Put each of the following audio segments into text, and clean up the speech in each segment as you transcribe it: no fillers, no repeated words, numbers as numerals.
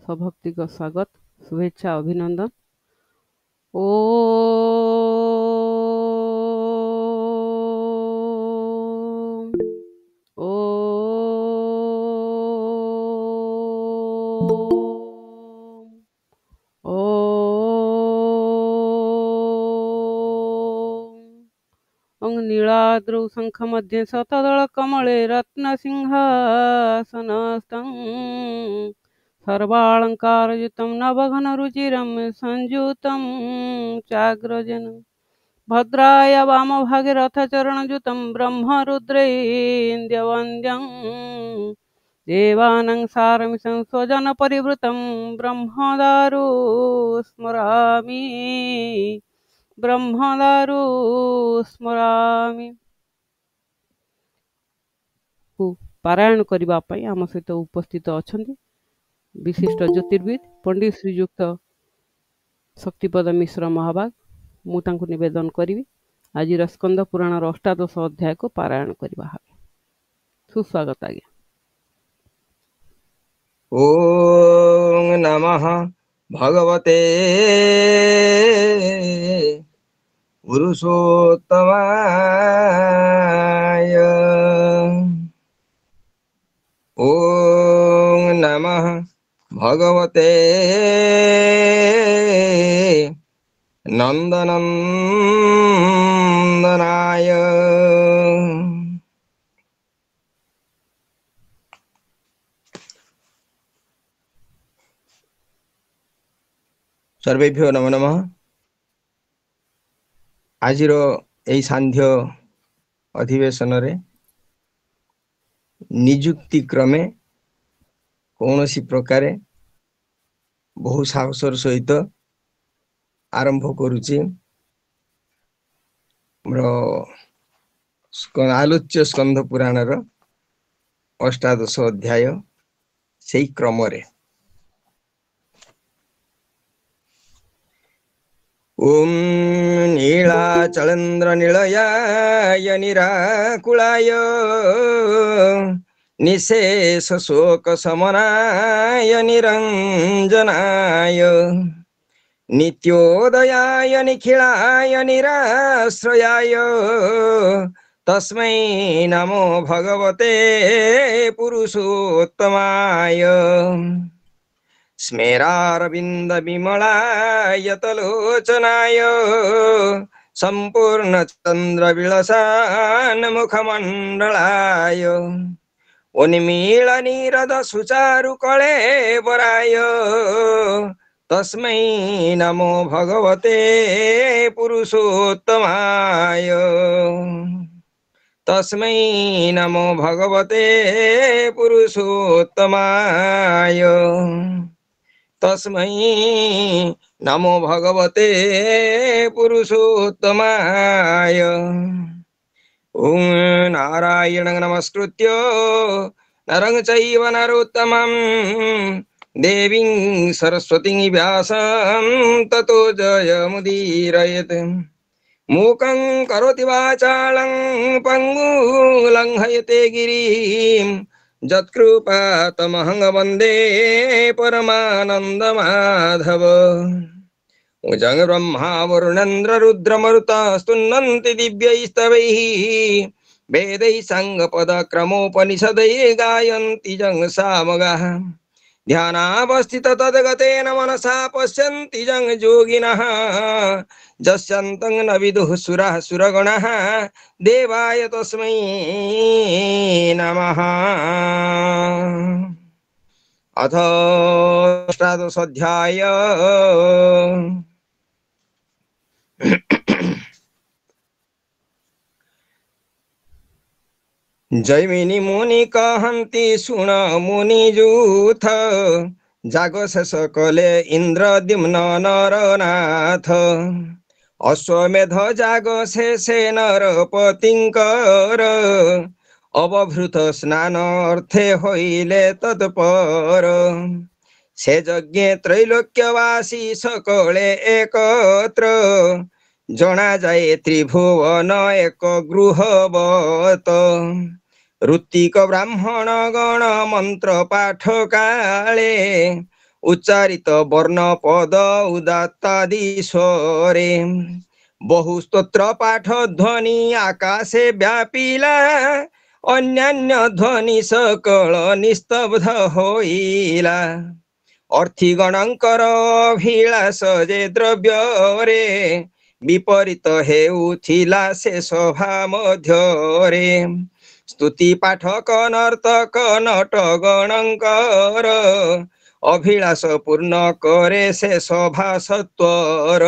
सभक्तिक स्वागत शुभेच्छा अभिनंदन। ओ ओ ओं नीलाद्रौ शङ्खमध्ये शतदलकमले रत्नसिंहासनस्थं सर्वालङ्कारयुतं नवघनरुचिरं संयुतं चाग्रजनं भद्राय वामभागे रथचरणयुतं ब्रह्मरुद्रेन्द्रवन्द्यं देवानां सारमिषं स्वजनपरिवृतं ब्रह्मदारु स्मरामि ब्रह्मदारु स्मरामि। पारायण करने आम सहित उपस्थित अच्छा विशिष्ट ज्योतिर्विद पंडित श्रीजुक्त शक्तिपद मिश्र महाभाग। मुझे निवेदन करी आज स्कंद पुराण अष्टादश अध्याय को पारायण करने। सुस्वागत आज्ञा। ओम नमः भगवते पुरुषोत्तमाय। ओम नमः भगवते नंदनंदनाय। सर्वेभ्यो नमो नमः। आजिर एई सांध्य अधिवेशन रे निजुक्ति क्रमे कौनसी प्रकारे बहु साहसर सहित आरंभ करुची आलोच्य स्कंद पुराण अष्टादश अध्याय से क्रम रे। ओम नीलाचलेन्द्र निलयाय निराकुलाय निशेष शोक समनाय निरंजनाय नित्योदयाय निखिलाय निराश्रयाय तस्मै नमो भगवते पुरुषोत्तमाय। स्मेरारविंद विमलाय तलोचनाय संपूर्ण चंद्र विलसान मुखमंडलाय उन्मील नीरद सुचारु कलेबराय तस्मै नमो भगवते पुरुषोत्तमाय। तस्मै नमो भगवते पुरुषोत्तमाय। तस्मै नमो भगवते पुरुषोत्तमाय। ओम नारायणं नमस्कृत्य नरं चैव नरोत्तमं देवीं सरस्वतीं व्यासं ततो जयमुदीरयेत्। मूकं करोति वाचालं पङ्गुं लङ्घयते गिरिं यत्कृपातमहं वन्दे परमानन्दमाधव। उजं ब्रह्मा वरुणेन्द्र रुद्रमरुतस्तुन्नन्ति दिव्यैस्तवैः वेदैः साङ्गपदक्रमोपनिषदैः गायन्ति जं सामगाः। ध्यानावस्थित तद्गतेन मनसा पश्यन्ति जं योगिनः यस्यन्तं न विदुः सुराः सुरगणाः देवाय तस्मै नमः। अथ अष्टादश अध्याय। जैमिनी मुनि कहन्ति सुन मुनिजूथ जाग शेष कले इंद्रद्युम्न नरनाथ अश्वमेध जाग शेषे नरपतिंकर अवभृत स्नानार्थे होइले तत्पर से यज्ञे त्रैलोक्यवासी सकले एकत्र जना जाए त्रिभुवन एक गृहवत ऋत्विक ब्राह्मण गण मंत्र पाठ काले ଉଚ୍ଚାରିତ ବର୍ଣ୍ଣ ପଦ ଉଦାତ୍ତାଦି ସ୍ୱରେ ବହୁ ସ୍ତୋତ୍ର ପାଠ ଧ୍ୱନି ଆକାଶେ ବ୍ୟାପିଲା ଅନ୍ୟାନ୍ୟ ଧ୍ୱନି ସକଳ ନିସ୍ତବ୍ଧ ହୋଇଲା ଅର୍ଥିଗଣଙ୍କର ଅଭିଳାଷ ଯେ ଦ୍ରବ୍ୟରେ ବିପରୀତ ହେଉଥିଲା ସେ ସଭା ମଧ୍ୟରେ ସ୍ତୁତି ପାଠକ ନର୍ତ୍ତକ ନଟଗଣଙ୍କର ଅଭିଳାଷ ପୂର୍ଣ୍ଣ କରେ ସେ ସଭା ସତ୍ୱର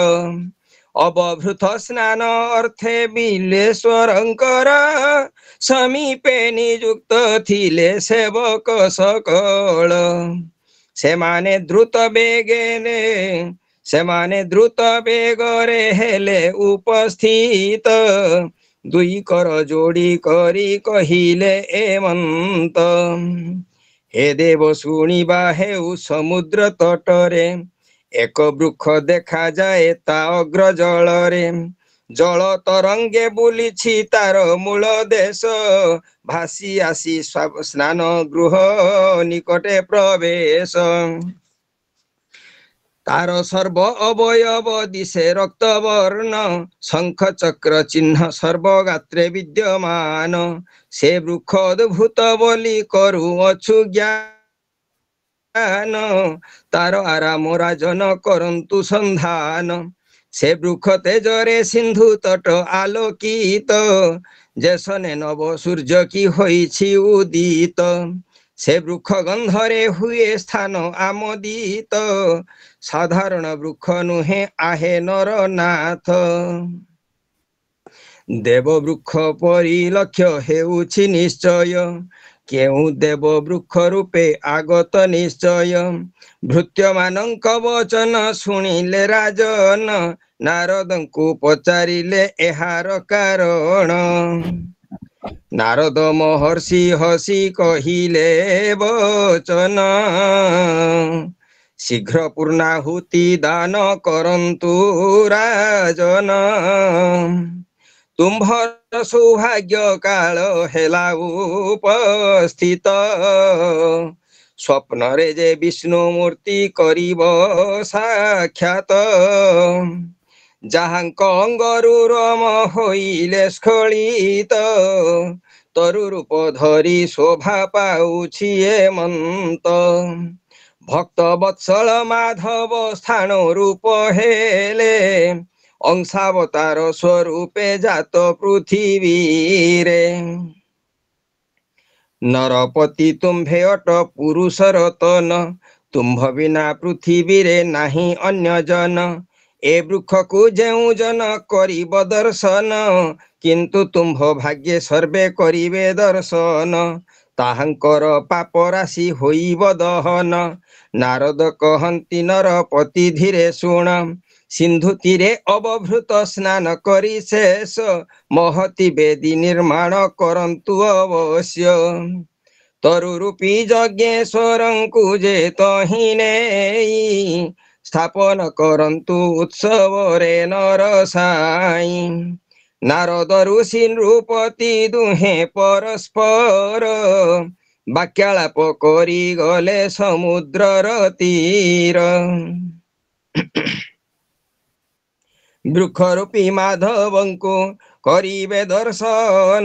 ଅବଭୃତ ସ୍ନାନ ଅର୍ଥେ ବିଲେଶ୍ୱରଙ୍କର ସମୀପେ ନିଯୁକ୍ତ ଥିଲେ ସେବକ ସକଳ ସେମାନେ ଦ୍ରୁତ ବେଗରେ ହେଲେ ଉପସ୍ଥିତ ଦୁଇ କର ଯୋଡ଼ି କରି କହିଲେ ଏମନ୍ତ हे देव शुणिबा हेउ समुद्र तटरे एक वृक्ष देखा जाए ता अग्र जलरे जल तरंगे बुलिछि तार मूल देश भासी आसी स्नान गृह निकटे प्रवेश तार सर्व अवयव दिशे रक्तवर्ण शंख चक्र चिन्ह सर्वगात्रे विद्यमान से वृक्ष अद्भुत बोली करुअछु ज्ञान तार आराम राजन करंतु संधान से वृक्ष तेजरे सिंधु तट आलोकित जैसने नव सूर्य की होइछि उदित से वृक्ष गंधरे हुए स्थान आमोदित साधारण वृक्ष नुहे आहे नरनाथ देव वृक्ष परिलक्ष्य हेउछि निश्चय केउ देव वृक्ष रूपे आगत निश्चय भृत्यमानंक वचन शुणिले राजन नारदंकु पचारिले एहार कारण नारद महर्षि हसी कहिले वचन शीघ्र पूर्णाहुति दान करंतु राजन तुम्भर सौभाग्य काल हेला उपस्थित स्वप्न रे जे विष्णु मूर्ति करिब साक्षात जाहांक अंगरु रम होइले स्खलित तरु रूप धरी शोभा पाउछि एमंत भक्त वत्सल माधव स्थान रूप हेले अंशावतार स्वरूपे जात पृथ्वी रे नरपति तुम्भे अट पुरुष रतन तुम्भ बिना पृथ्वी रे नाही अन्य जन ए वृक्ष को जेउ जन करिब दर्शन किंतु तुम्भ भाग्ये सर्वे करिवे दर्शन ताहांकर पाप राशि होइब दहन नारद कहंती नरपति धीरे शुण सिंधु तीरे अवभृत स्नान करी शेष महति वेदी निर्माण करंतु अवश्य तरुरूपी यज्ञेश्वरंकु जे तहि नेई स्थापन करंतु उत्सव रे नरसाई नारद ऋषि नृपति दुहे परस्पर वाक्यालाप करी गले समुद्रर तीर वृक्षरूपी माधवंकु करिबे दर्शन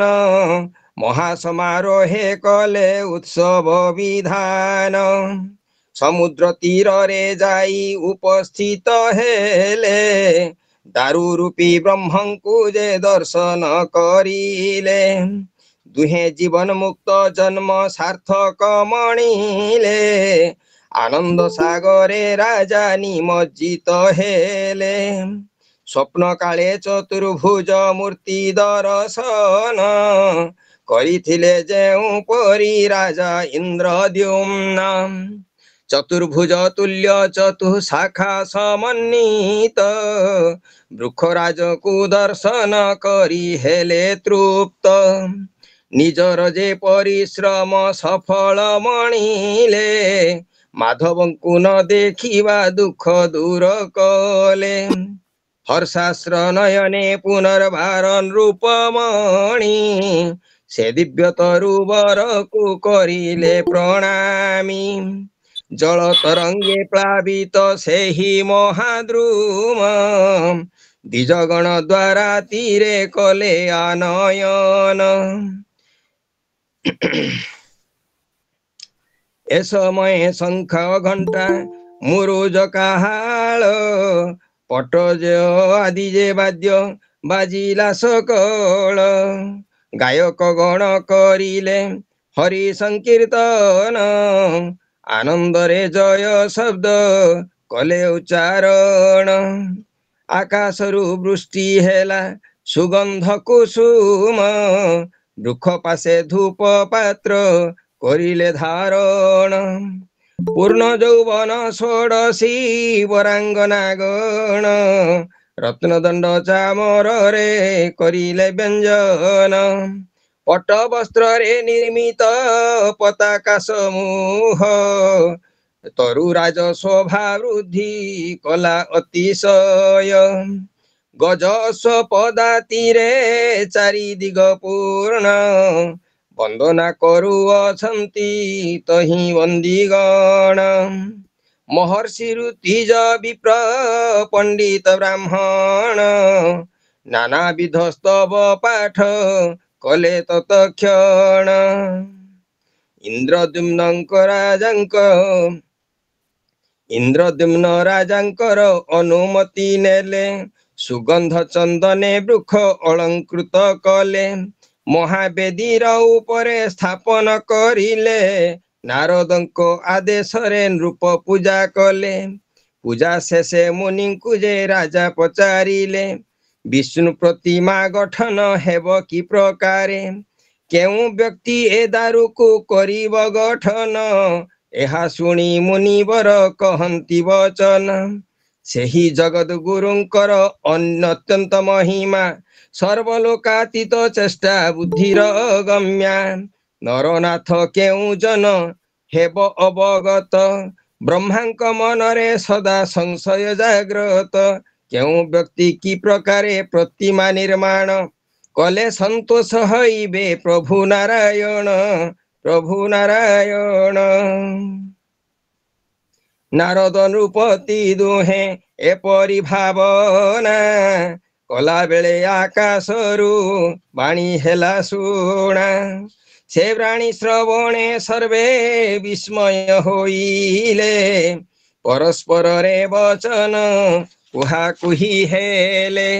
महासमारोहे कले उत्सव विधान समुद्र तीर रे जाई उपस्थित हेले दारु रूपी ब्रह्मंकु जे दर्शन करिले दुहे जीवन मुक्त जन्म सार्थक मणिले आनंद सागरे राजा निमज्जित हेले स्वप्न काले चतुर्भुज मूर्ति दर्शन करिथिले जेउ परी राजा इंद्रद्युम्न चतुर्भुज तुल्य चतुशाखा समन्वित वृक्षराज को दर्शन करी हेले तृप्त निजर जे परिश्रम सफल मणिले माधवंकु न देखिवा दुख दूर कले हर्षास्त्र नयने पुनर्भार रूपमणि से दिव्य तरुवर को करिले प्रणामी ଜଳ ତରଙ୍ଗେ ପ୍ଳାବିତ ସେହି ମହାଦ୍ରୁମ ଦ୍ୱିଜଗଣ ଦ୍ୱାରା ତୀରେ କଲେ ଆନୟନ। ଏ ସମୟେ ଶଙ୍ଖ ଘଣ୍ଟା ମୁରୁଜ କାହାଳ ପଟଜ ଆଦି ଯେ ବାଦ୍ୟ ବାଜିଲା ସକଳ। ଗାୟକ ଗଣ କରିଲେ ହରି ସଂକୀର୍ତ୍ତନ ଆନନ୍ଦରେ ଜୟ ଶବ୍ଦ କଲେ ଉଚ୍ଚାରଣ। ଆକାଶରୁ ବୃଷ୍ଟି ହେଲା ସୁଗନ୍ଧ କୁସୁମ ବୃକ୍ଷ ପାଶେ ଧୂପ ପାତ୍ର କରିଲେ ଧାରଣ। ପୂର୍ଣ୍ଣ ଯୌବନ ଷୋଡ଼ଶୀ ବରାଙ୍ଗନା ଗଣ ରତ୍ନଦଣ୍ଡ ଚାମରରେ କରିଲେ ବ୍ୟଞ୍ଜନ। ପଟ ବସ୍ତ୍ରରେ ନିର୍ମିତ ପତାକା ସମୂହ ତରୁରାଜ ଶୋଭା ବୃଦ୍ଧି କଲା ଅତିଶୟ। ଗଜ ପଦାତିରେ ଚାରି ଦିଗ ପୂର୍ଣ୍ଣ ବନ୍ଦନା କରୁଅଛନ୍ତି ତହିଁ ବନ୍ଦୀଗଣ। ମହର୍ଷି ଋତିଜ ବିପ୍ର ପଣ୍ଡିତ ବ୍ରାହ୍ମଣ ନାନାବିଧ ସ୍ତବ ପାଠ କଲେ ତତକ୍ଷଣ। ଇନ୍ଦ୍ରଦ୍ୟୁମ୍ନ ରାଜାଙ୍କର ଅନୁମତି ନେଲେ ସୁଗନ୍ଧ ଚନ୍ଦନେ ବୃକ୍ଷ ଅଳଙ୍କୃତ କଲେ। ମହାବେଦୀର ଉପରେ ସ୍ଥାପନ କରିଲେ ନାରଦଙ୍କ ଆଦେଶରେ ନୃପ ପୂଜା କଲେ। ପୂଜା ଶେଷେ ମୁନିଙ୍କୁ ଯେ ରାଜା ପଚାରିଲେ ବିଷ୍ଣୁ ପ୍ରତିମା ଗଠନ ହେବ କି ପ୍ରକାରେ? କେଉଁ ବ୍ୟକ୍ତି ଏ ଦାରୁକୁ କରିବ ଗଠନ? ଏହା ଶୁଣି ମୁନିବର କହନ୍ତି ବଚନ। ସେହି ଜଗଦ୍ଗୁରୁଙ୍କର ଅତ୍ୟନ୍ତ ମହିମା ସର୍ବଲୋକାତୀତ ଚେଷ୍ଟା ବୁଦ୍ଧିର ଗମ୍ୟା। ନରନାଥ କେଉଁ ଜନ ହେବ ଅବଗତ ବ୍ରହ୍ମାଙ୍କ ମନରେ ସଦା ସଂଶୟ ଜାଗ୍ରତ। କେଉଁ ବ୍ୟକ୍ତି କି ପ୍ରକାରେ ପ୍ରତିମା ନିର୍ମାଣ କଲେ ସନ୍ତୋଷ ହଇବେ ପ୍ରଭୁ ନାରାୟଣ ପ୍ରଭୁ ନାରାୟଣ। ନାରଦ ନୃପତି ଦୁହେଁ ଏପରି ଭାବନା କଲା ବେଳେ ଆକାଶରୁ ବାଣୀ ହେଲା ଶୁଣା। ସେ ବାଣୀ ଶ୍ରବଣେ ସର୍ବେ ବିସ୍ମୟ ହୋଇଲେ ପରସ୍ପରରେ ବଚନ କୁହାକୁହି ହେଲେ।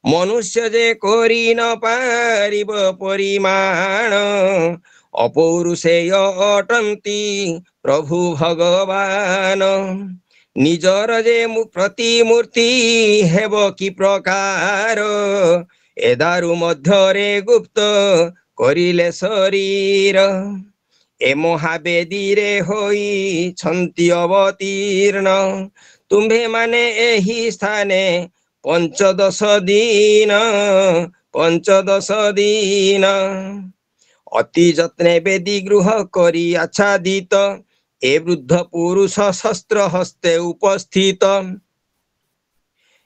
ମନୁଷ୍ୟ ଯେ କରି ନ ପାରିବ ପରିମାଣ ଅପୌରୁଷେୟ ଅଟନ୍ତି ପ୍ରଭୁ ଭଗବାନ। ନିଜର ଯେ ପ୍ରତିମୂର୍ତ୍ତି ହେବ କି ପ୍ରକାର ଏ ଦାରୁ ମଧ୍ୟରେ ଗୁପ୍ତ କରିଲେ ଶରୀର। ଏ ମହାବେଦୀରେ ହୋଇଛନ୍ତି ଅବତୀର୍ଣ୍ଣ ତୁମ୍ଭେ ମାନେ ଏହି ସ୍ଥାନେ ପଞ୍ଚଦଶ ଦିନ। ଅତି ଯତ୍ନେ ବେଦୀ ଗୃହ କରି ଆଚ୍ଛାଦିତ ଏ ବୃଦ୍ଧ ପୁରୁଷ ଶସ୍ତ୍ର ହସ୍ତେ ଉପସ୍ଥିତ।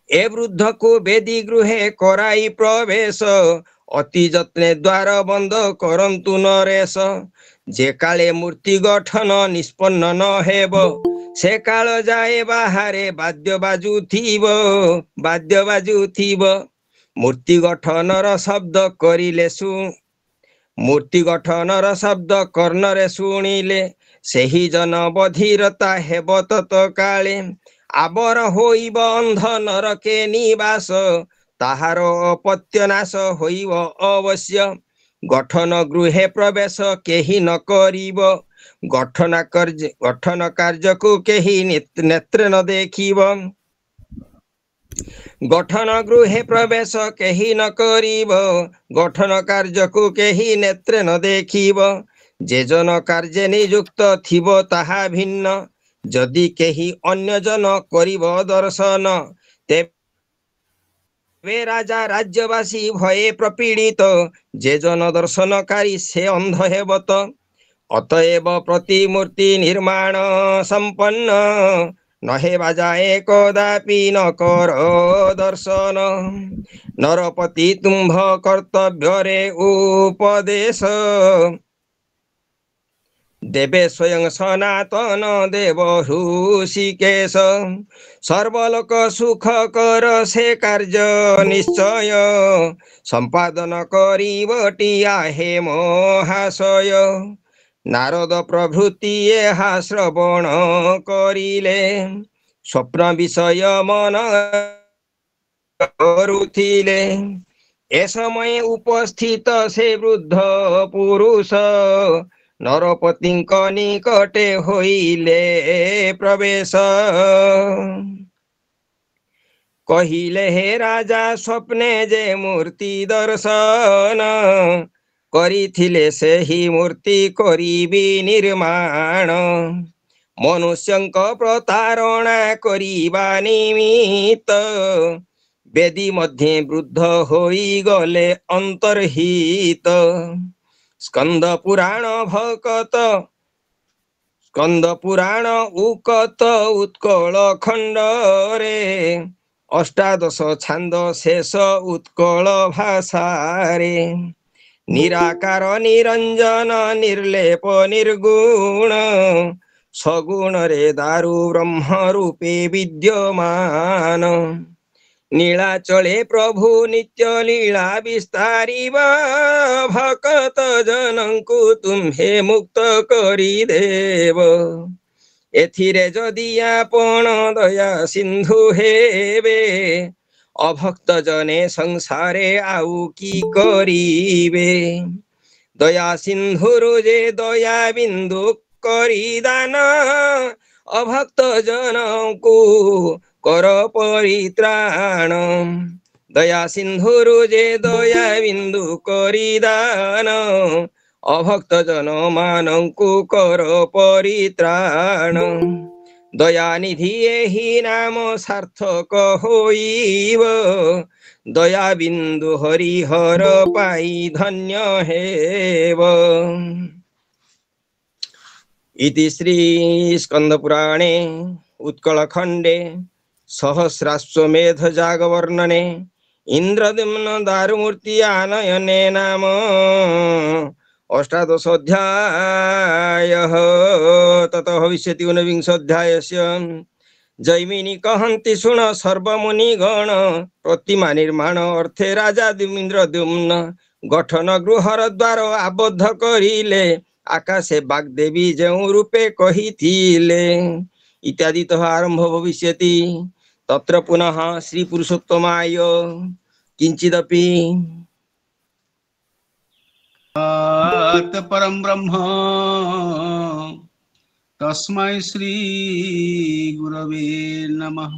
ଏ ବୃଦ୍ଧକୁ ବେଦୀ ଗୃହେ କରାଇ ପ୍ରବେଶ ଅତି ଯତ୍ନେ ଦ୍ୱାର ବନ୍ଦ କରନ୍ତୁ ନରେଶ। ଯେ କାଳେ ମୂର୍ତ୍ତି ଗଠନ ନିଷ୍ପନ୍ନ ନ ହେବ ସେ କାଳ ଯାଏ ବାହାରେ ବାଦ୍ୟ ବାଜୁଥିବ। ମୂର୍ତ୍ତି ଗଠନର ଶବ୍ଦ କର୍ଣ୍ଣରେ ଶୁଣିଲେ ସେହି ଜନ ବଧିରତା ହେବ ତତ୍କାଳେ। ଆବର ହୋଇବ ଅନ୍ଧ ନରକେ ନିବାସ ତାହାର ଅପତ୍ୟ ନାଶ ହୋଇବ ଅବଶ୍ୟ। ଗଠନ ଗୃହେ ପ୍ରବେଶ କେହି ନ କରିବ ଗଠନ କାର୍ଯ୍ୟକୁ କେହି ନେତ୍ରେ ନ ଦେଖିବ। ଗଠନ ଗୃହେ ପ୍ରବେଶ କେହି ନ କରିବ ଗଠନ କାର୍ଯ୍ୟକୁ କେହି ନେତ୍ରେ ନ ଦେଖିବ। ଯେ ଜନ କାର୍ଯ୍ୟ ନିଯୁକ୍ତ ଥିବ ତାହା ଭିନ୍ନ ଯଦି କେହି ଅନ୍ୟ ଜନ କରିବ ଦର୍ଶନ ତେବେ ରାଜା ରାଜ୍ୟବାସୀ ଭୟେ ପ୍ରପୀଡ଼ିତ। ଯେ ଜନ ଦର୍ଶନକାରୀ ସେ ଅନ୍ଧ ହେବ ତ। ଅତଏବ ପ୍ରତିମୂର୍ତ୍ତି ନିର୍ମାଣ ସମ୍ପନ୍ନ ନହେବା ଯାଏ କଦାପି ନ କର ଦର୍ଶନ। ନରପତି ତୁମ୍ଭ କର୍ତ୍ତବ୍ୟରେ ଉପଦେଶ देवे स्वयं सनातन देव हृषिकेश सर्वलोक सुख कर से कार्य निश्चय संपादन करिबटी आहे महाशय नारद प्रभृति एहा श्रवण करिले स्वप्न विषय मन करुथिले ए समय उपस्थित से वृद्ध पुरुष नरपतिଙ୍କ निकटे होइले प्रवेश कहिले हे राजा स्वप्ने जे मूर्ति दर्शन करिथिले सेही मूर्ति करिबी निर्माण मनुष्यଙ୍କ प्रतारणा करिबा निमित्त बेदी मध्ये वृद्ध होई गले अंतर्हित स्कंद पुराण भकत स्कंद पुराण उकत उत्कल खंड रे अष्टादश छांद शेष उत्कल भाषा रे निराकार निरंजन निर्लेप निर्गुण सगुण रे दारु ब्रह्म रूपे विद्यमान नीलाचले प्रभु नित्य लीला विस्तारिबा भकत जनंकु तुम्हे मुक्त करी देव एथिरे जदि आपण दया सिंधु हेबे अभक्त जने संसारे आउ की करिबे दया सिंधुरु जे दया बिंदु करी दान अभक्त जनंकु कर परित्राण दया सिंधुरु जे दया बिंदु करी दान अभक्त जन मानंकु कर परित्राण दया निधि एहि नाम सार्थक होइब दया बिंदु हरिहर पाई धन्य हेब इति श्री स्कंद पुराणे उत्कल खंडे सहस्राश्वमेध जाग वर्णने इंद्रद्युम्न दारुमूर्ति आनयने नाम अष्टादश अध्यायः ततः भविष्यति ऊनविंशोऽध्यायस्य जैमिनी कहन्ति शुण सर्वमुनिगण प्रतिमा निर्माण अर्थे राजा इंद्रद्युम्न गठन गृहर द्वार आबद्ध करिले आकाशे बाग्देवी जेउ रूपे कहिथिले इत्यादि तः आरंभ भविष्यति तत्र पुनः श्री पुरुषोत्तमाय किंचिदपि परम ब्रह्म तस्मै श्री गुरवे नमः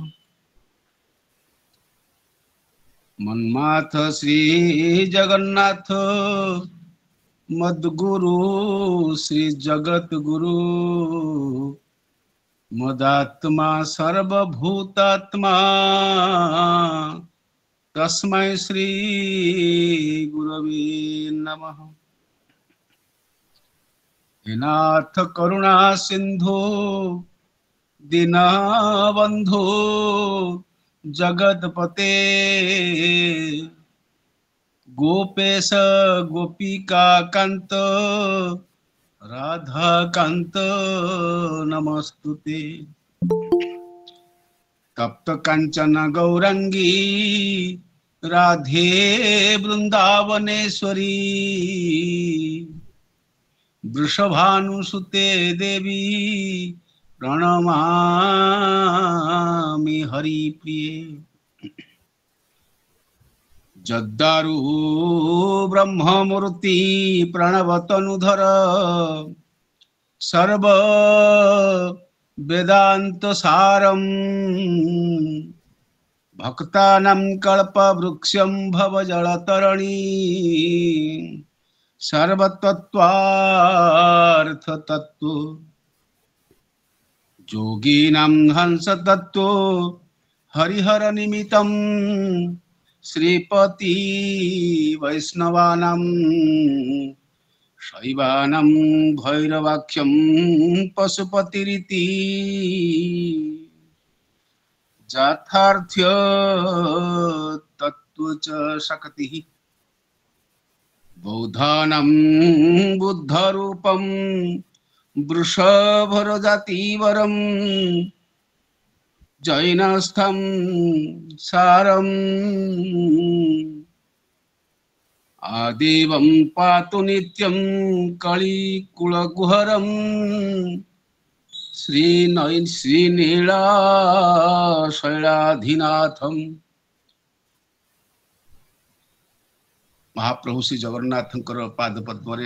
मन्माथ श्री जगन्नाथ मद्गुरु श्री जगत गुरु मदात्मा सर्वभूतात्मा तस्मै श्री गुरवे नमः हे नाथ करुणा सिंधु दीनबंधु जगतपते गोपेश गोपिका कांत राधा कांत नमस्तुते तप्त कांचन गौरंगी राधे वृंदावनेश्वरी वृषभानुसुते देवी प्रणमामि हरिप्रिये जद्दारु ब्रह्ममूर्ति प्रणवतनुधर सर्व वेदांत सारम भक्तानां कल्पवृक्षं भवजलतरणी सर्वतत्त्वार्थ तत्त्व योगिनां हंस तत्त्व हरिहर निमित्तं श्रीपति वैष्णवानां शैवानां भैरवाख्यं पशुपतिरिति यथार्थ्य तत्त्व च शक्तिः बौद्धानां बुद्धरूपं वृषभर जातिवरम जैनस्थं सारम आदेवं पातु नित्यं कलिकुलगुहरं श्रीनीलाशैलाधिनाथम। महाप्रभु श्री जगन्नाथंकर पाद पद्म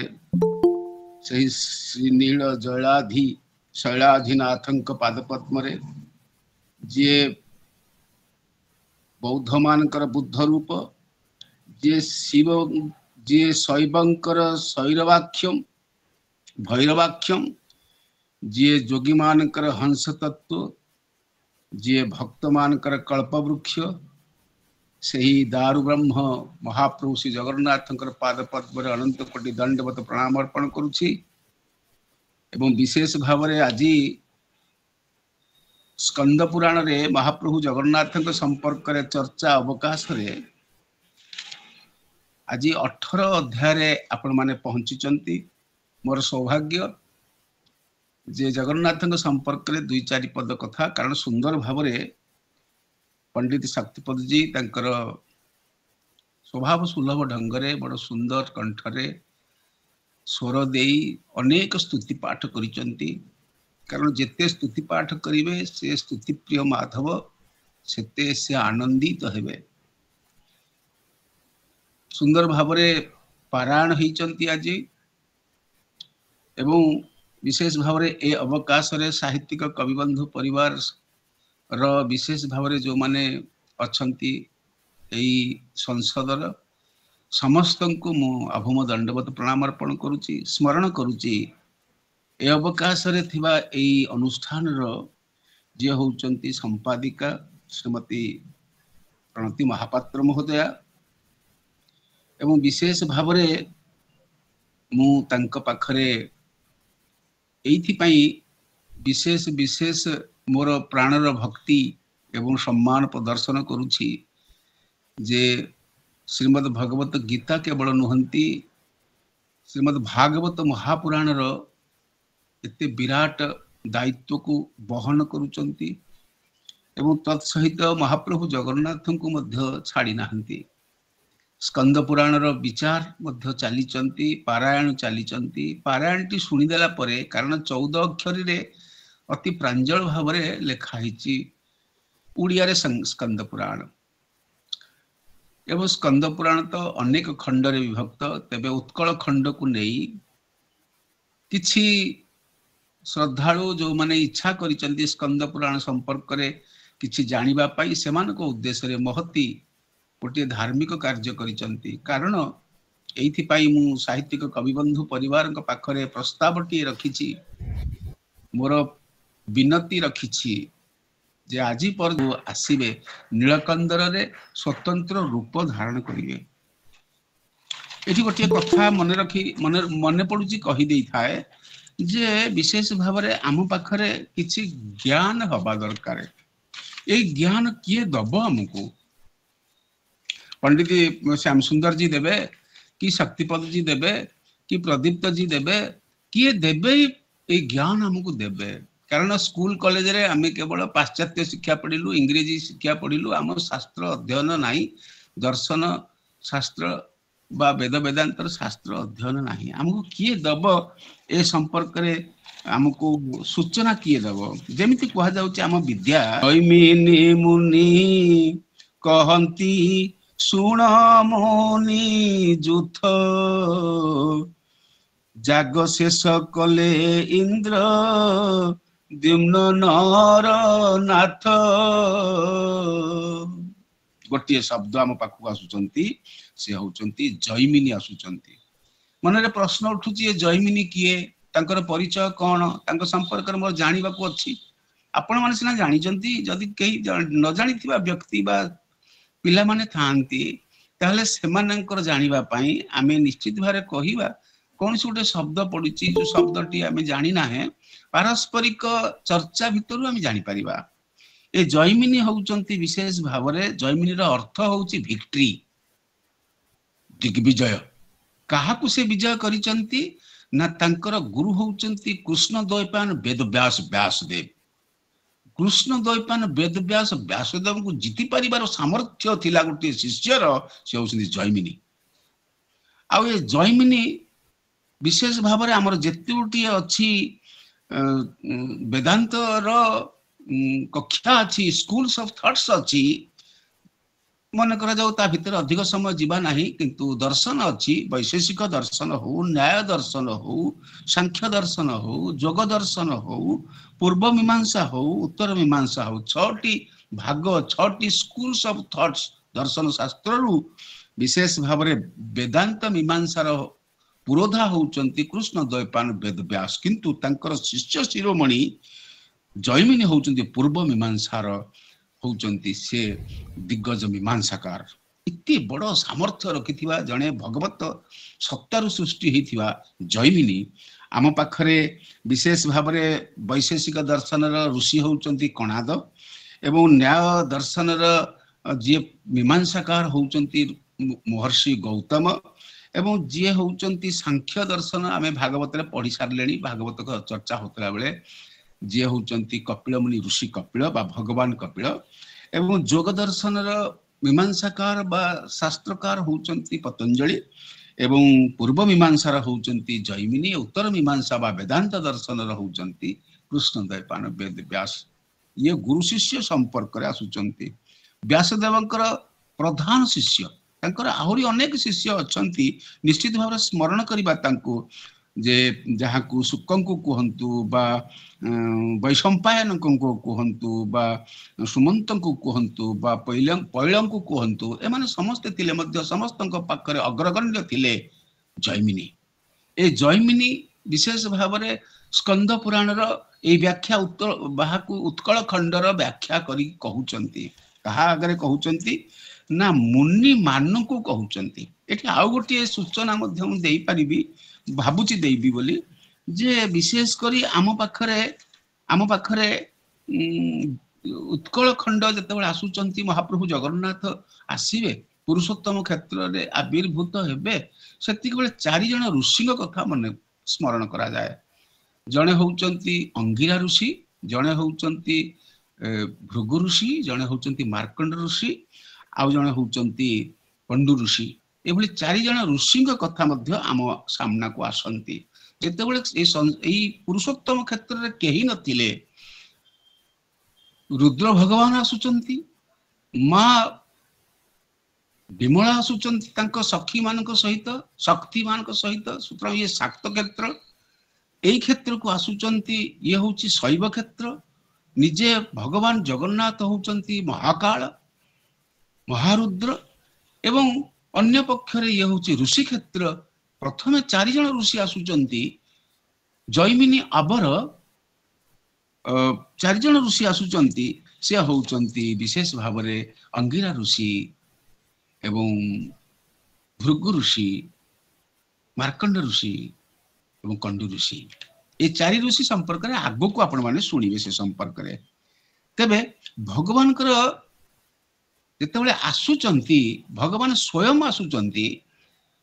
से श्रीनील शैलाधिनाथंक पाद पद्म जी बौद्ध मानकर बुद्ध रूप, जी शिव जी शैवंकर शैरवाख्यम भैरवाख्यम, जी जोगी मानकर हंस तत्व, जी भक्त मानकर कल्पवृक्ष, से ही दारु ब्रह्म महाप्रभु श्री जगन्नाथंकर पाद पद्म अनंत कोटि दंडवत प्रणाम अर्पण करुछि। एवं विशेष भाव में आज स्कंद पुराण रे महाप्रभु जगन्नाथ संपर्क रे चर्चा अवकाश रे आज 18 अध्याय आपण माने पहुंची। मोर सौभाग्य जे जगन्नाथ संपर्क रे 2-4 पद कथा, कारण सुंदर भाव में पंडित शक्तिपद जी तांकर स्वभाव सुलभ ढंगरे बड़ सुंदर कंठरे स्वर देई अनेक स्तुति पाठ करिसंती। कारण जेते स्तुति पाठ करिवे से स्तुति प्रिय माधव सेते से आनंदित हेबे। सुंदर भाव में पारायण होइचंती आज। एवं विशेष भाव में ए अवकाश रे साहित्यिक कविबंधु परिवार र विशेष भाव में जो माने अछंती एई संसदर समस्त को मु अभम दंडवत प्रणाम अर्पण करुची, स्मरण करुची। ए अवकाश रे थिबा एई अनुष्ठान रो जे होउचंती संपादिका श्रीमती प्रणति महापात्र महोदया, एवं विशेष भाव में मु तांक पाखरे एइथि पई विशेष विशेष मोर प्राणर भक्ति एवं सम्मान प्रदर्शन करुछि जे श्रीमद् भगवत गीता केवल नुहंती, श्रीमद् भागवत महापुराण रो एते विराट दायित्व को वहन करुचंती एवं तत्सहित महाप्रभु जगन्नाथ को मध्य छाड़ी नाहंती। स्कंद पुराण रो विचार मध्य चालीचंती, पारायण चालीचंती। पारायण टी सुनिदेला परे, कारण 14 अक्षरी रे अति प्रांजल भाव में लिखाई उड़िया रे स्कंद पुराण। एवं स्कंद पुराण तो अनेक खंड रे विभक्त, तेबे उत्कल खंड को नहीं किछि श्रद्धालु जो माने इच्छा करिसंती स्कंद पुराण संपर्क रे किछि जानिबा पाई सेमानक उद्देश्य रे महती गोटे धार्मिक कार्य करिसंती। कारण एइथि पाई मु साहित्यिक कविबंधु परिवार पाखरे प्रस्तावटी रखिछि, मोर विनती रखिछि जे आज पर जो आसीबे नीलकंदर रे स्वतंत्र रूप धारण करिवे। एठी गोटे कथा मन रखी मन पड़ुची कहि देई थाए जे विशेष भाव में आम पाखरे किछि ज्ञान हवा दरकार। ए ज्ञान किए दब हमको? पंडित श्याम सुंदर जी देवे कि शक्तिपद जी देवे कि प्रदीप्त जी देवे, किए देवे ए ज्ञान हमको देवे? कारण स्कूल कॉलेज रे आमे केवल पाश्चात्य शिक्षा पढ़िलु, इंग्रेजी शिक्षा पढ़िलु, आम शास्त्र अध्ययन नाही, दर्शन शास्त्र बा वेद वेदांतर शास्त्र अध्ययन नाही। हमको किए दब ए संपर्क रे हमको सूचना किए दब? जेमिति कहा जाउची आम विद्या जैमिनी मुनि कहंती सुण मुनि जुथ, जाग शेष कले इंद्र द्युम्न नर नाथ। गोटे शब्द आम पाखक आसुचंती से होचंती जैमिनी आसुचंती। मनरे प्रश्न उठुची जैमिनी किए, तांकर परिचय कौन, तांको संपर्क मोर जानिबा को अछि। आपण माने सिना जानिचंती, जदि केही न जानिथिबा व्यक्ति बा पिला माने थांती ताहले सेमानंकर जानिबा पई आमे निश्चित भारे कहिबा कौन से गोटे शब्द पड़ुची जो शब्दटी आमे जानि ना है, पारस्परिक चर्चा भितर आमे जानि परिबा। ए जैमिनी होउचंती विशेष भाव में जैमिनी रो अर्थ होउची विक्ट्री, दिग्विजय। काहाकू से विजय करिचंती ନା ତାଙ୍କର ଗୁରୁ ହଉଛନ୍ତି କୃଷ୍ଣ ଦ୍ୱୈପାୟନ ବେଦବ୍ୟାସ ବ୍ୟାସଦେବ। କୃଷ୍ଣ ଦ୍ୱୈପାୟନ ବେଦବ୍ୟାସ ବ୍ୟାସଦେବଙ୍କୁ ଜିତି ପାରିବାର ସାମର୍ଥ୍ୟ ଥିଲା ଗୋଟିଏ ଶିଷ୍ୟର, ସେ ହଉଛନ୍ତି ଜୈମିନୀ। ଆଉ ଏ ଜୈମିନୀ ବିଶେଷ ଭାବରେ ଆମର ଯେତେ ଗୋଟିଏ ଅଛି ବେଦାନ୍ତର କକ୍ଷା ଅଛି, ସ୍କୁଲ୍ସ ଅଫ ଥଟ୍ସ ଅଛି, ମନେ କରାଯାଉ ତା ଭିତରେ ଅଧିକ ସମୟ ଯିବା ନାହିଁ, କିନ୍ତୁ ଦର୍ଶନ ଅଛି, ବୈଶେଷିକ ଦର୍ଶନ ହଉ, ନ୍ୟାୟ ଦର୍ଶନ ହଉ, ସାଂଖ୍ୟ ଦର୍ଶନ ହଉ, ଯୋଗ ଦର୍ଶନ ହଉ, ପୂର୍ବ ମୀମାଂସା ହଉ, ଉତ୍ତର ମୀମାଂସା ହଉ, 6ଟି ଭାଗ, 6ଟି ସ୍କୁଲ୍ସ ଅଫ ଥଟ୍ସ ଦର୍ଶନ ଶାସ୍ତ୍ରରୁ ବିଶେଷ ଭାବରେ ବେଦାନ୍ତ ମୀମାଂସାର ପୁରୋଧା ହଉଛନ୍ତି କୃଷ୍ଣ ଦ୍ୱୈପାୟନ ବେଦବ୍ୟାସ। କିନ୍ତୁ ତାଙ୍କର ଶିଷ୍ୟ ଶିରୋମଣି ଜୈମିନୀ ହଉଛନ୍ତି ପୂର୍ବ ମୀମାଂସାର ହଉଛନ୍ତି ସେ ଦିଗ୍ଗଜ ମୀମାଂସାକାର। ଏତେ ବଡ ସାମର୍ଥ୍ୟ ରଖିଥିବା ଜଣେ ଭଗବତ ସତ୍ତାରୁ ସୃଷ୍ଟି ହେଇଥିବା ଜୈମିନୀ ଆମ ପାଖରେ ବିଶେଷ ଭାବରେ ବୈଶେଷିକ ଦର୍ଶନର ଋଷି ହଉଛନ୍ତି କଣାଦ, ଏବଂ ନ୍ୟାୟ ଦର୍ଶନର ଯିଏ ମୀମାଂସାକାର ହଉଛନ୍ତି ମହର୍ଷି ଗୌତମ, ଏବଂ ଯିଏ ହଉଛନ୍ତି ସାଂଖ୍ୟ ଦର୍ଶନ ଆମେ ଭାଗବତରେ ପଢି ସାରିଲେଣି, ଭାଗବତ ଚର୍ଚ୍ଚା ହଉଥିଲା ବେଳେ ଯିଏ ହଉଛନ୍ତି କପିଳ ମୁନି ଋଷି କପିଳ ବା ଭଗବାନ କପିଳ, ଏବଂ ଯୋଗ ଦର୍ଶନର ମୀମାଂସାକାର ବା ଶାସ୍ତ୍ରକାର ହଉଛନ୍ତି ପତଞ୍ଜଳି, ଏବଂ ପୂର୍ବ ମୀମାଂସାର ହଉଛନ୍ତି ଜୈମିନୀ, ଉତ୍ତର ମୀମାଂସା ବା ବେଦାନ୍ତ ଦର୍ଶନର ହଉଛନ୍ତି କୃଷ୍ଣ ଦ୍ୱୈପାୟନ ବେଦବ୍ୟାସ। ଇଏ ଗୁରୁ ଶିଷ୍ୟ ସମ୍ପର୍କରେ ଆସୁଛନ୍ତି। ବ୍ୟାସଦେବଙ୍କର ପ୍ରଧାନ ଶିଷ୍ୟ, ତାଙ୍କର ଆହୁରି ଅନେକ ଶିଷ୍ୟ ଅଛନ୍ତି, ନିଶ୍ଚିତ ଭାବରେ ସ୍ମରଣ କରିବା ତାଙ୍କୁ, ଯେ ଯାହାକୁ ଶୁକଙ୍କୁ କୁହନ୍ତୁ ବା ବୈଶମ୍ପାୟନଙ୍କୁ କୁହନ୍ତୁ ବା ସୁମନ୍ତଙ୍କୁ କୁହନ୍ତୁ ବା ପୈଳଙ୍କୁ କୁହନ୍ତୁ, ଏମାନେ ସମସ୍ତେ ଥିଲେ ମଧ୍ୟ ସମସ୍ତଙ୍କ ପାଖରେ ଅଗ୍ରଗଣ୍ୟ ଥିଲେ ଜୈମିନୀ। ଏ ଜୈମିନୀ ବିଶେଷ ଭାବରେ ସ୍କନ୍ଦ ପୁରାଣର ଏଇ ବ୍ୟାଖ୍ୟା ଉତ୍କଳ ଖଣ୍ଡର ବ୍ୟାଖ୍ୟା କରି କହୁଛନ୍ତି। କାହା ଆଗରେ କହୁଛନ୍ତି ନା ମୁନି ମାନଙ୍କୁ କହୁଛନ୍ତି। ଏଠି ଆଉ ଗୋଟିଏ ସୂଚନା ମଧ୍ୟ ମୁଁ ଦେଇପାରିବି, ଭାବୁଛି ଦେବି ବୋଲି, ଯେ ବିଶେଷ କରି ଆମ ପାଖରେ ଉତ୍କଳ ଖଣ୍ଡ ଯେତେବେଳେ ଆସୁଛନ୍ତି, ମହାପ୍ରଭୁ ଜଗନ୍ନାଥ ଆସିବେ, ପୁରୁଷୋତ୍ତମ କ୍ଷେତ୍ରରେ ଆବିର୍ଭୂତ ହେବେ, ସେତିକିବେଳେ 4 ଜଣ ଋଷିଙ୍କ କଥା ସ୍ମରଣ କରାଯାଏ। ଜଣେ ହଉଛନ୍ତି ଅଙ୍ଗିରା ଋଷି, ଜଣେ ହଉଛନ୍ତି ଭୃଗୁ ଋଷି, ଜଣେ ହଉଛନ୍ତି ମାର୍କଣ୍ଡ ଋଷି, ଆଉ ଜଣେ ହଉଛନ୍ତି ପଣ୍ଡୁ ଋଷି। ଏଭଳି 4 ଜଣ ଋଷିଙ୍କ କଥା ମଧ୍ୟ ଆମ ସାମ୍ନାକୁ ଆସନ୍ତି। ଯେତେବେଳେ ଏଇ ପୁରୁଷୋତ୍ତମ କ୍ଷେତ୍ରରେ କେହି ନଥିଲେ, ରୁଦ୍ର ଭଗବାନ ଆସୁଛନ୍ତି, ମା ବିମଳା ଆସୁଛନ୍ତି ତାଙ୍କ ସଖୀ ମାନଙ୍କ ସହିତ, ଶକ୍ତି ମାନଙ୍କ ସହିତ। ସୁତରାଂ ଇଏ ଶାକ୍ତ କ୍ଷେତ୍ର, ଏଇ କ୍ଷେତ୍ରକୁ ଆସୁଛନ୍ତି, ଇଏ ହଉଛି ଶୈବ କ୍ଷେତ୍ର। ନିଜେ ଭଗବାନ ଜଗନ୍ନାଥ ହଉଛନ୍ତି ମହାକାଳ, ମହାରୁଦ୍ର, ଏବଂ ଅନ୍ୟ ପକ୍ଷରେ ଇଏ ହଉଛି ଋଷି କ୍ଷେତ୍ର। ପ୍ରଥମେ 4 ଜଣ ଋଷି ଆସୁଛନ୍ତି, ଜୈମିନୀ ଆବର 4 ଜଣ ଋଷି ଆସୁଛନ୍ତି, ସେ ହଉଛନ୍ତି ବିଶେଷ ଭାବରେ ଅଙ୍ଗିରା ଋଷି ଏବଂ ଭୃଗୁ ଋଷି, ମାର୍କଣ୍ଡ ଋଷି ଏବଂ କଣ୍ଡୁ ଋଷି। ଏ 4 ଋଷି ସମ୍ପର୍କରେ ଆଗକୁ ଆପଣମାନେ ଶୁଣିବେ ସେ ସମ୍ପର୍କରେ। ତେବେ ଭଗବାନଙ୍କର ଯେତେବେଳେ ଆସୁଛନ୍ତି, ଭଗବାନ ସ୍ୱୟଂ ଆସୁଛନ୍ତି,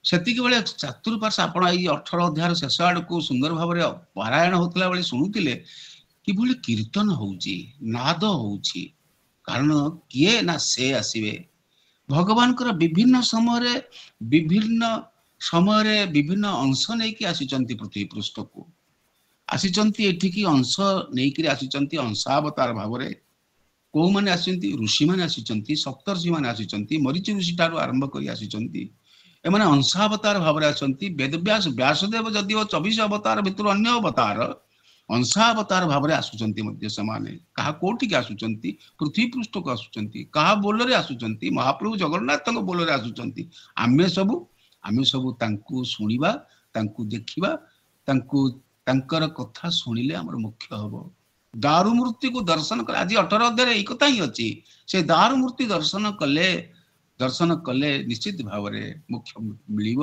ସେତିକି ବେଳେ ଚତୁଃପାର୍ଶ୍ୱ ଆପଣ ଏଇ 18 ଅଧ୍ୟାୟର ଶେଷ ଆଡକୁ ସୁନ୍ଦର ଭାବରେ ପାରାୟଣ ହଉଥିଲା ବେଳେ ଶୁଣୁଥିଲେ, କିଭଳି କୀର୍ତ୍ତନ ହଉଛି, ନାଦ ହଉଛି। କାରଣ କିଏ ନା ସେ ଆସିବେ। ଭଗବାନଙ୍କର ବିଭିନ୍ନ ସମୟରେ ବିଭିନ୍ନ ଅଂଶ ନେଇକି ଆସିଛନ୍ତି ପୃଥିବୀ ପୃଷ୍ଠକୁ, ଆସିଛନ୍ତି ଏଠିକି ଅଂଶ ନେଇକିରି ଆସିଛନ୍ତି ଅଂଶାବତାର ଭାବରେ। କୋଉମାନେ ଆସିଛନ୍ତି? ଋଷିମାନେ ଆସିଛନ୍ତି, ସପ୍ତର୍ଷିମାନେ ଆସିଛନ୍ତି, ମରିଚି ଋଷି ଠାରୁ ଆରମ୍ଭ କରି ଆସିଛନ୍ତି। ଏମାନେ ଅଂଶାବତାର ଭାବରେ ଆସନ୍ତି। ବେଦବ୍ୟାସ ବ୍ୟାସଦେବ ଯଦିଓ 24 ଅବତାର ଭିତରୁ ଅନ୍ୟ ଅବତାର, ଅଂଶାବତାର ଭାବରେ ଆସୁଛନ୍ତି ମଧ୍ୟ ସେମାନେ। କାହା କୋଉଠିକି ଆସୁଛନ୍ତି? ପୃଥିବୀ ପୃଷ୍ଠକୁ ଆସୁଛନ୍ତି। କାହା ବୋଲରେ ଆସୁଛନ୍ତି? ମହାପ୍ରଭୁ ଜଗନ୍ନାଥଙ୍କ ବୋଲରେ ଆସୁଛନ୍ତି। ଆମେ ସବୁ ତାଙ୍କୁ ଶୁଣିବା, ତାଙ୍କୁ ଦେଖିବା, ତାଙ୍କର କଥା ଶୁଣିଲେ ଆମର ମୁଖ୍ୟ ହବ। ଦାରୁ ମୂର୍ତ୍ତିକୁ ଦର୍ଶନ କଲେ, ଆଜି 18 ଅଧ୍ୟାୟରେ ଏଇ କଥା ହିଁ ଅଛି। ସେ ଦାରୁ ମୂର୍ତ୍ତି ଦର୍ଶନ କଲେ ନିଶ୍ଚିତ ଭାବରେ ମୁଖ୍ୟ ମିଳିବ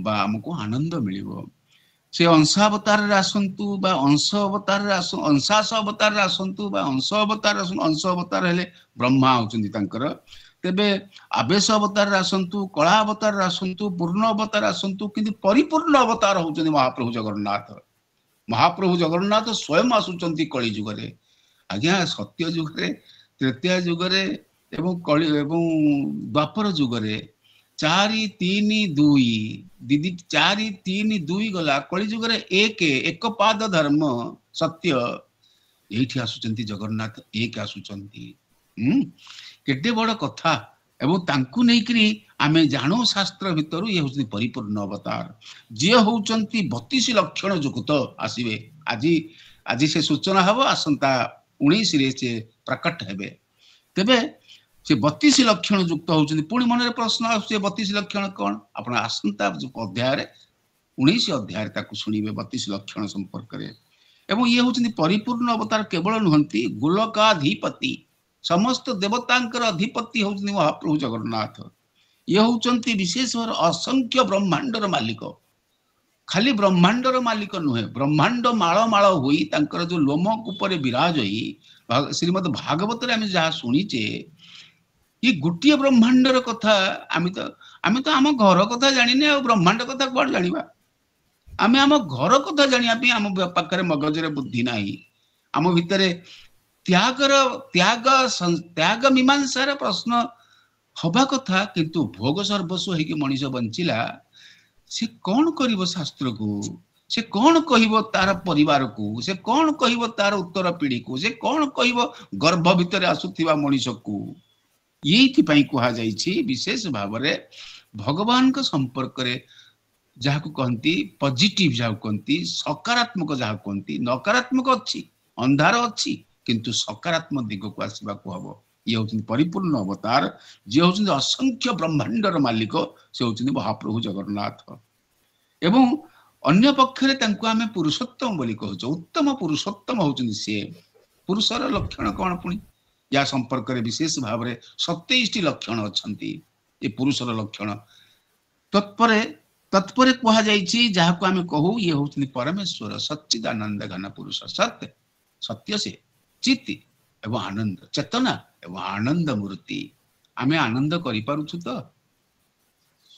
ବା ଆମକୁ ଆନନ୍ଦ ମିଳିବ। ସେ ଅଂଶାବତାରରେ ଆସନ୍ତୁ ବା ଅଂଶ ଅବତାରରେ ଅଂଶାସ ଅବତାରରେ ଆସନ୍ତୁ ବା ଅଂଶ ଅବତାର ହେଲେ ବ୍ରହ୍ମା ହଉଛନ୍ତି ତାଙ୍କର। तेबे आवेश अवतार आसंतु, कला अवतार आसंतु, पूर्ण अवतार आसंतु, किंतु परिपूर्ण अवतार होउचंदी महाप्रभु जगन्नाथ। महाप्रभु जगन्नाथ स्वयं आसुचंती कली जुगरे। आज्ञा सत्य जुगरे, तृतीय जुगरे एवं कली एवं द्वापर जुगरे 4 3 2 दीदी 4 3 2 गला कली जुगरे एक पाद धर्म सत्य एठी आसुचंती जगन्नाथ एक आसुचंती। केते बड़ कथा एवं तांकु नेकरी आमे जानो शास्त्र भितर ये होचंती परिपूर्ण अवतार जे होचंती 32 लक्षण जुक्त आसीबे। आज से सूचना हबो आसंता 19 रे से प्रकट हेबे। तेबे से 32 लक्षण युक्त होचंती। पुणी मन रे प्रश्न आसे 32 लक्षण कोन आपण आसंता अध्याय रे 19 अध्याय ताकू सुनिबे 32 लक्षण संपर्क रे। एवं ये होचंती परिपूर्ण अवतार केवल नुहंती गोलकाधिपति समस्त देवतांकर अधिपति होचंती महाप्रभु जगन्नाथ। ये होचंती विशेष असंख्य ब्रह्मांडर मालिक। खाली ब्रह्मांडर मालिक नुहे, ब्रह्मांड माळ माळ होई तांकर जो लोमक ऊपर विराज होई श्रीमद् भागवत रे आमे जहा सुनिचे ये गोटे ब्रह्मांडर कथा। आमे तो आम घर कथा जानिने ब्रह्मांड कथा कोड जानिबा। आमे आम घर कथा जानिया पे आम पाखरे मगजरे बुद्धि नाही। आम भितरे त्याग मीमांसार प्रश्न हवा कथा, किंतु भोग सर्वस्व हेकि मनीष बंचिला से कौन करिवो शास्त्र को, से कौन कहिवो तार परिवार को, से कौन कहिवो तार उत्तर पीढ़ी को, से कौन कहिवो गर्भ भितर आसुथिबा मनीष को। यही कहा जाइछि विशेष भाव रे भगवान का संपर्क रे जहा को कहंती पॉजिटिव, जहा कहंती सकारात्मक, जहा कहंती नकारात्मक अच्छी अंधार अच्छी, किंतु सकारात्मक दिग को आसीबा को हबो। ये होचंती परिपूर्ण अवतार जे होचंती असंख्य ब्रह्मांडर मालिक, से होचंती महाप्रभु जगन्नाथ। एवं अन्य पक्षरे तांको आमे पुरुषोत्तम बोली कहउछ। उत्तम पुरुषोत्तम होचंती से। पुरुषर लक्षण कोन पुनी या संपर्क रे विशेष भाव रे 27 लक्षण अछंती। ए पुरुषर लक्षण तत्परे कहा जाइछि जहा को आमे कहू ये होचंती परमेश्वर सच्चिदानंद घन पुरुष। सत्य सत्य से चित्त एवं आनंद, चेतना एवं आनंद मूर्ति। आमे आनंद करि पारुछु तो।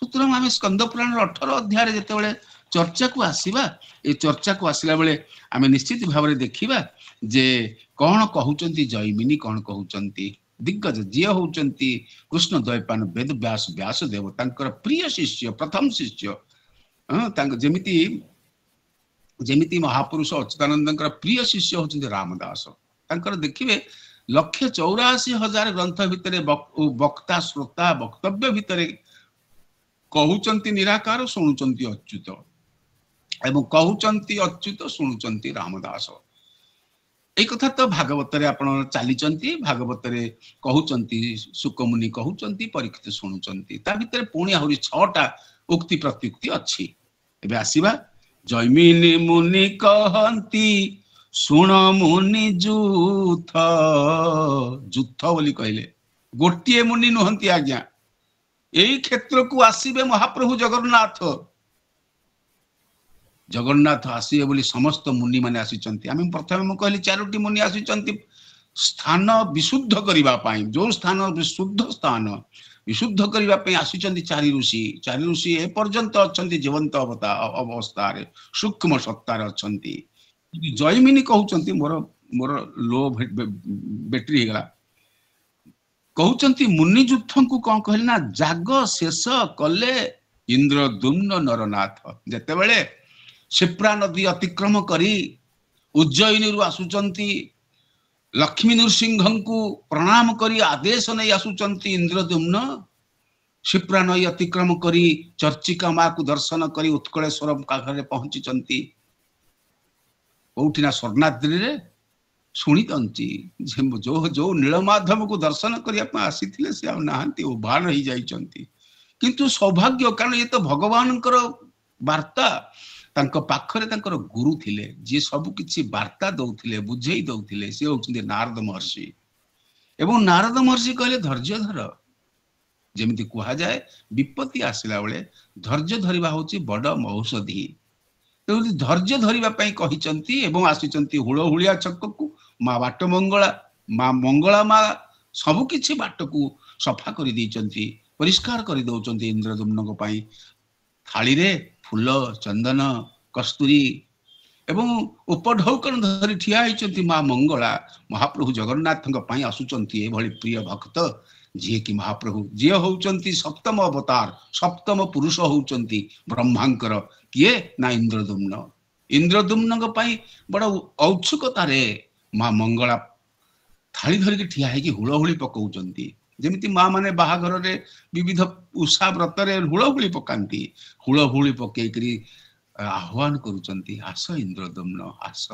सुतरां आमे स्कंद पुराण 18 अध्याय रे जते बेले चर्चा को आसीबा, ए चर्चा को आसिला बेले आमे निश्चित भाव रे देखिबा जे कौन कहउचंती जयमिनी, कौन कहउचंती दिग्गज जे होउचंती कृष्ण द्वैपायन वेद व्यास व्यासदेव तांकर प्रिय शिष्य प्रथम शिष्य। तांक जेमिति महापुरुष अच्युतानंदंकर प्रिय शिष्य होउचंती रामदास। तांकर देखिबे 184,000 ग्रंथ भितरे वक्ता श्रोता वक्तव्य भितरे कहउचंती निराकार, शुणुचंती अच्युत एवं कहउचंती अच्युत शुणुचंती रामदास। एक कथा तो भागवत रे आपण चालीचंती, भागवत रे कहउचंती सुकमुनि कहउचंती, परीक्षित शुणुचंती। ता भितरे पुणी आहुरी 6टा उक्ति प्रत्युक्ति अछि। एबे आसीबा जयमिनी मुनि कहंती शुण मुनि जूथ। जूथ बोली कहले गोटिए मुनि नुहंती आज्ञा। एई क्षेत्र को आसीबे महाप्रभु जगन्नाथ। जगन्नाथ आसीबे बोली समस्त मुनि माने आसीचंती। आमे प्रथमे म कहली 4टी मुनि आसीचंती स्थान विशुद्ध करिबा पई। जो स्थान विशुद्ध स्थान विशुद्ध करिबा पई आसीचंती 4 ऋषि। 4 ऋषि ए पर्यंत अछंती जीवंत अवस्था रे सूक्ष्म सत्ता रे अछंती। जयमिनी कहउचंती मोर लो बैटरी हे गला। कहउचंती मुनि जुत्थं को कोन कहले ना जाग शेष कले इंद्रदुम्न नरनाथ। जते बेले शिप्रा नदी अतिक्रम करी उज्जयिनी रु आसुचंती लक्ष्मी नृसिंह को प्रणाम करी आदेश नहीं आसुचंती इंद्रदुम्न। शिप्रा नदी अतिक्रम करी चर्चिका माँ को दर्शन करी उत्कलेश्वर पाखरे पहुंचीचंती। कौटिना स्वर्णाद्री रे शुणितंती जो जो नीलमाधव को दर्शन करने आसी से नहांती उभान हो जाइछंती। किंतु सौभाग्य कारण ये तो भगवान वार्ता तांको पाखरे तांकर गुरु थिले जे सब किछि वार्ता दउथिले बुझेई दउथिले से होउछन्ती नारद महर्षि। एवं नारद महर्षि कहले धैर्य धर। जेमिति कहा जाए विपत्ति आसिला बेले धैर्य धरिबा होछि बड़ औषधि। तो धैर्य धरिबा पई कहिचंती एवं आसीचंती हुलहुलिया छक को माँ बाट मंगला माँ मंगला माँ सब किछि बाट को ସଫା କରିଦେଇଛନ୍ତି, ପରିଷ୍କାର କରିଦେଉଛନ୍ତି ଇନ୍ଦ୍ରଦ୍ୟୁମ୍ନଙ୍କ ପାଇଁ। ଥାଳିରେ ଫୁଲ, ଚନ୍ଦନ, କସ୍ତୁରୀ ଏବଂ ଉପଢୌକନ ଧରି ଠିଆ ହେଇଛନ୍ତି ମା ମଙ୍ଗଳା ମହାପ୍ରଭୁ ଜଗନ୍ନାଥଙ୍କ ପାଇଁ ଆସୁଛନ୍ତି। ଏଭଳି ପ୍ରିୟ ଭକ୍ତ ଯିଏକି ମହାପ୍ରଭୁ, ଯିଏ ହଉଛନ୍ତି ସପ୍ତମ ଅବତାର, ସପ୍ତମ ପୁରୁଷ ହଉଛନ୍ତି ବ୍ରହ୍ମାଙ୍କର। କିଏ ନା ଇନ୍ଦ୍ରଦ୍ୟୁମ୍ନ। ଇନ୍ଦ୍ରଦ୍ୟୁମ୍ନଙ୍କ ପାଇଁ ବଡ ଔତ୍ସୁକତାରେ ମା ମଙ୍ଗଳା ଥାଳି ଧରିକି ଠିଆ ହେଇକି ହୁଳହୁଳି ପକଉଛନ୍ତି। ଯେମିତି ମା ମାନେ ବାହାଘରରେ ବିବିଧ ଉଷା ବ୍ରତରେ ହୁଳହୁଳି ପକାନ୍ତି, ହୁଳହୁଳି ପକେଇକିରି ଆହ୍ୱାନ କରୁଛନ୍ତି, ଆସ ଇନ୍ଦ୍ରଦ୍ୟୁମ୍ନ ଆସ।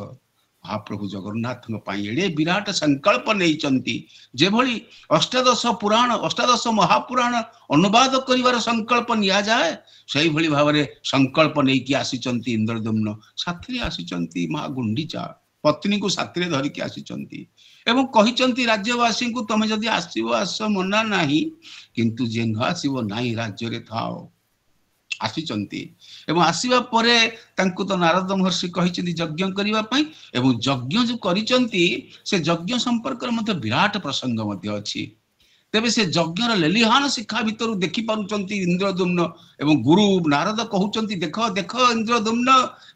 ମହାପ୍ରଭୁ ଜଗନ୍ନାଥଙ୍କ ପାଇଁ ଏଡେ ବିରାଟ ସଂକଳ୍ପ ନେଇଛନ୍ତି। ଯେଭଳି ଅଷ୍ଟାଦଶ ପୁରାଣ, ଅଷ୍ଟାଦଶ ମହାପୁରାଣ ଅନୁବାଦ କରିବାର ସଂକଳ୍ପ ନିଆଯାଏ, ସେଇଭଳି ଭାବରେ ସଂକଳ୍ପ ନେଇକି ଆସିଛନ୍ତି ଇନ୍ଦ୍ରଦ୍ୟୁମ୍ନ। ସାଥିରେ ଆସିଛନ୍ତି ମା ଗୁଣ୍ଡିଚା, ପତ୍ନୀକୁ ସାଥିରେ ଧରିକି ଆସିଛନ୍ତି ଏବଂ କହିଛନ୍ତି ରାଜ୍ୟବାସୀଙ୍କୁ ତମେ ଯଦି ଆସିବ ଆସ, ମନା ନାହିଁ, କିନ୍ତୁ ଯେ ନ ଆସିବ ନାହିଁ ରାଜ୍ୟରେ ଥାଅ। ଆସିଛନ୍ତି ଏବଂ ଆସିବା ପରେ ତାଙ୍କୁ ତ ନାରଦ ମହର୍ଷି କହିଛନ୍ତି ଯଜ୍ଞ କରିବା ପାଇଁ, ଏବଂ ଯଜ୍ଞ ଯୋଉ କରିଛନ୍ତି ସେ ଯଜ୍ଞ ସମ୍ପର୍କରେ ମଧ୍ୟ ବିରାଟ ପ୍ରସଙ୍ଗ ମଧ୍ୟ ଅଛି। ତେବେ ସେ ଯଜ୍ଞର ଲେଲିହାନ ଶିକ୍ଷା ଭିତରୁ ଦେଖିପାରୁଛନ୍ତି ଇନ୍ଦ୍ରଦ୍ୟୁମ୍ନ ଏବଂ ଗୁରୁ ନାରଦ କହୁଛନ୍ତି ଦେଖ ଦେଖ ଇନ୍ଦ୍ରଦ୍ୟୁମ୍ନ,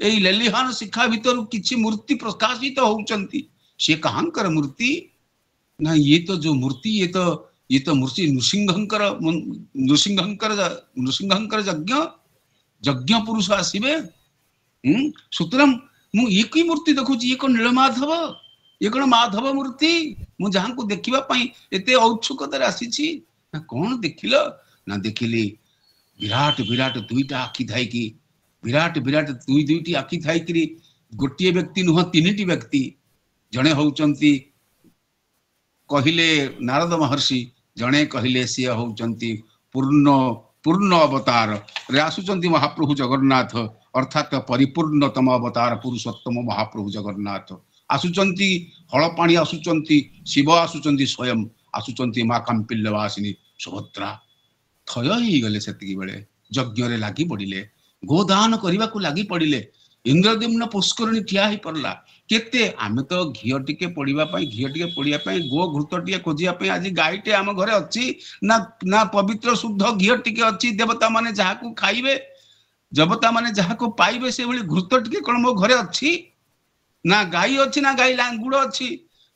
ଏଇ ଲେଲିହାନ ଶିକ୍ଷା ଭିତରୁ କିଛି ମୂର୍ତ୍ତି ପ୍ରକାଶିତ ହଉଛନ୍ତି। ସେ କାହାଙ୍କର ମୂର୍ତ୍ତି? ନା ଇଏ ତ ଯୋଉ ମୂର୍ତ୍ତି, ଇଏ ତ ମୂର୍ତ୍ତି ନୃସିଂହଙ୍କର ଯଜ୍ଞ ପୁରୁଷ ଆସିବେ। ସୁତରାଂ ମୁଁ ଇଏ କି ମୂର୍ତ୍ତି ଦେଖୁଛି, ଇଏ କଣ ନୀଳମାଧବ, ଇଏ କଣ ମାଧବ ମୂର୍ତ୍ତି? ମୁଁ ଯାହାଙ୍କୁ ଦେଖିବା ପାଇଁ ଏତେ ଔତ୍ସୁକତାରେ ଆସିଛି। ନା କଣ ଦେଖିଲ? ନା ଦେଖିଲି ବିରାଟ ବିରାଟ ଦୁଇଟା ଆଖି ଥାଇକି, ବିରାଟ ବିରାଟ ଦୁଇଟି ଆଖି ଥାଇକିରି ଗୋଟିଏ ବ୍ୟକ୍ତି ନୁହଁ, ତିନିଟି ବ୍ୟକ୍ତି। ଜଣେ ହଉଛନ୍ତି କହିଲେ ନାରଦ ମହର୍ଷି, ଜଣେ କହିଲେ ସିଏ ହଉଛନ୍ତି ପୂର୍ଣ୍ଣ ଅବତାରରେ ଆସୁଛନ୍ତି ମହାପ୍ରଭୁ ଜଗନ୍ନାଥ, ଅର୍ଥାତ ପରିପୂର୍ଣ୍ଣତମ ଅବତାର ପୁରୁଷୋତ୍ତମ ମହାପ୍ରଭୁ ଜଗନ୍ନାଥ ଆସୁଛନ୍ତି। ହଳପାଣି ଆସୁଛନ୍ତି, ଶିବ ଆସୁଛନ୍ତି, ସ୍ୱୟଂ ଆସୁଛନ୍ତି ମା କାମ୍ପିଲ୍ୟବାସିନୀ ସୁଭଦ୍ରା। ଥୟ ହେଇଗଲେ ସେତିକି ବେଳେ, ଯଜ୍ଞରେ ଲାଗି ପଡିଲେ, ଗୋଦାନ କରିବାକୁ ଲାଗି ପଡିଲେ। ଇନ୍ଦ୍ରଦ୍ୟୁମ୍ନ ପୁଷ୍କରିଣୀ ଠିଆ ହେଇ ପଡିଲା। କେତେ ଆମେ ତ ଘିଅ ଟିକେ ପୋଡିବା ପାଇଁ, ଗୋ ଘୃତ ଟିକେ ଖୋଜିବା ପାଇଁ ଆଜି ଗାଈଟେ ଆମ ଘରେ ଅଛି ନା? ନା ପବିତ୍ର ଶୁଦ୍ଧ ଘିଅ ଟିକେ ଅଛି? ଦେବତା ମାନେ ଯାହାକୁ ଖାଇବେ, ଦେବତା ମାନେ ଯାହାକୁ ପାଇବେ, ସେଭଳି ଘୃତ ଟିକେ କଣ ମୋ ଘରେ ଅଛି? ନା ଗାଈ ଅଛି, ନା ଗାଈ ଲାଙ୍ଗୁଡ ଅଛି,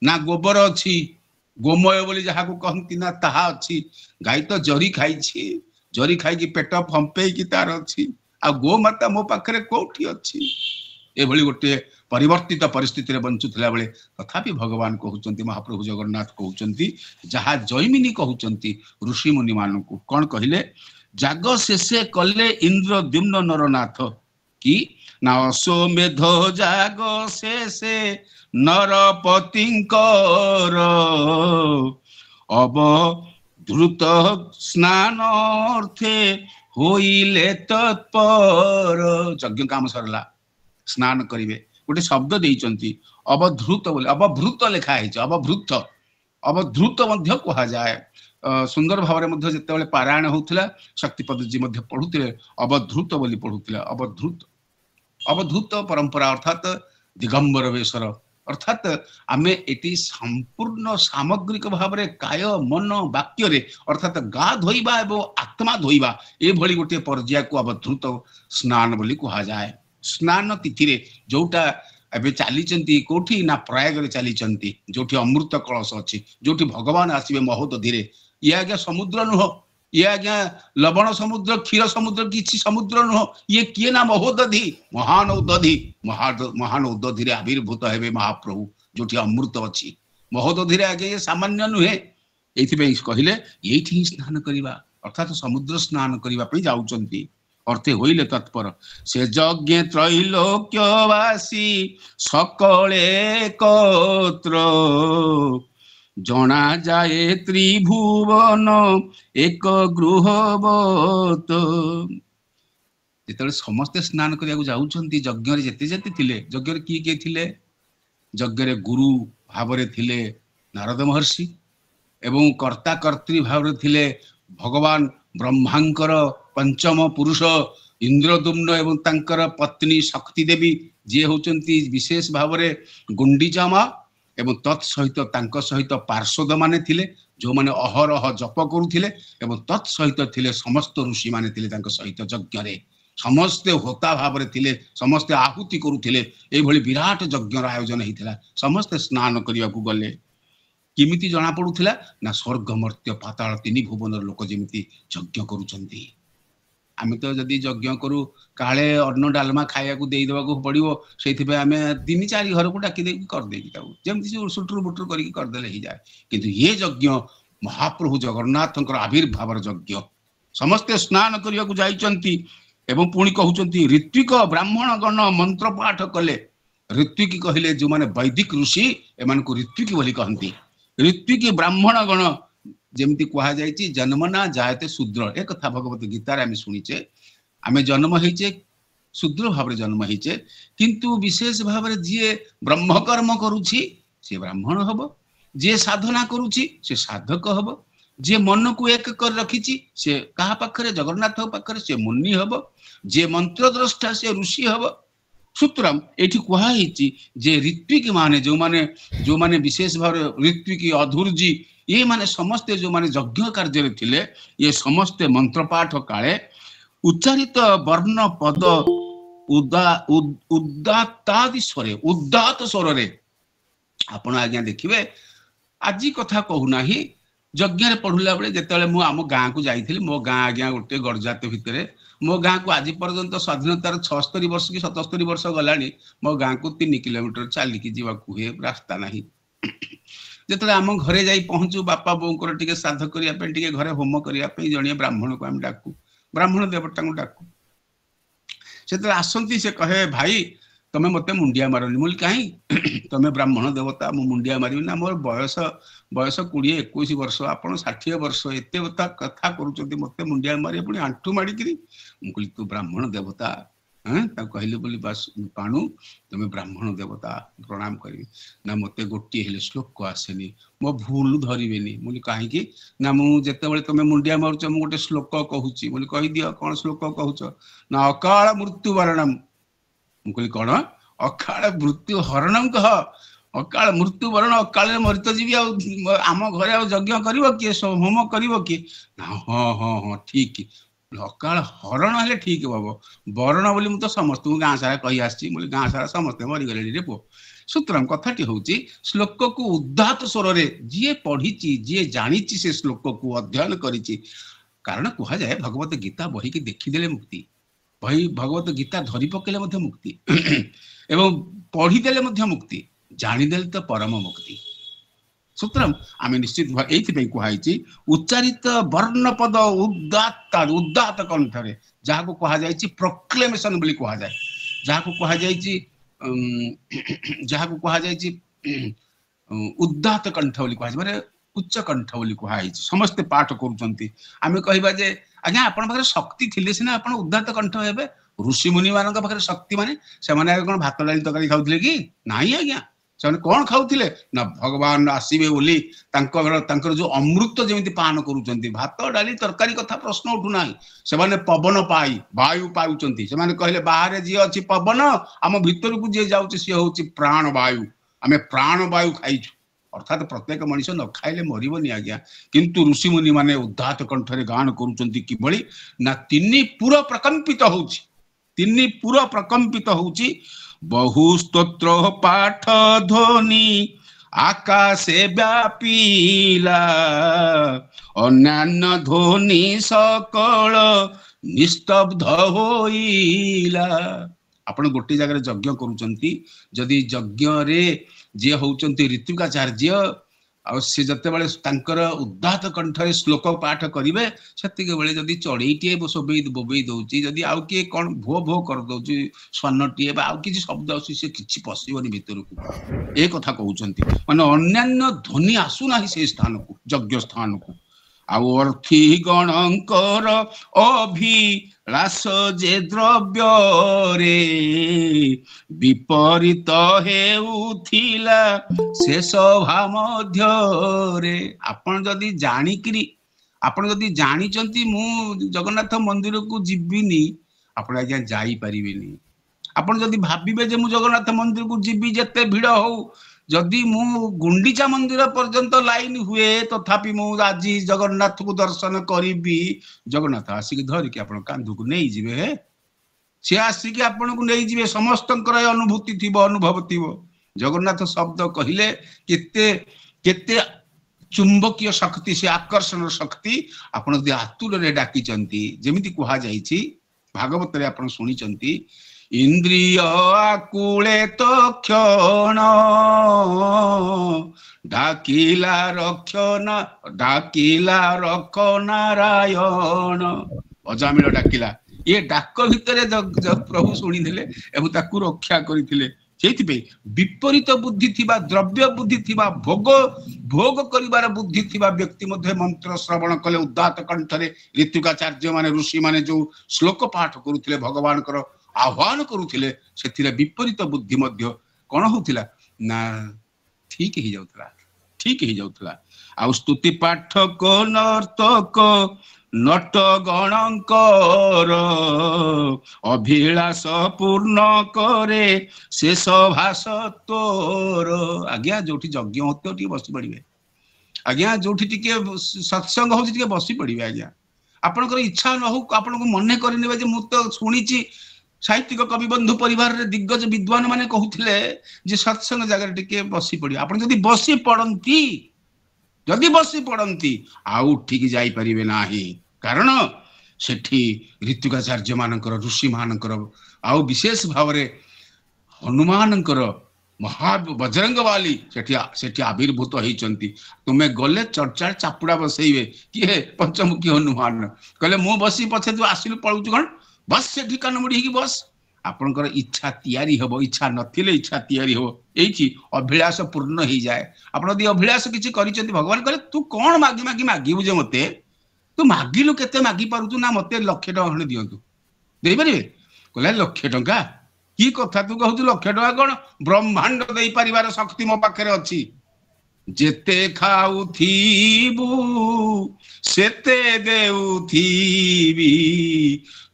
ନା ଗୋବର ଅଛି, ଗୋମୟ ବୋଲି ଯାହାକୁ କହନ୍ତି ନା ତାହା ଅଛି। ଗାଈ ତ ଜରି ଖାଇଛି, ଜରି ଖାଇକି ପେଟ ଫମ୍ପେଇକି ତାର ଅଛି। ଆଉ ଗୋମାତା ମୋ ପାଖରେ କୋଉଠି ଅଛି? ଏଭଳି ଗୋଟେ ପରିବର୍ତ୍ତିତ ପରିସ୍ଥିତିରେ ବଞ୍ଚୁଥିଲା ବେଳେ ତଥାପି ଭଗବାନ କହୁଛନ୍ତି, ମହାପ୍ରଭୁ ଜଗନ୍ନାଥ କହୁଛନ୍ତି, ଯାହା ଜୈମିନୀ କହୁଛନ୍ତି ଋଷି ମୁନି ମାନଙ୍କୁ। କଣ କହିଲେ? ଜାଗ ଶେଷେ କଲେ ଇନ୍ଦ୍ରଦ୍ୟୁମ୍ନ ନରନାଥ କି ନା ଅଶ୍ୱମେଧ ଜାଗ ଶେଷେ ନରପତିଙ୍କର ଅବଧୃତ ସ୍ନାନ ଅର୍ଥେ ହୋଇଲେ ତତ୍ପର। ଯଜ୍ଞ କାମ ସରିଲା, ସ୍ନାନ କରିବେ। ଗୋଟେ ଶବ୍ଦ ଦେଇଛନ୍ତି ଅବଧୃତ ବୋଲି, ଅବଭୃତ ଲେଖା ହେଇଛି, ଅବଧୃତ ମଧ୍ୟ କୁହାଯାଏ। ସୁନ୍ଦର ଭାବରେ ମଧ୍ୟ ଯେତେବେଳେ ପାରାୟଣ ହଉଥିଲା, ଶକ୍ତିପଦଜୀ ମଧ୍ୟ ପଢୁଥିଲେ, ଅବଧୃତ ବୋଲି ପଢୁଥିଲେ। ଅବଧୂତ ପରମ୍ପରା ଅର୍ଥାତ ଦିଗମ୍ବର ବେଶର, ଅର୍ଥାତ ଆମେ ଏଠି ସମ୍ପୂର୍ଣ୍ଣ ସାମଗ୍ରିକ ଭାବରେ କାୟ ମନ ବାକ୍ୟରେ, ଅର୍ଥାତ ଗା ଧୋଇବା ଏବଂ ଆତ୍ମା ଧୋଇବା, ଏଭଳି ଗୋଟିଏ ପର୍ଯ୍ୟାୟକୁ ଅବଧୃତ ସ୍ନାନ ବୋଲି କୁହାଯାଏ। ସ୍ନାନ ତିଥିରେ ଯୋଉଟା ଏବେ ଚାଲିଛନ୍ତି କୋଉଠି ନା ପ୍ରୟାଗରେ ଚାଲିଛନ୍ତି, ଯୋଉଠି ଅମୃତ କଳସ ଅଛି, ଯୋଉଠି ଭଗବାନ ଆସିବେ ମହୋଦଧିରେ। ଇଏ ଆଜ୍ଞା ସମୁଦ୍ର ନୁହଁ, ଇଏ ଆଜ୍ଞା ଲବଣ ସମୁଦ୍ର, କ୍ଷୀର ସମୁଦ୍ର, କିଛି ସମୁଦ୍ର ନୁହଁ। ଇଏ କିଏ ନା ମହୋଦଧି, ମହାନ ଉଦଧିରେ ଆବିର୍ଭୂତ ହେବେ ମହାପ୍ରଭୁ, ଯୋଉଠି ଅମୃତ ଅଛି। ମହୋଦଧିରେ ଆଜ୍ଞା ଇଏ ସାମାନ୍ୟ ନୁହେଁ। ଏଇଥିପାଇଁ କହିଲେ ଏଇଠି ହିଁ ସ୍ନାନ କରିବା, ଅର୍ଥାତ ସମୁଦ୍ର ସ୍ନାନ କରିବା ପାଇଁ ଯାଉଛନ୍ତି। ଅର୍ଥେ ହୋଇଲେ ତତ୍ପର। ସେ ଯଜ୍ଞେ ତ୍ରୈଲୋକ୍ୟବାସୀ ସକଳେ ଏକତ୍ର, ଜଣା ଯାଏ ତ୍ରିଭୁବନ ଏକ ଗୃହବତ। ଯେତେବେଳେ ସମସ୍ତେ ସ୍ନାନ କରିବାକୁ ଯାଉଛନ୍ତି, ଯଜ୍ଞରେ ଯେତେ ଥିଲେ, ଯଜ୍ଞରେ କିଏ କିଏ ଥିଲେ? ଯଜ୍ଞରେ ଗୁରୁ ଭାବରେ ଥିଲେ ନାରଦ ମହର୍ଷି ଏବଂ କର୍ତ୍ତା କର୍ତ୍ରୀ ଭାବରେ ଥିଲେ ଭଗବାନ ବ୍ରହ୍ମାଙ୍କର ପଞ୍ଚମ ପୁରୁଷ ଇନ୍ଦ୍ରଦ୍ୟୁମ୍ନ ଏବଂ ତାଙ୍କର ପତ୍ନୀ ଶକ୍ତି ଦେବୀ, ଯିଏ ହଉଛନ୍ତି ବିଶେଷ ଭାବରେ ଗୁଣ୍ଡିଚା ମା। ଏବଂ ତତ୍ ସହିତ ତାଙ୍କ ସହିତ ପାର୍ଶ୍ୱଦ ମାନେ ଥିଲେ ଯେଉଁମାନେ ଅହରହ ଜପ କରୁଥିଲେ ଏବଂ ତତ୍ ସହିତ ଥିଲେ ସମସ୍ତ ଋଷି ମାନେ ଥିଲେ ତାଙ୍କ ସହିତ ଯଜ୍ଞରେ ସମସ୍ତେ ହୋତା ଭାବରେ ଥିଲେ ସମସ୍ତେ ଆହୁତି କରୁଥିଲେ ଏଇଭଳି ବିରାଟ ଯଜ୍ଞର ଆୟୋଜନ ହେଇଥିଲା ସମସ୍ତେ ସ୍ନାନ କରିବାକୁ ଗଲେ କେମିତି ଜଣା ପଡୁଥିଲା ନା ସ୍ୱର୍ଗ ମର୍ତ୍ତ୍ୟ ପାତାଳ ତିନି ଭୁବନର ଲୋକ ଯେମିତି ଯଜ୍ଞ କରୁଛନ୍ତି ଆମେ ତ ଯଦି ଯଜ୍ଞ କରୁ କାଳେ ଅନ୍ନ ଡାଲମା ଖାଇବାକୁ ଦେଇଦେବାକୁ ପଡିବ ସେଇଥିପାଇଁ ଆମେ 3-4 ଘରକୁ ଡାକି ଦେଇକି କରିଦେଇକି ତାକୁ ଯେମିତି ସୁଟୁରୁ ବୁଟୁରୁ କରିକି କରିଦେଲେ ହେଇଯାଏ କିନ୍ତୁ ଇଏ ଯଜ୍ଞ ମହାପ୍ରଭୁ ଜଗନ୍ନାଥଙ୍କର ଆବିର୍ଭାବର ଯଜ୍ଞ ସମସ୍ତେ ସ୍ନାନ କରିବାକୁ ଯାଇଛନ୍ତି ଏବଂ ପୁଣି କହୁଛନ୍ତି ଋତ୍ବିକ ବ୍ରାହ୍ମଣ ଗଣ ମନ୍ତ୍ର ପାଠ କଲେ ଋତ୍ବିକ କହିଲେ ଯେଉଁମାନେ ବୈଦିକ ଋଷି ଏମାନଙ୍କୁ ଋତ୍ବିକ ବୋଲି କହନ୍ତି ଋତ୍ବିକ ବ୍ରାହ୍ମଣ ଗଣ ଯେମିତି କୁହାଯାଇଛି ଜନ୍ମନା ଜାୟତେ ଶୂଦ୍ର ଏ କଥା ଭଗବତ ଗୀତାରେ ଆମେ ଶୁଣିଛେ ଆମେ ଜନ୍ମ ହେଇଛେ ଶୂଦ୍ର ଭାବରେ ଜନ୍ମ ହେଇଛେ କିନ୍ତୁ ବିଶେଷ ଭାବରେ ଯିଏ ବ୍ରହ୍ମକର୍ମ କରୁଛି ସେ ବ୍ରାହ୍ମଣ ହବ ଯିଏ ସାଧନା କରୁଛି ସେ ସାଧକ ହବ ଯିଏ ମନକୁ ଏକ କରି ରଖିଛି ସେ କାହା ପାଖରେ ଜଗନ୍ନାଥଙ୍କ ପାଖରେ ସେ ମୁନି ହବ ଯିଏ ମନ୍ତ୍ରଦ୍ରଷ୍ଟା ସେ ଋଷି ହବ ସୁତରାଂ ଏଠି କୁହାହେଇଛି ଯେ ଋତ୍ବିକ ମାନେ ଯୋଉମାନେ ବିଶେଷ ଭାବରେ ଋତ୍ବିକ ଅଧୁର୍ଜୀ ये माने समस्ते जो माने यज्ञ कार्य थिले ये समस्ते मंत्रपाठ काले उच्चारित वर्ण पद उदात्तादि स्वरे उदात स्वर रे आपण आज्ञा देखिबे आजी कथा कहूना ही यज्ञ रे पढुला बेले जेतेले मु आम गाँ को जाइथिली मो गाँ आज्ञा गोटे गरजात भितरे मो गाँ को आज पर्यंत स्वाधीनतार 76 वर्ष कि 77 वर्ष गलानी मो गाँ को 3 किलोमीटर चालिकी जीवाकू हे रास्ता नहीं जेतले आम घरे जाई पहुंचू बापा बोंकर टिके श्राद्ध करिया पे टिके घरे होम करिया पे जणिया ब्राह्मण को हम डाकू ब्राह्मण देवता को डाकू सेतले आसंती से कहे भाई तमे मते मुंडिया मारनी मुल काई तमे ब्राह्मण देवता मु मुंडिया मारिबी ना मोर बयस 20-21 वर्ष आपण 60 वर्ष एते कथा करूचंती मते मुंडिया मारी पुनी आंठू माडी करी मु कहली तू ब्राह्मण देवता ता कहले बोली बस पाणु तुम ब्राह्मण देवता प्रणाम करी ना मते गोटी हेले श्लोक आसेनी मो भूल धरिबेनी मुली काहे की ना मु जेते बेले तुम मुंडिया मारुच मु गोटे श्लोक कहूची बोली कहि दियो कोन श्लोक कहूच ना अकाल मृत्यु वरणम मु कहली कोन अकाल मृत्यु हरणम कह अकाल मृत्यु वरण अकाल मरित जीवी आम घरे यज्ञ करिवो कि होम करिवो कि ना हां हां हां ठीक अकाल हरण हेले ठीक बाबा वरण बोली मु तो समस्त गाँ सारा कही आसी गाँ सारा समस्त मरीगले रे पु सूत्रम कथाटी होची श्लोक को उदात स्वर रे जी पढ़ी जी जानी से श्लोक को अध्ययन करिछि कारण कहा जाए भगवत गीता बही की देखीदेले मुक्ति बही भगवत गीता धरी पकेले मध्य मुक्ति एवं पढ़ीदेले मध्य मुक्ति जानिदेले तो परम मुक्ति सूत्रम आमे निश्चित एथि कहुई उच्चारित वर्ण पद उदात कंठरे जहाँ को कहा जाए प्रोक्लेमेशन बोली कहा जाए जहाँ को कहा जाए उदात कंठ बोली कहा माने उच्च कंठ बोली कहुई समस्ते पाठ करुचंती आमे कहबा जे आज्ञा आपण पाखरे शक्ति थिले सिना आपण उदात कंठ हेबे ऋषि मुनि मानक पाखरे शक्ति माने से माने कोन भात डाली तकारी खाउथिले कि नाही आज्ञा से कौन खाऊले ना भगवान आसवे बोली जो अमृत जमी पान करुँच भात डाली तरकारी कथा प्रश्न उठूना से पवन पाई वायु पाँच से कहले बाहर जी अच्छी पवन आम भीतर को जी जाऊँ सी हूँ प्राण वायु आम प्राण वायु खाइचु अर्थात प्रत्येक मनीष न खाइले मरबनी आज्ञा किंतु ऋषि मुनि माने उदात कंठरे गान करुँच किभली ना तीन पुर प्रकंपित होउची बहु स्तोत्र पाठ ध्वनि आकाशे व्यापीला अन्यान्य ध्वनि सकल निस्तब्ध होइला आपण गोटे जगह यज्ञ करुचंती जदि यज्ञ रे जे होउचंती ऋत्विकाचार्य आ से जते बेले तांकर उदात कंठरे श्लोक पाठ करिवे सेतिके बेले जदि चढ़ईटे बोबई दउची जदि आउ के कोन भो भो कर दउची स्वनटीए बा आउ किछि शब्द आसी से किछि पसिबनी भीतर को ए कथा कहउचंती माने अन्यान्य ध्वनि आसु नाही से स्थान को यज्ञ स्थान को आउ अर्थी गणंकर अभिलाष जे द्रव्य रे विपरीत हेउथिला से सभा मध्य रे आपण जदि जानिकरी आपण जदि जानिचंती मु जगन्नाथ मंदिर को जिबिनी आपण आज्ञा जाई परिबेनी आपण जदि भाबिबे जे मु जगन्नाथ मंदिर को जिबी जते भिड़ हो जदि मु गुंडीचा मंदिर पर्यंत लाइन हुए तथापि मु आज जगन्नाथ को दर्शन करी जगन्नाथ आसिक धरिकी आप कांधु को नहीं जीवे हे सी आसिक आपन को नहीं जीवे समस्त अनुभूति थी अनुभव थी जगन्नाथ शब्द कहले केते केते चुंबकीय शक्ति से आकर्षण शक्ति आपण आतुर डाकी जमी कह जाइए भागवत रे आपण शुणी इंद्रिय आकुले तो क्षण डाकिला रख नारायण अजामिल डाकिला ये डाक भितर प्रभु शुणी रक्षा करते विपरीत बुद्धि थिबा द्रव्य बुद्धि थिबा भोग भोग करिवार बुद्धि थिबा व्यक्ति मध्ये मंत्र श्रवण कले उदात कंठरे ऋतुकाचार्य माने ऋषि माने जो श्लोक पाठ करुथिले भगवान कर आह्वान करुथिले सेथिले विपरीत बुद्धि मध्ये कोन होथिला ना ठीक ही जाउथला आ स्तुति पाठक नर्तक नट गणकर अभिलाष पूर्ण करे शेष भाष तोर आज्ञा जो यज्ञ होते बसी पड़े आज्ञा जो सत्संग हो बसी पड़े आज्ञा आपनकर इच्छा न हो आपन को मन करने मु तो शुणी साहित्यिक कविबंधु परिवार रे दिग्गज विद्वान माने कहूथिले जे सत्संग जगह टिके बसी पड़ी आपन जदि बसी पड़ंती आउ ठीक जाई परिबे नाही कारण सेठी ऋतुकाचार्य मानकर ऋषि मानकर आउ विशेष भाव रे हनुमानकर महा बजरंग वाली सेठी आविर्भूत होइचंती तुमे गले चर्चा चापुड़ा बसैबे किए पंचमुखी हनुमान कहले मु बसी पछे तू आसिलु पळुचु कोन बस सेठी कान मुड़ी की बस आपनकर इच्छा तैयारी हबो इच्छा नथिले इच्छा तैयारी हबो एची अभिलाष पूर्ण ही जाए आपण यदि अभिलाष किछि करिसेंती भगवान कहले तू कोन मागी मागिबु जे मते तू मागिलु केते मागी पारुचु ना मते 1,00,000 टका खणे दियंतु देई परिबे कहले 1,00,000 टका की कथा तू कहू 1,00,000 टका कोन ब्रह्मांड देई परिवार शक्ति मो पाखरे अछि जेते खाउथीबु सेते देउथीबी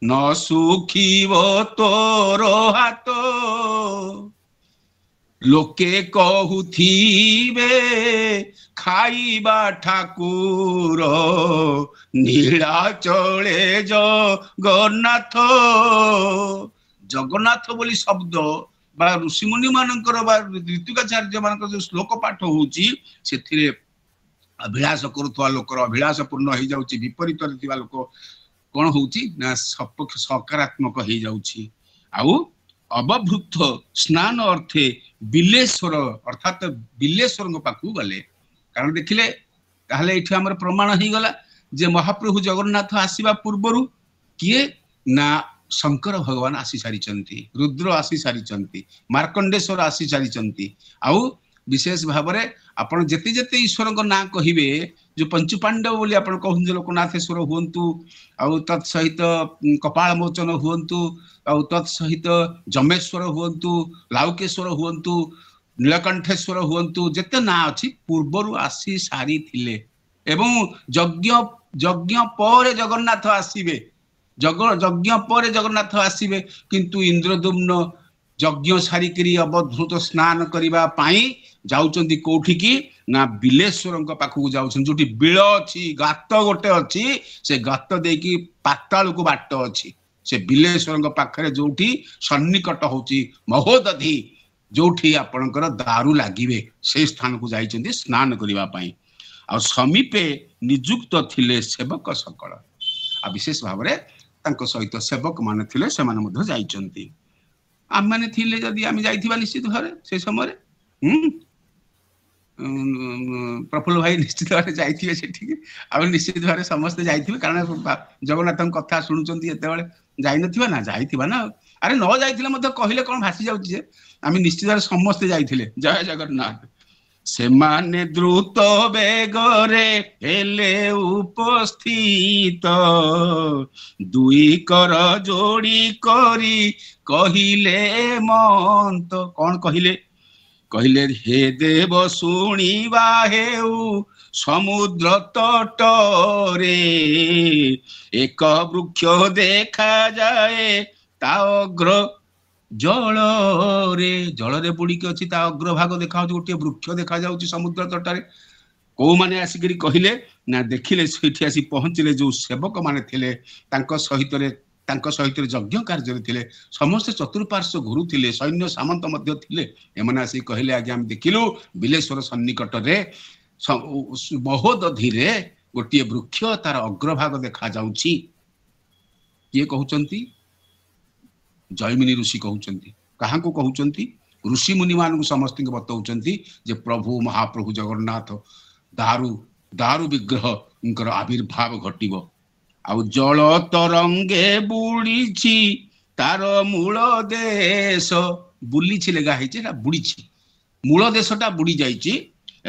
न सुखीब तोर हाथ लोके कहूथीबे खाइबा ठाकुर नीलाचले जगन्नाथ जगन्नाथ बोली शब्द बा ऋषिमुनि मानकर बा ऋतुकाचार्य मानकर जो श्लोक पाठ होउची सेथिरे अभिलाष करुवा लोकर अभिलाष पूर्ण हो जाउची विपरीत रीतिवा लोक कौन होउची ना सकारात्मक हो जाउची आउ अवभृत स्नान अर्थे बिलेश्वर अर्थात बिलेश्वर पाखु गले कारण देखिले ताहले एठी हमर प्रमाण ही गला जे महाप्रभु जगन्नाथ आसीबा पूर्वरु किए ना शंकर भगवान आसी सारी रुद्र आसी सारी मार्कंडेश्वर आसी सारी आउ विशेष भाव में आपन जेते जेते ईश्वर ना कहिबे जो पंचु पांडव बोली आपन कहउन लोकनाथेश्वर हुंतु आउ तत् सहित कपाल मोचन हुंतु आउ तत् सहित जमेश्वर हुंतु लाउकेश्वर हुंतु नीलकंठेश्वर हुंतु जेते ना अछि पूर्वरु आसी सारी थिले एवं यज्ञ यज्ञ पर जगन्नाथ आसीबे यज्ञ पर जगन्नाथ आसीबे किंतु इंद्रदुम्न यज्ञ सारिकी अवधूत स्नान करबा पाई जाउचंदी कोठी की ना बिलेश्वर पाखु जाउछन जोटी बिल अछि गात गोटे अछि से गात देकी पाताल को बाट अछि से बिलेश्वर पाखरे जोटी सन्निकट होची महोदधि जोठी आपनकर दारू लागिबे से स्थान को जाइचंदी स्नान करबा पाई आ समीपे नियुक्त थिले सेवक सकल आ विशेष भाव रे तांको सहित सेवक माने थिले से माने मध्य जाइचंती आम माने थिले जदि आमी जाइथिबा निश्चित भाव से समय प्रफुल्ल भाई निश्चित भाव जाइथिबे सेठी आ निश्चित भाव समस्त जाइथिबे कारण जगन्नाथ कथा सुनुचंती एते बेले जाई नथिबा ना जाइथिबा ना अरे न जाइथिले मध्य कहिले कोन भासी जाउची जे आमी निश्चित भाव समस्त जाइथिले जय जगन्नाथ से माने द्रुत बेगरे हेले उपस्थित दुई कर जोड़ी करी कहिले मंत कौन कहिले कहिले हे देव शुणिबा हेउ समुद्र तटरे एक वृक्ष देखा जाए ता अग्र ଜଳରେ ବୁଡିକି ଅଛି, ତା ଅଗ୍ରଭାଗ ଦେଖାଯାଉଛି, ଗୋଟିଏ ବୃକ୍ଷ ଦେଖାଯାଉଛି ସମୁଦ୍ର ତଟରେ। କୋଉମାନେ ଆସିକିରି କହିଲେ ନା ଦେଖିଲେ, ସେଇଠି ଆସି ପହଞ୍ଚିଲେ ଯୋଉ ସେବକ ମାନେ ଥିଲେ ତାଙ୍କ ସହିତ ଯଜ୍ଞ କାର୍ଯ୍ୟରେ ଥିଲେ, ସମସ୍ତେ ଚତୁଃପାର୍ଶ୍ୱ ଘୁରୁଥିଲେ, ସୈନ୍ୟ ସାମନ୍ତ ମଧ୍ୟ ଥିଲେ। ଏମାନେ ଆସି କହିଲେ ଆଜ୍ଞା ଆମେ ଦେଖିଲୁ ବିଲେଶ୍ୱର ସନ୍ନିକଟରେ ମହୋଦଧିରେ ଗୋଟିଏ ବୃକ୍ଷ, ତାର ଅଗ୍ରଭାଗ ଦେଖାଯାଉଛି। କିଏ କହୁଛନ୍ତି? ଜୈମିନୀ ଋଷି କହୁଛନ୍ତି। କାହାକୁ କହୁଛନ୍ତି? ଋଷି ମୁନି ମାନଙ୍କୁ ସମସ୍ତଙ୍କୁ ବତଉଛନ୍ତି ଯେ ପ୍ରଭୁ ମହାପ୍ରଭୁ ଜଗନ୍ନାଥ ଦାରୁ ବିଗ୍ରହଙ୍କର ଆବିର୍ଭାବ ଘଟିବ। ଆଉ ଜଳ ତରଙ୍ଗେ ବୁଡିଛି ତାର ମୂଳ ଦେଶ, ବୁଲିଛି ଲେଗା ହେଇଛି, ଏଟା ବୁଡିଛି, ମୂଳ ଦେଶଟା ବୁଡି ଯାଇଛି।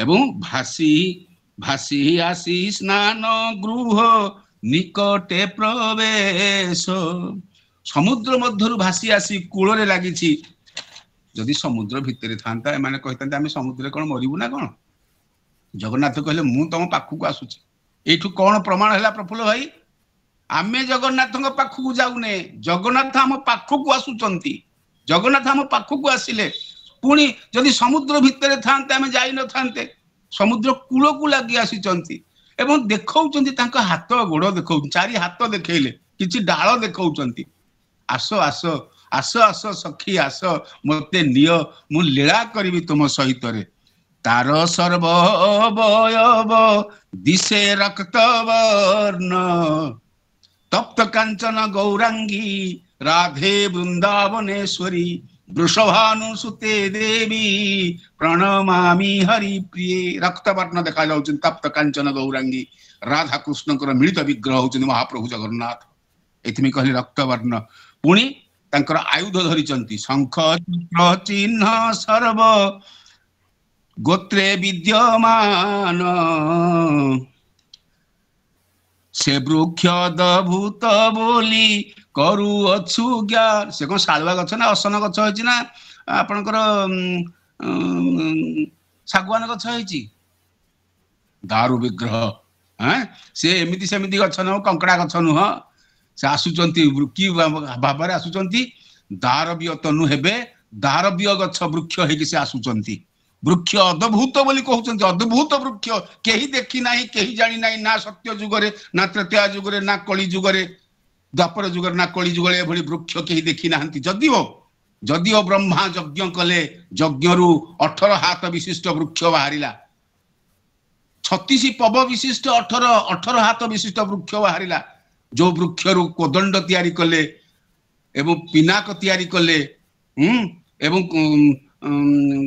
ଏବଂ ଭାସି ଭାସି ଆସି ସ୍ନାନ ଗୃହ ନିକଟେ ପ୍ରବେଶ, ସମୁଦ୍ର ମଧ୍ୟରୁ ଭାସି ଆସି କୂଳରେ ଲାଗିଛି। ଯଦି ସମୁଦ୍ର ଭିତରେ ଥାନ୍ତା ଏମାନେ କହିଥାନ୍ତେ ଆମେ ସମୁଦ୍ରରେ କଣ ମରିବୁ ନା କଣ? ଜଗନ୍ନାଥ କହିଲେ ମୁଁ ତମ ପାଖକୁ ଆସୁଛି। ଏଇଠୁ କଣ ପ୍ରମାଣ ହେଲା ପ୍ରଫୁଲ୍ଲ ଭାଇ? ଆମେ ଜଗନ୍ନାଥଙ୍କ ପାଖକୁ ଯାଉନେ, ଜଗନ୍ନାଥ ଆମ ପାଖକୁ ଆସୁଛନ୍ତି। ଜଗନ୍ନାଥ ଆମ ପାଖକୁ ଆସିଲେ, ପୁଣି ଯଦି ସମୁଦ୍ର ଭିତରେ ଥାନ୍ତେ ଆମେ ଯାଇନଥାନ୍ତେ, ସମୁଦ୍ର କୂଳକୁ ଲାଗି ଆସିଛନ୍ତି ଏବଂ ଦେଖାଉଛନ୍ତି, ତାଙ୍କ ହାତ ଗୋଡ ଦେଖାଉଛନ୍ତି, ଚାରି ହାତ ଦେଖେଇଲେ, କିଛି ଡାଳ ଦେଖାଉଛନ୍ତି। ଆସ ଆସ ଆସ ଆସ ସଖୀ ଆସ, ମତେ ନିଅ, ମୁଁ ଲୀଳା କରିବି ତୁମ ସହିତରେ। ତାର ସର୍ବ ଅବୟବ ଦିଶେ ରକ୍ତ ବର୍ଣ୍ଣ, ତପ୍ତ କାଞ୍ଚନ ଗୌରାଙ୍ଗୀ ରାଧେ ବୃନ୍ଦାବନେଶ୍ୱରୀ, ବୃଷଭାନୁସୁତେ ଦେବୀ ପ୍ରଣମାମି ହରି ପ୍ରିୟେ। ରକ୍ତବର୍ଣ୍ଣ ଦେଖାଯାଉଛନ୍ତି, ତପ୍ତ କାଞ୍ଚନ ଗୌରାଙ୍ଗୀ ରାଧା କୃଷ୍ଣଙ୍କର ମିଳିତ ବିଗ୍ରହ ହଉଛନ୍ତି ମହାପ୍ରଭୁ ଜଗନ୍ନାଥ। ଏଥିପାଇଁ କହିଲେ ରକ୍ତବର୍ଣ୍ଣ। ପୁଣି ତାଙ୍କର ଆୟୁଧ ଧରିଛନ୍ତି, ଶଙ୍ଖ ଚିହ୍ନ ସର୍ବ ଗୋତ୍ରେ ବିଦ୍ୟମାନ, ସେ ବୃକ୍ଷ ଅଦ୍ଭୁତ ବୋଲି କରୁଅଛୁ ଜ୍ଞାନ। ସେ କଣ ଶାଳୁଆ ଗଛ ନା ଅସନ ଗଛ ହେଇଛି ନା ଆପଣଙ୍କର ଶାଗୁଆନ ଗଛ ହେଇଛି? ଦାରୁ ବିଗ୍ରହ, ସେ ଏମିତି ସେମିତି ଗଛ ନୁହଁ, କଙ୍କଡା ଗଛ ନୁହଁ। ସେ ଆସୁଛନ୍ତି କି ଭାବରେ ଆସୁଛନ୍ତି? ଦାରବୀୟ ତନୁ ହେବେ, ଦାରବୀୟ ଗଛ ବୃକ୍ଷ ହେଇକି ସେ ଆସୁଛନ୍ତି। ବୃକ୍ଷ ଅଦ୍ଭୁତ ବୋଲି କହୁଛନ୍ତି, ଅଦ୍ଭୁତ ବୃକ୍ଷ, କେହି ଦେଖି ନାହିଁ, କେହି ଜାଣି ନାହିଁ, ନା ସତ୍ୟ ଯୁଗରେ, ନା ତ୍ରେତୟା ଯୁଗରେ, ନା କଳି ଯୁଗରେ, ଦ୍ୱାପର ଯୁଗରେ, ନା କଳି ଯୁଗରେ ଏଭଳି ବୃକ୍ଷ କେହି ଦେଖି ନାହାନ୍ତି। ଯଦିଓ ବ୍ରହ୍ମା ଯଜ୍ଞ କଲେ, ଯଜ୍ଞରୁ 18 ହାତ ବିଶିଷ୍ଟ ବୃକ୍ଷ ବାହାରିଲା, 36 ପବ ବିଶିଷ୍ଟ 18 ହାତ ବିଶିଷ୍ଟ ବୃକ୍ଷ ବାହାରିଲା। ଯୋଉ ବୃକ୍ଷରୁ କୋଦଣ୍ଡ ତିଆରି କଲେ ଏବଂ ପିନାକ ତିଆରି କଲେ, ଏବଂ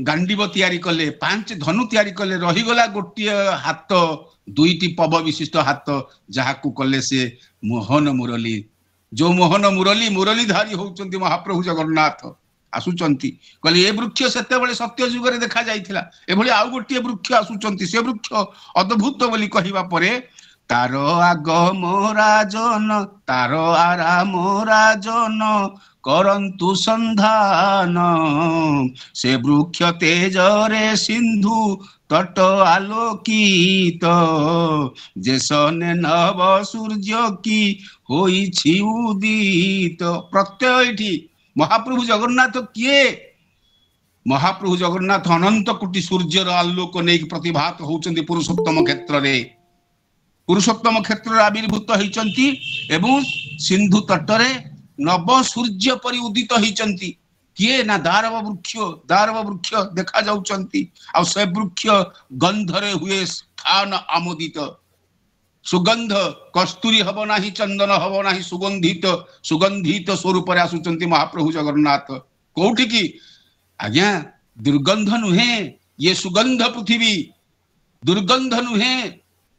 ଗାଣ୍ଡିବ ତିଆରି କଲେ, 5 ଧନୁ ତିଆରି କଲେ, ରହିଗଲା ଗୋଟିଏ ହାତ, 2ଟି ପବ ବିଶିଷ୍ଟ ହାତ, ଯାହାକୁ କଲେ ସେ ମୋହନ ମୁରଲୀ। ଯୋଉ ମୋହନ ମୁରଲୀଧାରୀ ହଉଛନ୍ତି ମହାପ୍ରଭୁ ଜଗନ୍ନାଥ। ଆସୁଛନ୍ତି, କହିଲେ ଏ ବୃକ୍ଷ ସେତେବେଳେ ସତ୍ୟ ଯୁଗରେ ଦେଖା ଯାଇଥିଲା, ଏଭଳି ଆଉ ଗୋଟିଏ ବୃକ୍ଷ ଆସୁଛନ୍ତି, ସେ ବୃକ୍ଷ ଅଦ୍ଭୁତ ବୋଲି କହିବା ପରେ ତାର ଆଗମ ରାଜନ, ତାର ଆରାମ ରାଜନ କରନ୍ତୁ ସନ୍ଧାନ, ସେ ବୃକ୍ଷ ତେଜରେ ସିନ୍ଧୁ ତଟ ଆଲୋକିତ, ଯେସନେ ନବ ସୂର୍ଯ୍ୟ କି ହୋଇଛି ଉଦିତ। ପ୍ରତ୍ୟୟ ଏଇଠି ମହାପ୍ରଭୁ ଜଗନ୍ନାଥ କିଏ? ମହାପ୍ରଭୁ ଜଗନ୍ନାଥ ଅନନ୍ତ କୋଟି ସୂର୍ଯ୍ୟର ଆଲୋକ ନେଇକି ପ୍ରତିଭାତ ହଉଛନ୍ତି ପୁରୁଷୋତ୍ତମ କ୍ଷେତ୍ରରେ। ପୁରୁଷୋତ୍ତମ କ୍ଷେତ୍ରରେ ଆବିର୍ଭୂତ ହେଇଛନ୍ତି ଏବଂ ସିନ୍ଧୁ ତଟରେ ନବ ସୂର୍ଯ୍ୟ ପରି ଉଦିତ ହେଇଛନ୍ତି। କିଏ? ନା ଦାରବ ବୃକ୍ଷ ଦେଖା ଯାଉଛନ୍ତି। ଆଉ ସେ ବୃକ୍ଷ ଗନ୍ଧରେ ହୁଏ ସ୍ଥାନ ଆମୋଦିତ, ସୁଗନ୍ଧ, କସ୍ତୁରୀ ହବ ନାହିଁ, ଚନ୍ଦନ ହବ ନାହିଁ, ସୁଗନ୍ଧିତ ସ୍ୱରୂପରେ ଆସୁଛନ୍ତି ମହାପ୍ରଭୁ ଜଗନ୍ନାଥ। କୋଉଠିକି? ଆଜ୍ଞା ଦୁର୍ଗନ୍ଧ ନୁହେଁ, ଇଏ ସୁଗନ୍ଧ ପୃଥିବୀ। ଦୁର୍ଗନ୍ଧ ନୁହେଁ,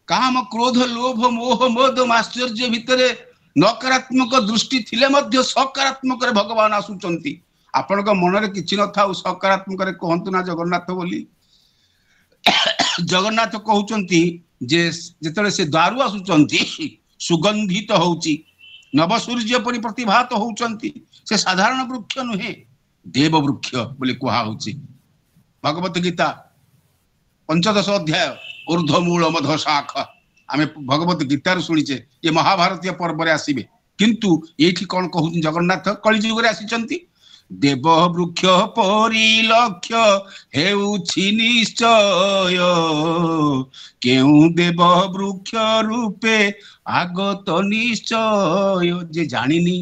କାମ କ୍ରୋଧ ଲୋଭ ମୋହ ମଦ ଆଶ୍ଚର୍ଯ୍ୟ ଭିତରେ ନକାରାତ୍ମକ ଦୃଷ୍ଟି ଥିଲେ ମଧ୍ୟ ସକାରାତ୍ମକରେ ଭଗବାନ ଆସୁଛନ୍ତି। ଆପଣଙ୍କ ମନରେ କିଛି ନଥାଉ, ସକାରାତ୍ମକରେ କୁହନ୍ତୁ ନା ଜଗନ୍ନାଥ ବୋଲି। ଜଗନ୍ନାଥ କହୁଛନ୍ତି ଯେ ଯେତେବେଳେ ସେ ଦାରୁ ଆସୁଛନ୍ତି, ସୁଗନ୍ଧିତ ହଉଛି, ନବ ସୂର୍ଯ୍ୟ ପରି ପ୍ରତିଭାତ ହଉଛନ୍ତି। ସେ ସାଧାରଣ ବୃକ୍ଷ ନୁହେଁ, ଦେବ ବୃକ୍ଷ ବୋଲି କୁହାହଉଛି। ଭଗବତ ଗୀତା 15 ଅଧ୍ୟାୟ ଊର୍ଦ୍ଧ୍ୱମୂଳ ମଧ ଶାଖ, ଆମେ ଭଗବତ ଗୀତାରୁ ଶୁଣିଛେ, ଏ ମହାଭାରତୀୟ ପର୍ବରେ ଆସିବେ। କିନ୍ତୁ ଏଇଠି କଣ କହୁଛନ୍ତି ଜଗନ୍ନାଥ? କଳିଯୁଗରେ ଆସିଛନ୍ତି, ଦେବ ବୃକ୍ଷ ପରିଲକ୍ଷ ହେଉଛି ନିଶ୍ଚୟ, କେଉଁ ଦେବ ବୃକ୍ଷ ରୂପେ ଆଗତ ନିଶ୍ଚୟ। ଯେ ଜାଣିନି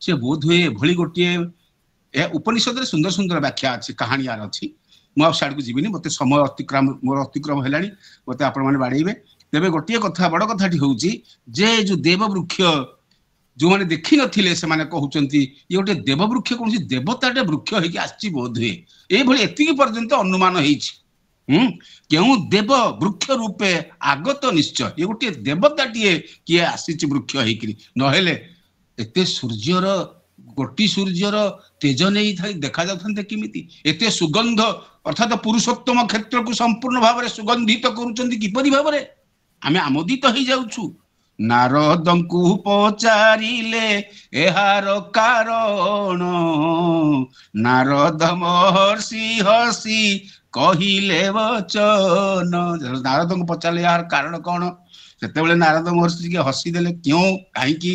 ସେ ବୋଧ ହୁଏ ଏଭଳି ଗୋଟିଏ, ଏ ଉପନିଷଦରେ ସୁନ୍ଦର ସୁନ୍ଦର ବ୍ୟାଖ୍ୟା ଅଛି, କାହାଣୀ ୟାର ଅଛି। ମୁଁ ଆଉ ସିଆଡ଼କୁ ଯିବିନି, ମୋତେ ସମୟ ମୋର ଅତିକ୍ରମ ହେଲାଣି, ମୋତେ ଆପଣମାନେ ବାଡ଼େଇବେ। ତେବେ ଗୋଟିଏ କଥା, ବଡ଼ କଥାଟି ହେଉଛି ଯେ ଯୋଉ ଦେବ ବୃକ୍ଷ ଯୋଉମାନେ ଦେଖିନଥିଲେ ସେମାନେ କହୁଛନ୍ତି ଇଏ ଗୋଟେ ଦେବ ବୃକ୍ଷ, କୌଣସି ଦେବତାଟେ ବୃକ୍ଷ ହେଇକି ଆସିଛି ବୋଧ ହୁଏ, ଏଇଭଳି ଏତିକି ପର୍ଯ୍ୟନ୍ତ ଅନୁମାନ ହେଇଛି। କେଉଁ ଦେବ ବୃକ୍ଷ ରୂପେ ଆଗତ ନିଶ୍ଚୟ, ଇଏ ଗୋଟିଏ ଦେବତାଟିଏ କିଏ ଆସିଛି ବୃକ୍ଷ ହେଇକିରି, ନହେଲେ ଏତେ ସୂର୍ଯ୍ୟର ଗୋଟି ସୂର୍ଯ୍ୟର ତେଜ ନେଇ ଦେଖାଯାଉଥାନ୍ତେ କେମିତି? ଏତେ ସୁଗନ୍ଧ ଅର୍ଥାତ ପୁରୁଷୋତ୍ତମ କ୍ଷେତ୍ରକୁ ସମ୍ପୂର୍ଣ୍ଣ ଭାବରେ ସୁଗନ୍ଧିତ କରୁଛନ୍ତି କିପରି ଭାବରେ? ଆମେ ଆମୋଦିତ ହେଇଯାଉଛୁ। ନାରଦଙ୍କୁ ପଚାରିଲେ ଏହାର କାରଣ, ନାରଦ ମହର୍ଷି ହସି କହିଲେ ବଚନ। ନାରଦଙ୍କୁ ପଚାରିଲେ ଏହାର କାରଣ କଣ? ସେତେବେଳେ ନାରଦ ମହର୍ଷି ଟିକେ ହସିଦେଲେ। କେଉଁ କାହିଁକି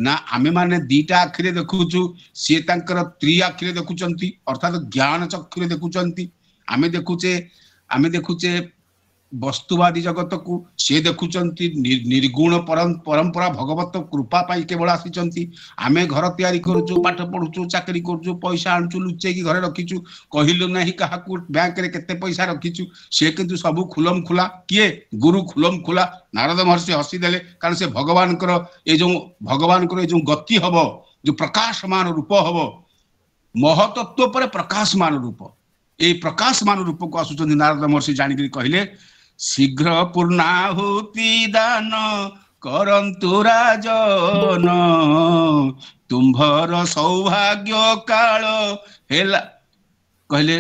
ନା ଆମେ ମାନେ ଦିଟା ଆଖିରେ ଦେଖୁଛୁ, ସିଏ ତାଙ୍କର ତ୍ରି ଆଖିରେ ଦେଖୁଛନ୍ତି, ଅର୍ଥାତ ଜ୍ଞାନ ଚକ୍ଷୁରେ ଦେଖୁଛନ୍ତି। ଆମେ ଦେଖୁଛେ ବସ୍ତୁବାଦୀ ଜଗତକୁ, ସିଏ ଦେଖୁଛନ୍ତି ନିର୍ଗୁଣ ପରମ୍ପରା ଭଗବତ କୃପା ପାଇଁ କେବଳ ଆସିଛନ୍ତି। ଆମେ ଘର ତିଆରି କରୁଛୁ, ପାଠ ପଢୁଛୁ, ଚାକିରି କରୁଛୁ, ପଇସା ଆଣୁଛୁ, ଲୁଚେଇକି ଘରେ ରଖିଛୁ, କହିଲୁ ନାହିଁ କାହାକୁ ବ୍ୟାଙ୍କରେ କେତେ ପଇସା ରଖିଛୁ। ସେ କିନ୍ତୁ ସବୁ ଖୁଲମ ଖୁଲା, କିଏ? ଗୁରୁ ଖୁଲମ ଖୁଲା। ନାରଦ ମହର୍ଷି ହସିଦେଲେ, କାରଣ ସେ ଭଗବାନଙ୍କର ଏ ଯୋଉ ଗତି ହବ, ଯୋଉ ପ୍ରକାଶମାନ ରୂପ ହବ, ମହତତ୍ଵ ପରେ ପ୍ରକାଶମାନ ରୂପ, ଏଇ ପ୍ରକାଶମାନ ରୂପକୁ ଆସୁଛନ୍ତି ନାରଦ ମହର୍ଷି ଜାଣିକିରି କହିଲେ, ଶୀଘ୍ର ପୂର୍ଣ୍ଣାହୁତି ଦାନ କରନ୍ତୁ ରାଜନ, ତୁମ୍ଭର ସୌଭାଗ୍ୟ କାଳ ହେଲା, କହିଲେ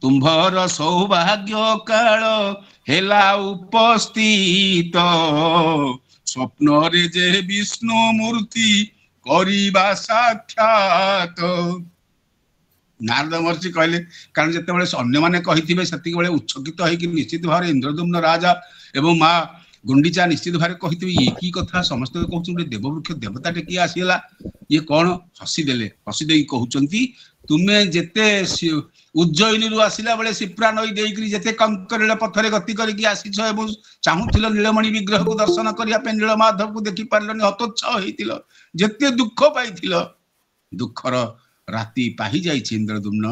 ତୁମ୍ଭର ସୌଭାଗ୍ୟ କାଳ ହେଲା ଉପସ୍ଥିତ, ସ୍ୱପ୍ନରେ ଯେ ବିଷ୍ଣୁ ମୂର୍ତ୍ତି କରିବା ସାକ୍ଷାତ। ନାରଦ ମହର୍ଷି କହିଲେ, କାରଣ ଯେତେବେଳେ ଅନ୍ୟମାନେ କହିଥିବେ ସେତିକି ବେଳେ ଉଚ୍ଚକିତ ହେଇକି ନିଶ୍ଚିତ ଭାବରେ ଇନ୍ଦ୍ରଦ୍ୟୁମ୍ନ ରାଜା ଏବଂ ମା ଗୁଣ୍ଡିଚା ନିଶ୍ଚିତ ଭାବରେ କହିଥିବେ ଇଏ କି କଥା, ସମସ୍ତେ କହୁଛନ୍ତି ଦେବବୃକ୍ଷ ଦେବତାଟେ କିଏ ଆସିଗଲା, ଇଏ କଣ? ହସିଦେଲେ। ହସିଦେଇକି କହୁଛନ୍ତି, ତୁମେ ଯେତେ ଉଜ୍ଜୟିନୀରୁ ଆସିଲା ବେଳେ ଶିପ୍ରା ନଈ ଦେଇକରି ଯେତେ କଙ୍କରିଳ ପଥରେ ଗତି କରିକି ଆସିଛ ଏବଂ ଚାହୁଁଥିଲ ନୀଳମଣି ବିଗ୍ରହକୁ ଦର୍ଶନ କରିବା ପାଇଁ, ନୀଳମାଧବକୁ ଦେଖି ପାରିଲନି, ହତୋତ୍ସାହ ହେଇଥିଲ, ଯେତେ ଦୁଃଖ ପାଇଥିଲ, ଦୁଃଖର ରାତି ପାହି ଯାଇଛି ଇନ୍ଦ୍ରଦ୍ୟୁମ୍ନ,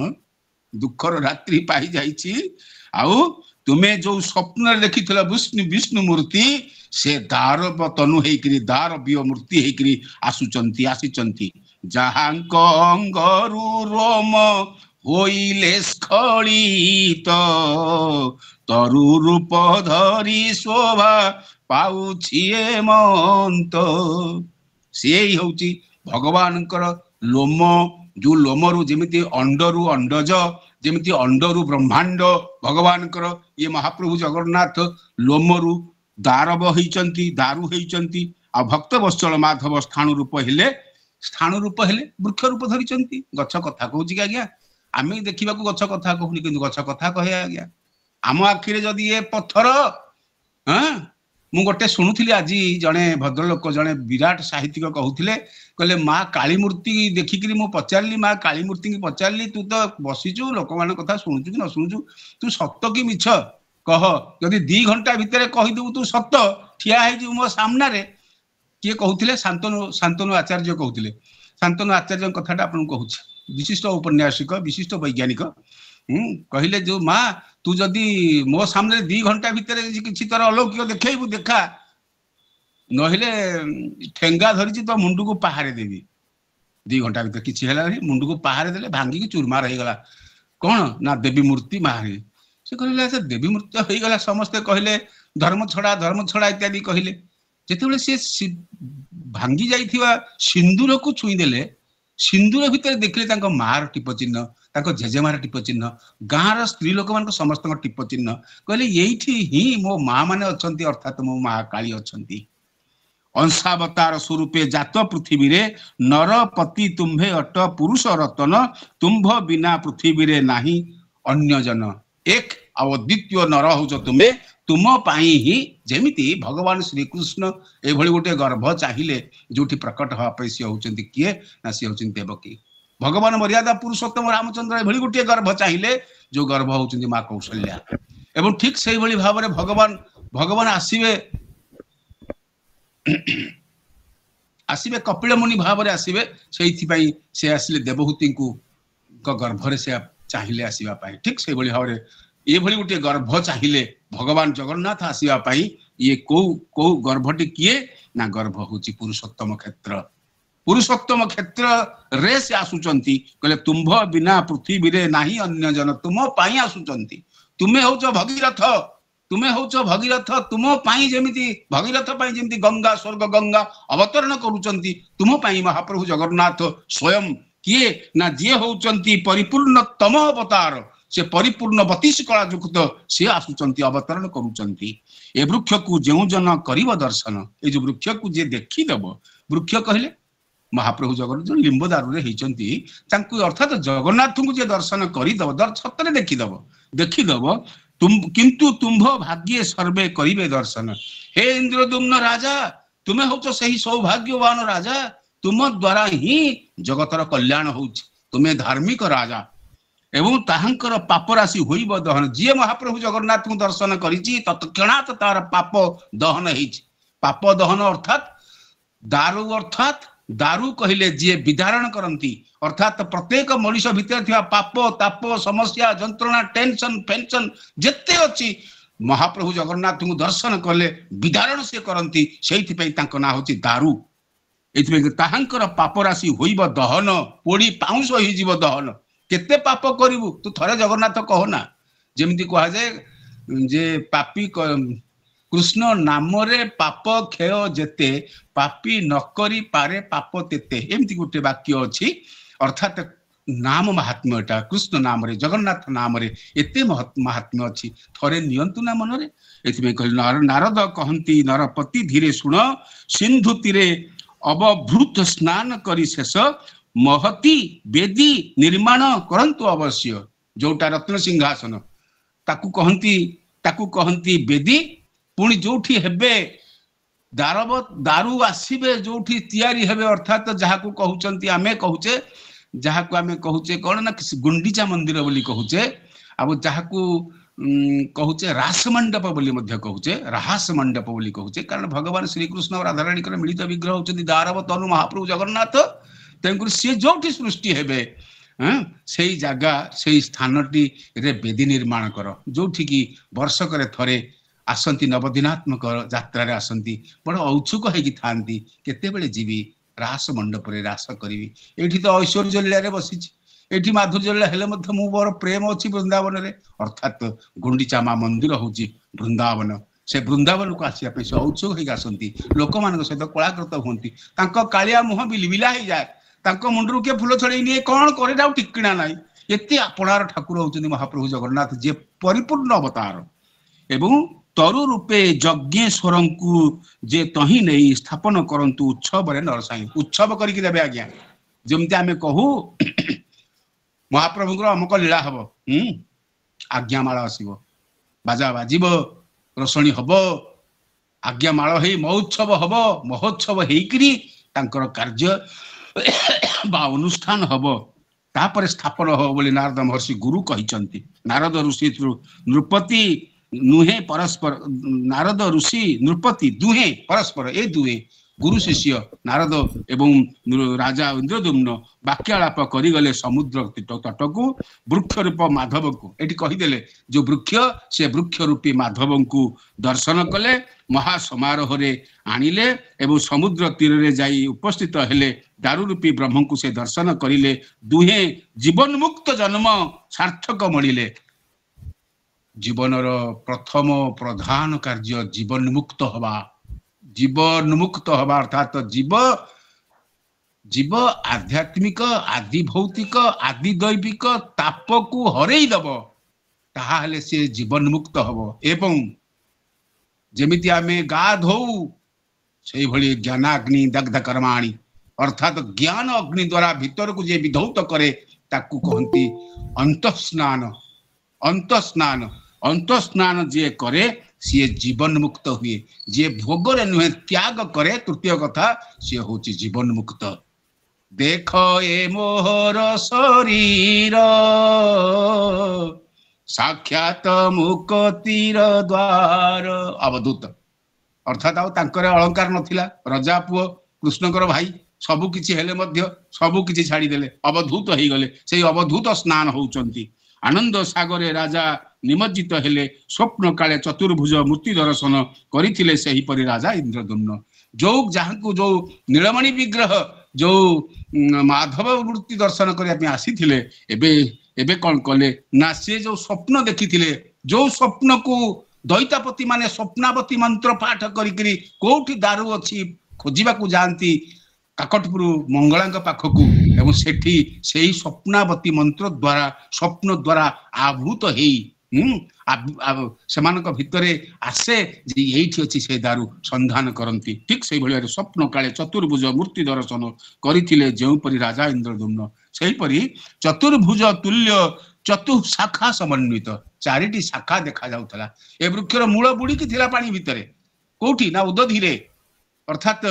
ଦୁଃଖର ରାତ୍ରି ପାହି ଯାଇଛି। ଆଉ ତୁମେ ଯୋଉ ସ୍ୱପ୍ନରେ ଦେଖିଥିଲ ବିଷ୍ଣୁ ମୂର୍ତ୍ତି, ସେ ଦାରବ ତନୁ ହେଇକିରି, ଦାରବୀୟ ମୂର୍ତ୍ତି ହେଇକିରି ଆସିଛନ୍ତି। ଯାହାଙ୍କ ଅଙ୍ଗରୁ ରୋମ ହୋଇଲେ ସ୍ଖଳିତ, ତରୁ ରୂପ ଧରି ଶୋଭା ପାଉଛି ଏମନ୍ତ। ସିଏ ହଉଛି ଭଗବାନଙ୍କର ଲୋମ, ଯୋଉ ଲୋମରୁ ଯେମିତି ଅଣ୍ଡରୁ ଅଣ୍ଡଜ, ଯେମିତି ଅଣ୍ଡରୁ ବ୍ରହ୍ମାଣ୍ଡ ଭଗବାନଙ୍କର, ଇଏ ମହାପ୍ରଭୁ ଜଗନ୍ନାଥ ଲୋମରୁ ଦାରବ ହେଇଛନ୍ତି, ଦାରୁ ହେଇଛନ୍ତି। ଆଉ ଭକ୍ତ ବତ୍ସଳ ମାଧବ ସ୍ଥାଣୁ ରୂପ ହେଲେ ବୃକ୍ଷ ରୂପ ଧରିଛନ୍ତି। ଗଛ କଥା କହୁଛି କି ଆଜ୍ଞା? ଆମେ ଦେଖିବାକୁ ଗଛ କଥା କହୁନି, କିନ୍ତୁ ଗଛ କଥା କହେ ଆଜ୍ଞା। ଆମ ଆଖିରେ ଯଦି ଏ ପଥର, ମୁଁ ଗୋଟେ ଶୁଣୁଥିଲି ଆଜି, ଜଣେ ଭଦ୍ରଲୋକ, ଜଣେ ବିରାଟ ସାହିତ୍ୟିକ କହୁଥିଲେ, କହିଲେ ମା କାଳୀ ମୂର୍ତ୍ତି ଦେଖିକିରି ମୁଁ ପଚାରିଲି, ମା କାଳୀ ମୂର୍ତ୍ତିକି ପଚାରିଲି, ତୁ ତ ବସିଛୁ ଲୋକମାନଙ୍କ କଥା ଶୁଣୁଛୁ କି ନ ଶୁଣୁଛୁ, ତୁ ସତ କି ମିଛ କହ, ଯଦି 2 ଘଣ୍ଟା ଭିତରେ କହିଦେବୁ ତୁ ସତ, ଠିଆ ହେଇଯିବୁ ମୋ ସାମ୍ନାରେ। କିଏ କହୁଥିଲେ? ଶାନ୍ତନୁ ଆଚାର୍ଯ୍ୟ କହୁଥିଲେ। ଶାନ୍ତନୁ ଆଚାର୍ଯ୍ୟଙ୍କ କଥାଟା ଆପଣଙ୍କୁ କହୁଛି, ବିଶିଷ୍ଟ ଔପନ୍ୟାସିକ, ବିଶିଷ୍ଟ ବୈଜ୍ଞାନିକ। କହିଲେ ଯୋଉ ମା ତୁ ଯଦି ମୋ ସାମ୍ନାରେ 2 ଘଣ୍ଟା ଭିତରେ କିଛି ତୋର ଅଲୌକିକ ଦେଖେଇବୁ, ଦେଖା, ନହେଲେ ଠେଙ୍ଗା ଧରିଛି ତ ମୁଣ୍ଡକୁ ପାହାରେ ଦେବି। 2 ଘଣ୍ଟା ଭିତରେ କିଛି ହେଲା ନାହିଁ, ମୁଣ୍ଡକୁ ପାହାରେ ଦେଲେ ଭାଙ୍ଗିକି ଚୁରମାର ହେଇଗଲା। କଣ ନା ଦେବୀ ମୂର୍ତ୍ତି ବାହାରେ। ସେ କହିଲେ ସେ ଦେବୀ ମୂର୍ତ୍ତି ହେଇଗଲା, ସମସ୍ତେ କହିଲେ ଧର୍ମ ଛଡା ଇତ୍ୟାଦି କହିଲେ। ଯେତେବେଳେ ସେ ଭାଙ୍ଗି ଯାଇଥିବା ସିନ୍ଦୁରକୁ ଛୁଇଁ ଦେଲେ, ସିନ୍ଦୁର ଭିତରେ ଦେଖିଲେ ତାଙ୍କ ମାର ଟିପ ଚିହ୍ନ, ତାଙ୍କ ଜେଜେମାର ଟିପ ଚିହ୍ନ, ଗାଁର ସ୍ତ୍ରୀ ଲୋକମାନଙ୍କ ସମସ୍ତଙ୍କ ଟିପ ଚିହ୍ନ। କହିଲେ ଏଇଠି ହିଁ ମୋ ମା ମାନେ ଅଛନ୍ତି, ଅର୍ଥାତ ମୋ ମା କାଳୀ ଅଛନ୍ତି। अंशावतार स्वरूपे जात पृथ्वी नरपति तुम्भे अट पुरुष रतन तुम्भ बिना पृथ्वी रे नाही अन्य जन एक अद्वितीय नर हो तुम्हें तुम ही जेमिति भगवान श्रीकृष्ण ये गोटे गर्भ चाहिए जो प्रकट हाँ सी होती किए ना सी होती देवकी भगवान मर्यादा पुरुषोत्तम रामचंद्र एभली गोटे गर्भ चाहिए जो गर्भ होउचंदी माँ कौशल्या एवं ठीक से भली भाव में भगवान आसीबे आसीबे कपिल मुनि भाव में आसीबे से आसिले देवहूति को गर्भ से चाहिए आसवा ठीक से भली भाव में ये भली गोटे गर्भ चाहिए भगवान जगन्नाथ आसवा ये कौ गर्भटी किए ना गर्भ होची पुरुषोत्तम क्षेत्र रे से आसुचंती कहले तुम्भ बिना पृथ्वी रे नाही अन्य जन तुम पाई आसुचंती तुम्हें होचो भगीरथ तुम पाई जेमिति भगीरथ पाई जेमिति गंगा स्वर्ग गंगा अवतरण करूचंती तुम पाई महाप्रभु जगन्नाथ स्वयं किए ना जे होचंती परिपूर्णतम अवतार से परिपूर्ण 32 कला युक्त से आसुचंती अवतरण करूचंती ए वृक्ष को जेउ जन करिव दर्शन ए जो वृक्ष को जे देखि दब वृक्ष कहले महाप्रभु जगन्नाथ लिंबदारु रे हिचंती तांकु अर्थात जगन्नाथ को जे दर्शन करिदब सतरे देखिदब किंतु तुम्भ भाग्ये सर्वे करिवे दर्शन हे इंद्रदुम्न राजा तुम्हें होचो सही सौभाग्यवान राजा तुम द्वारा ही जगतर कल्याण होउछ तुम्हें धार्मिक राजा एवं ताहंकर पाप राशि होइब दहन जे महाप्रभु जगन्नाथ को दर्शन करिछि तत्क्षणात तार पाप दहन हिच पाप दहन अर्थात दारू कहले जे विधारण करती अर्थात प्रत्येक मनुष्य भितर थिबा पाप ताप समस्या जंत्रणा टेंशन पेंशन जेते अछि महाप्रभु जगन्नाथ को दर्शन कले विधारण से करती से ना होची दारू एथि ताहंकर पाप राशि होइब दहन पोड़ी पाउंस होई जीव दहन केते पाप करिवु तू थरे जगन्नाथ कहो ना जेमिति कहा जाए जे पापी कृष्ण नाम रे पाप क्षय जेते पापी न करी पारे पाप तेते एमती गोटे वाक्य अछि अर्थात नाम महात्म्यटा कृष्ण नाम रे जगन्नाथ नाम रे एते महात्म्य अछि थरे नियंतु ना मन रे एथि कहल नारद कहंती नरपति धीरे सुन सिंधु तीरे अवभृत स्नान करी शेष महती वेदी निर्माण करंतु अवश्य जोटा रत्न सिंहासन ताकू कहंती वेदी पुणी जोठी हेबे दारू आसीबे जोठी तैयारी हेबे अर्थात जहाँ को कहउचंती आमे कहूचे जहाँ को आमे कहूचे कौन ना गुंडीचा मंदिर बोली कहूचे अब जहाँ को कहूचे रास मंडप बोली मध्य कहूचे रास मंडप बोली कहूचे कारण भगवान श्री कृष्ण और राधाराणी मिलित विग्रह होचंती दारव तनु महाप्रभु जगन्नाथ तेणुकर सी जोठी सृष्टि हेबे से जगह से स्थानटी रे वेदी निर्माण कर जोठी की वर्षक थरे आसंती नवदिनात्मक यात्रा आसंती बड़ औत्सुक होगी थांती केतेबेले जीवी रास मंडप रे रास करी एठी तो ऐश्वर्य लीला बसी एठी माधुर्य लीला हेले मध्य मु मोर प्रेम अछि वृंदावन रे अर्थात गुंडीचा मा मंदिर होची वृंदावन से वृंदावन को आसिया पे से औत्सुक होगी आसंती लोक मान सहित कलाकृत होंती तांको कालिया मुह बिलबिला हो जाए तांको मुंडरू के फूल छड़े नहीं कौन करे दाउ टिकणा नाही एते अपनार ठाकुर होचंदी महाप्रभु जगन्नाथ जे परिपूर्ण अवतार एवं तरु रूपे यज्ञेश्वर को जे तही नहीं स्थापन करंतु उत्सव रे नरसाई उत्सव करके देबे आज्ञा जेमती आमे कहू महाप्रभु अमुक लीला हब आज्ञामाଳ आसीबो बाजा बाजिबो रोषणी हब आज्ञामाଳ हेई महोत्सव हब महोत्सव हेइकरी तांकर कार्य बा अनुष्ठान हब तापर स्थापन हो बोली नारद महर्षि गुरु कहिचंती नारद ऋषि नृपति नुहे परस्पर नारद ऋषि नृपति दुहे परस्पर ए दुहे गुरु शिष्य नारद एवं राजा इंद्रदुम्न वाक्यालाप करिगले समुद्र तट को वृक्ष रूप माधव को एटी कहीदेले जो वृक्ष से वृक्ष रूपी माधव को दर्शन कले महासमारोह रे आनिले एवं समुद्र तीर रे जाई उपस्थित हेले दारू रूपी ब्रह्म को से दर्शन करिले दुहे जीवन मुक्त जन्म सार्थक मळिले जीवनर प्रथम प्रधान कार्य जीवन मुक्त हवा अर्थात जीव आध्यात्मिक आदि भौतिक आदि दैविक ताप को हरई दब ताहाले से जीवन मुक्त हब एवं जेमिति आमे गाधौ से भली ज्ञानाग्नि दग्ध कर्माणि अर्थात ज्ञान अग्नि द्वारा भीतर को जे विधौत करे ताकू कहंती अंतस्नान जे करे सी जीवन मुक्त हुए जे भोग रे नुहे त्याग करे तृतीय कथा सी होची जीवन मुक्त देख ए मोहर शरीर साक्षात मुक्तिर द्वार। अवधूत अर्थात अलंकार नथिला, रजा पुओ कृष्णकर भाई सबु किछि हेले मध्य सबु किछि छाड़ी देले, अवधूत हो गले। से अवधूत स्नान होउचंती। आनंद सागरे राजा निमज्जित हेले, स्वप्न काले चतुर्भुज मूर्ति दर्शन करिथिले सेही परि राजा इंद्रद्युम्न। जो जहां जो नीलमणि विग्रह जो माधव मूर्ति दर्शन करने आसीथिले एबे एबे कौन कले ना से जो स्वप्न देखिथिले, जो स्वप्न को दैतापति माने स्वप्नावती मंत्र पाठ करी कोठी दारू अछि खोजिबा को जानती काकटपुर मंगला पाखकू एवं सेठी सेही स्वप्नावती मंत्र द्वारा स्वप्न द्वारा आवृत हेई सेमानक भितरे आसे जे एठी अछि से दारू संधान करंती। ठीक से भलिया स्वप्न काले चतुर्भुज मूर्ति दर्शन करिथिले जेउ परि राजा इंद्रद्युम्न, सेही परि चतुर्भुज तुल्य चतुशाखा समन्वित चारिटी शाखा देखा जाउथला। ए वृक्षर मूल बुड़ी की थिला पानी भितरे कोठी ना उदधीरे अर्थात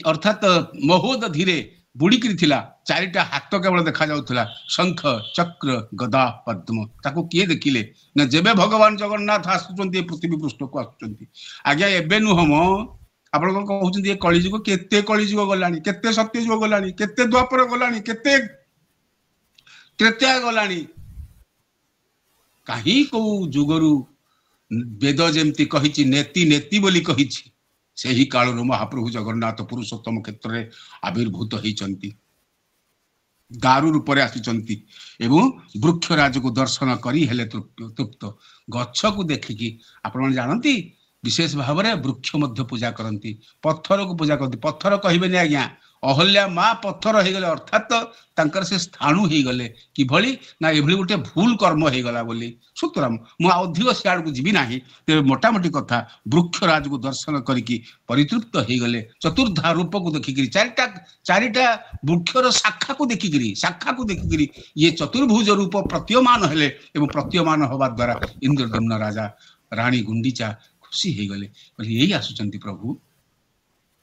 अर्थात महोद धीरे बुड़ीकी थिला। चारिटा हाथ केवल देखा जाउथला, शंख चक्र गदा पद्म। ताको किए देखिले ना जेबे भगवान जगन्नाथ आसुचंती पृथ्वी पृष्ठ को आसुचंती आज्ञा एबे नुहम आपण कोन कहउचंती कलिजुग केते कलिजुग गलानी, केते सत्यजुग गलानी, केते द्वापर गलानी, केते त्रेता गलानी। काहे को जुगरु वेद जेमती कहिछि नेति नेति बोली कहिछि सेही कालर महाप्रभु जगन्नाथ पुरुषोत्तम क्षेत्र में आविर्भूत होइचंती, दारू रूप आसीचंती एवं वृक्षराज को दर्शन करी हेले तृप्त। गच्छ को देखिकी आपण जानती विशेष भाव में वृक्ष मध्य पूजा करती, पत्थर को पूजा करती। पत्थर कहबेनी आज्ञा अहल्या माँ पत्थर हो गले अर्थात तांकर से स्थाणु हो गले कि भली ना एभली गोटे भूल कर्म हो गला बोली। सुतराम मु अधिक सियाड़ को जीवी नाही, तेरे मोटामोटी कथा वृक्षराज को दर्शन करिकी परितृप्त हो गले। चतुर्धा रूप को देखिकी चारिटा वृक्षर शाखा को देखिकी ये चतुर्भुज रूप प्रतीयमान हेले एवं प्रतीयमान होबा द्वारा इंद्रद्युम्न राजा रानी गुंडीचा खुशी हो गले। यही आसुचंती प्रभु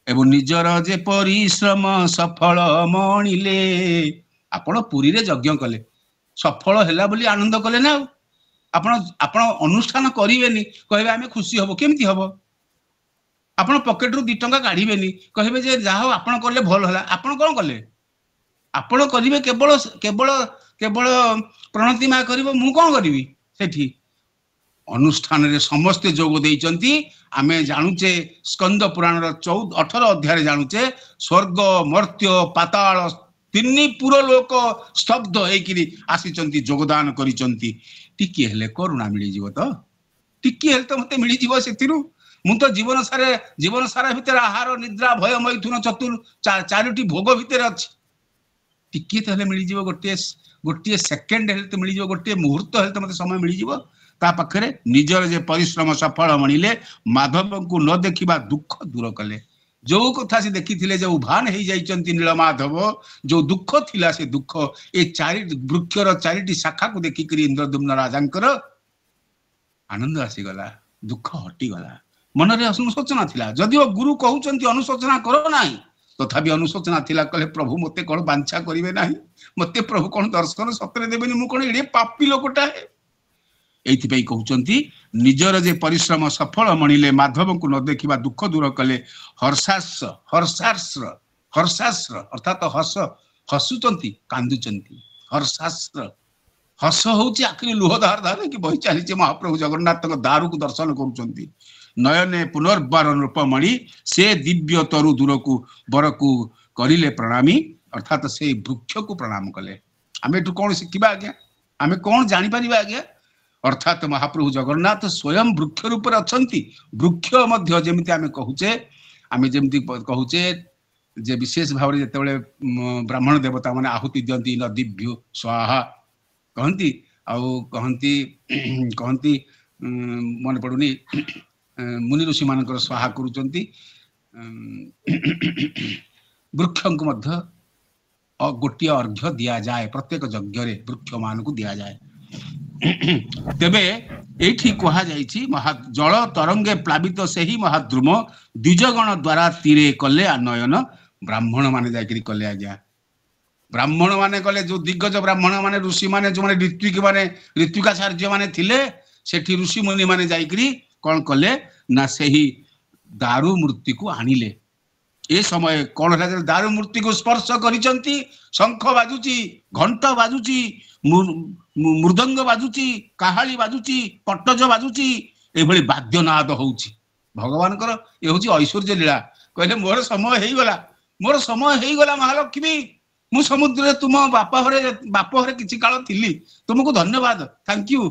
एवं निजर जे परिश्रम सफल मणिले। आपण पुरी रे यज्ञ कले सफल हैला बोली आनंद कले ना। आपण आपण अनुष्ठान करिवेनी कहबे आमे खुशी हबो, केमती हबो? आपण पॉकेट रु 2 टंका काढिबेनी कहबे जे जाहो आपण करले भल होला। आपण कोन कले? आपण करिवे केवल केवल केवल प्रणति मा करिवो, मु कोन करिवि? सेठी अनुष्ठान रे समस्ते जोग देइचंती। आमे जानुचे स्कंद पुराण 18 अध्याय जानुचे स्वर्ग मर्त्य पाताल तिन्नी पुर लोक स्तब्ध होइकिरी आसीचंती योगदान करिचंती। टिकी हेले करुणा मिली जीव तो, टिकी हेले तो मते मिली जीव सेतिरु। मु तो जीवन सारा भितर आहार निद्रा भय मैथुन चतुर चारिटी भोग भितर अछि। टिकी तो हेले मिली जीव, गोटे सेकेंड हेले तो मिली जीव, गोटे मुहूर्त हेले तो मते समय मिली जीव। ता पाखरे निजर जे परिश्रम सफल मणिले माधव को न देखिबा दुख दूर कले। जो कथा से देखिथिले जो उभान हो जाइचंती नीलमाधव, जो दुख थिला से दुख ए चारि वृक्षर चारिटी शाखा को देखिकरी इंद्रद्युम्न राजांकर आनंद आसी गला, दुख हटी गला। मन रे अनुशोचना थिला, जदिओ गुरु कहउचंती अनुशोचना करो नाही तथापि अनुशोचना थिला। कहले प्रभु मते कोन बांछा करिवे नाही, मते प्रभु कोन दर्शन सतरे देबेनी, मु कोन एडे पापी लोकटा है। एइथिपई कहउचंती निजर जे परिश्रम सफल मणिले माधव को न देखिबा दुख दूर कले। हर्षास्र अर्थात हसुचंती कांदुचंती। हर्षास्र हस होउची आखिरी लुह धार धार कि बहि चलीचे महाप्रभु जगन्नाथ दारू को दर्शन करूचंती। नयने पुनर्बार रूपमणि से दिव्य तरु दूर को बर को करिले प्रणामी अर्थात से वृक्ष को प्रणाम कले। आमे एठु कोन शिखिबा आज्ञा, आमे कोन जानि परिबा आज्ञा? अर्थात महाप्रभु जगन्नाथ स्वयं वृक्ष रूप अछंती। वृक्ष मध्य जेमिति आमे कहूचे जे विशेष भाव में जेतेबेले ब्राह्मण देवता माने आहुति दियंती नदीभ्यो स्वाहा कहंती आउ कहंती मन पडुनी मुनि ऋषि मानकर स्वाहा करूचंती। वृक्षों को मध्य गोटिया अर्घ्य दिया जाए, प्रत्येक यज्ञ रे वृक्ष मान को दिया जाए। तेबे एठी कहा जाइछि महा जल तरंगे प्लावित सेही महाद्रुम द्विजगण द्वारा तीरे कले आनयन ब्राह्मण माने जाकरी कले आज्ञा ब्राह्मण माने कले जो दिग्गज ब्राह्मण माने ऋषि माने जो माने ऋत्विकाचार्य माने थिले सेठी ऋषि मुनि माने जाकरी कौन कले ना सेही दारू मूर्ति को आनिले ए समय कौन दारू मूर्ति को स्पर्श करिसंती शंख बाजुची घंट बाजुची मृदंग बाजुची काहाली बाजुची पटज बाजुची एभली वाद्यनाद होउची भगवान कर ए होची ऐश्वर्य लीला कहले मोर समय हेई गला महालक्ष्मी मु समुद्र तुम बापा हरे किछि काल थिली तुमको धन्यवाद थैंक यू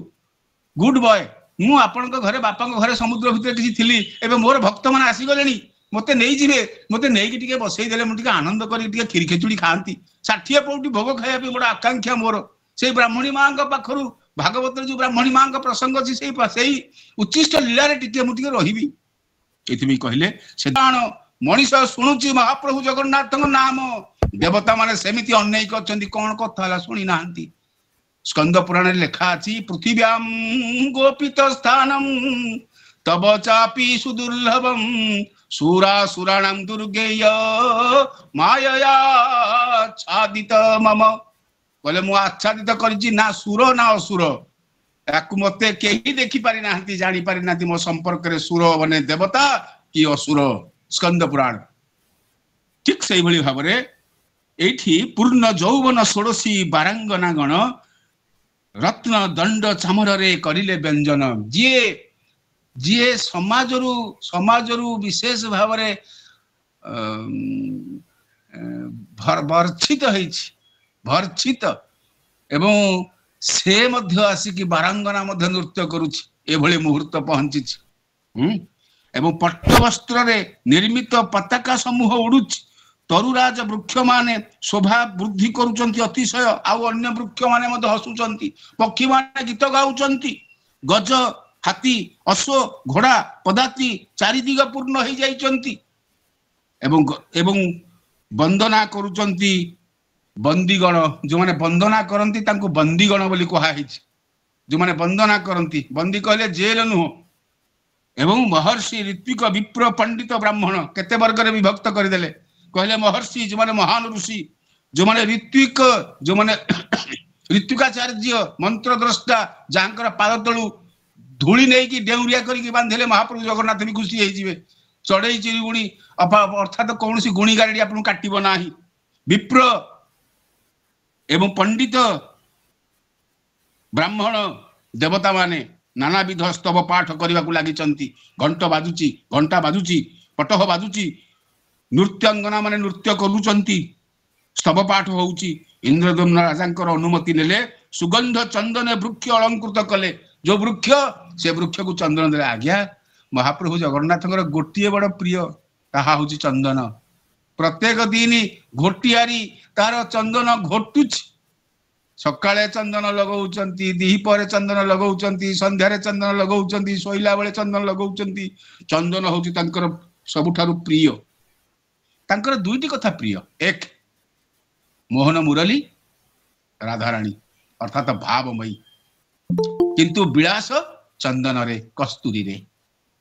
गुड बॉय मु आपण घरे बापा घरे समुद्र भितर किछि थिली एबे मोर भक्त माने आसी गलेनी मते नहीं जिवे मते नहीं कि टिके बसई देले मु टिके आनंद करी टिके खीर खेचुड़ी खांती 60 पौटी भोग खाया पे बड़ा आकांक्षा मोर से ब्राह्मणी मां पाखरु भागवत जो ब्राह्मणी मां प्रसंग अछि सेही उच्चिष्ट लीला रे टिके मु टिके रहिबी एथिबी कहले से मनीष शुणुची महाप्रभु जगन्नाथ नाम देवता माने सेमिति अन्याय करछंती कोन कथा शुणी नांती स्कंद पुराण लिखा अछि पृथिव्याम गोपित स्थानम तब चापि सुदुर्लभम सुरासुराणां दुर्गेय मायया आच्छादित मम बोले मु आच्छादित करछि ना सुर ना असुर याकु मते केही देखि पारि नांती जानि पारि नांती मो संपर्क रे सुर बने देवता कि असुर स्कंद पुराण ठीक सही भली भाबरे एठी पूर्ण जौवन षोडशी बारांगना गण रत्न दंड चामर रे करिले व्यंजन जीए समाजरू विशेष भाव रे भर्चित एवं से मध्य आसिकी बारांगना मध्य नृत्य करुछि एभली मुहूर्त पहुंची एवं पट्टवस्त्र रे निर्मित पताका समूह उडुछि तरुराज वृक्ष माने शोभा वृद्धि करुचंती अतिशय आउ अन्य वृक्ष माने मध्य हसुचंती पक्षी माने गीत गाउचंती गज हाथी अश्व घोड़ा पदाती चारिदिग पूर्ण हो जाइचंती एवं वंदना करुचंती बंदीगण जो माने वंदना करंती तांको बंदीगण बोली कहा हिच जो माने वंदना करंती बंदी कहले जेल नुह एवं महर्षि ऋत्विक विप्र पंडित ब्राह्मण केते वर्ग रे विभक्त करदेले कहले महर्षि जो माने महान ऋषि जो माने ऋत्विक जो माने ऋत्विकाचार्य मंत्र द्रष्टा जांकर पाद तळु धूली नहीं कि डेउरिया करके बांधले महाप्रभु जगन्नाथ भी खुशी हो जिवे चढ़ई चिड़िगुणी अर्थात कौन सी गुणी गाड़ी आपन काटिब नाही विप्र एवं पंडित ब्राह्मण देवता माने नानाविध स्तव पाठ करने को लगी घंटा बाजुची पटह बाजुची नृत्यांगना माने नृत्य करुचंती स्तव पाठ होउची इंद्रदम्न राजांकर अनुमति नेले सुगंध चंदन वृक्ष अलंकृत कले जो वृक्ष से वृक्ष को चंदन दे आज्ञा महाप्रभु जगन्नाथ गोटे बड़ प्रिय ताहा होची चंदन प्रत्येक दिन घोटियारी तार चंदन घोटुच सकाळे चंदन लगौचंती दिहिपरे चंदन लगौचंती संध्यारे चंदन लगौचंती सोइला बेले चंदन लगौचंती चंदन होची तांकर सबुठारु प्रिय तांकर दुईटी कथा प्रिय एक मोहन मुरली राधाराणी अर्थात भावमयी किंतु विलास चंदन रे कस्तूरी रे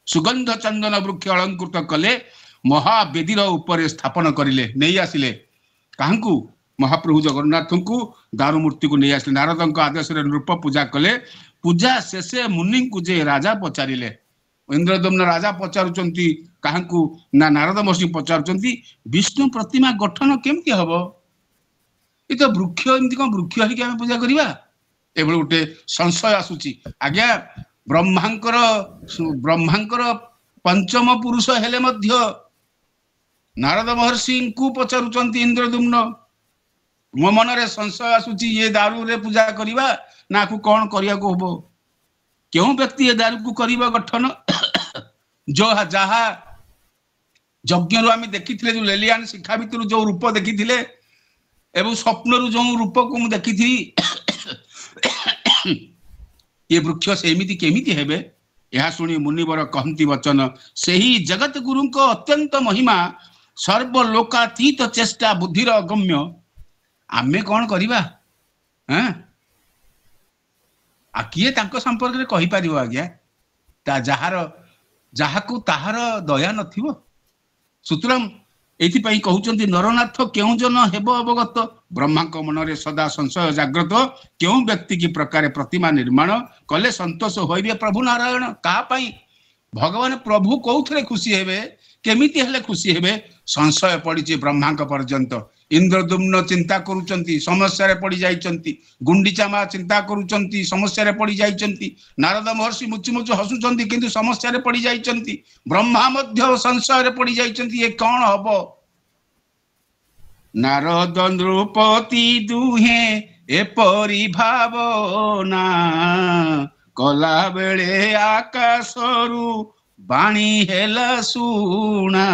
सुगंध चंदन वृक्ष अलंकृत कले महावेदीर ऊपर स्थापन करिले नहीं आसिले काहंकु महाप्रभु जगन्नाथ को दारू मूर्ति को नहीं आसिले नारद आदेश नृप पूजा कले पूजा शेषे मुनि को जे राजा पचारिले इंद्रदम्न राजा पचारुचंती काहंकु ना नारद महर्षि पचारुचंती विष्णु प्रतिमा गठन केमती हबो ये तो वृक्ष एमती कोन वृक्ष ही के पूजा करिबा एभଳି गोटे संशय आसुची आज्ञा ब्रह्मांकर पंचम पुरुष हेले मध्य नारद महर्षि को पचारुचंती इंद्रदम्न मो मन रे संशय आसुची ये दारू रे पूजा करिबा ना को कोन करिया को हबो क्यों व्यक्ति ये दारू को करिबा गठन जो जहा यज्ञ रु आम देखी जो लेलियान शिक्षा भितर जो रूप देखी एवं स्वप्न रु जो रूप को मु देखी ये वृक्ष सेमिति केमिति हेबे यह शुणी मुनिवर कहती वचन से ही जगत गुरु को अत्यंत महिमा सर्वलोकातीत चेष्टा बुद्धिर अगम्य आमे कौन करिबा हैं आ किए तांको संपर्क रे कहि पारिबो आज्ञा ता जहार जहाकू ताहार दया नथिबो सुतराम एथिपाई कहउचंती नरनाथ केउ जन हेब अवगत ब्रह्मांक मनरे सदा संशय जाग्रत केउ व्यक्ति की प्रकार प्रतिमा निर्माण कले संतोष होइबे प्रभु नारायण का पाई भगवान प्रभु कौथरे खुशी हेबे केमिति हेले खुशी हेबे संशय पड़ी ब्रह्मांक पर्यंत इंद्रदुम्न चिंता करूचंती समस्या रे पड़ी जाइचंती गुंडीचा मा चिंता करूचंती समस्या रे पड़ी जाइचंती नारद महर्षि मुचु मुचु हसुचंती किंतु समस्या रे पड़ी जाइचंती ब्रह्मा मध्य संशय रे पड़ी जाइचंती ये कौन हबो नारद नृपति दुहे एपरि भावना कला बेले आकाशरु बाणी हेला सुना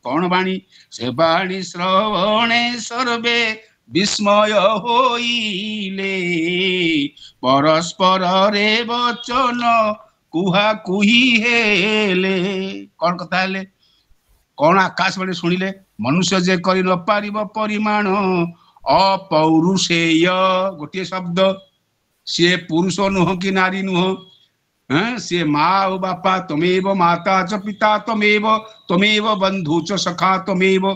कौन बाणी से बाणी श्रवणे सर्वे विस्मय होइले परस्पर रे वचन कुहा कुही हेले कौन कथा हेले कौन आकाशवाणी शुणिले मनुष्य जे करि न पारिब परिमाण अपौरुषेय गोटे शब्द सी पुरुष नुह कि नारी नुह सी माँ बापा तमेव माता च पिता तमेव बंधु च सखा तमेव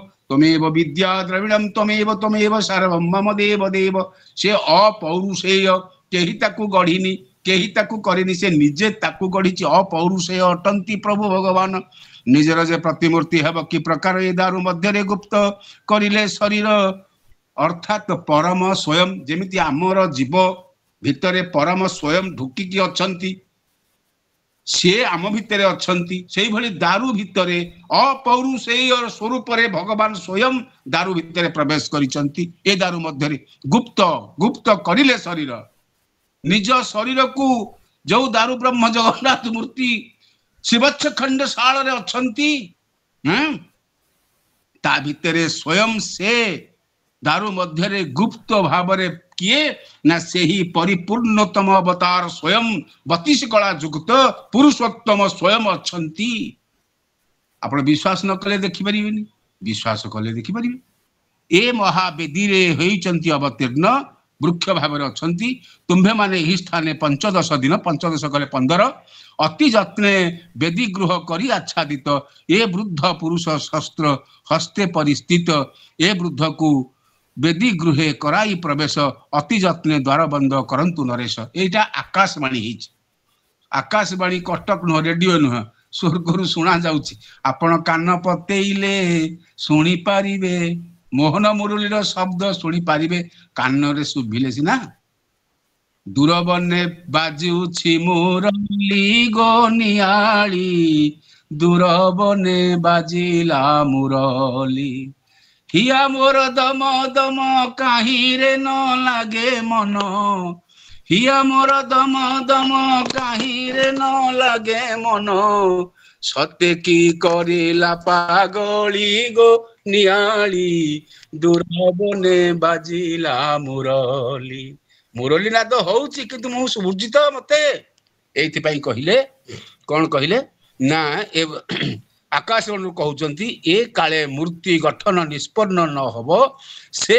विद्या द्रविणम तमेव सर्वम मम देव देव से अपौरुषेय केही ताकू गढ़िनी केही ताकू करिनी से निजे ताकू गढ़ी अपौरुषेय अटंती प्रभु भगवान निजर जे प्रतिमूर्ति हेब कि प्रकार ए दारु मध्य गुप्त करिले शरीर अर्थात परम स्वयं जेमिति आमर जीव भितरे परम स्वयं ढुकिकी अछंती से आम भितर अछंती सेही भली दारु भितरे अपौरुषेय स्वरूप रे भगवान स्वयं दारु भितरे प्रवेश करिसंती ए दारु मध्य गुप्त गुप्त करिले शरीर निज शरीर को जो दारु ब्रह्म जगन्नाथ मूर्ति शिवच्छ खंड शाल रे अछंती ता भितरे स्वयं से दारु मध्य गुप्त भावरे किए ना से ही परिपूर्णतम अवतार स्वयं 32 कला युक्त पुरुषोत्तम स्वयं अछंती आपण विश्वास न कले देखि परिबेनी विश्वास कले देखि परिबे ए महावेदी रे होइचंती अवतीर्ण वृक्ष भावरे अछंती तुम्भे माने एही स्थाने 15 दिन 15 कले 15 अति जत्ने वेदी गृह करी आच्छादित ए वृद्ध पुरुष शस्त्र हस्ते परिस्थित ए वृद्ध को वेदी गृहे कराई प्रवेश अति जत्ने द्वार बंद करंतु नरेश एटा आकाशवाणी हिच आकाशवाणी कटक नुह रेडियो नुह स्वर्गरु सुना जाउची आपण कान पतेइले सुनी पारिबे मोहन मुरलीर शब्द सुनी पारिबे कान रे सुभिले सिना दूरबने बाजुछि मुरली गोनियाली दूरबने बाजिला मुरली हिया मोर दम दम काहीं रे न लागे मन हिया मोर दम दम काहीं रे न लागे मन सत्य की करिला पागली गो नियाली दूरबने बाजिला मुरली मुरली नाद होउची किंतु मु सुबुझित मते एथि पई कहिले कोन कहिले ना आकाशवाणी कहउचंती ए काले मूर्ति गठन निष्पन्न न होबो से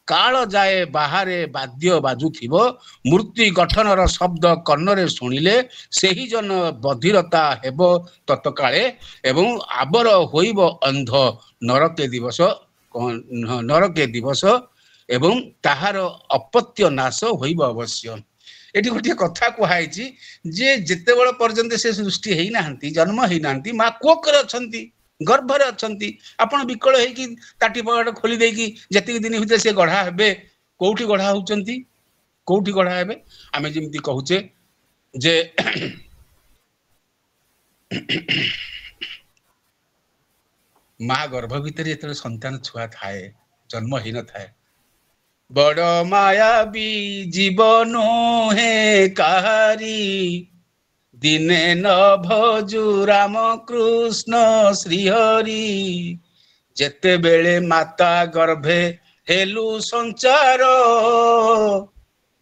काल जाए बाहर वाद्य बाजुथिबो मूर्ति गठनर शब्द कर्णरे सुनिले सेही जन बधिरता हेबो तत्काले एवं आबर होइबो अंध नरके दिवस एवं ताहार अपत्य नाश होइबो अवश्य एटी गोटे कथा कुहाइछि जे जेते बेल पर्यंत से सृष्टि हेई नाहंती जन्म हेई नाहंती मा कोकर अछंती गर्भरे अछंती आपण विकल हेई कि ताटी पगाट खोली देई कि जति दिन भितर से गढ़ा हेबे कोठी गढ़ा होचंती कोठी गढ़ा हेबे आमे जेमिति कहूचे जे मा गर्भ भितर जेते संतान छुआ थाए जन्म हेई न थाए बड़ माया भी जीवन है कहारी दिने न भजु राम कृष्ण श्रीहरि जेते बेले माता गर्भे हेलु संचार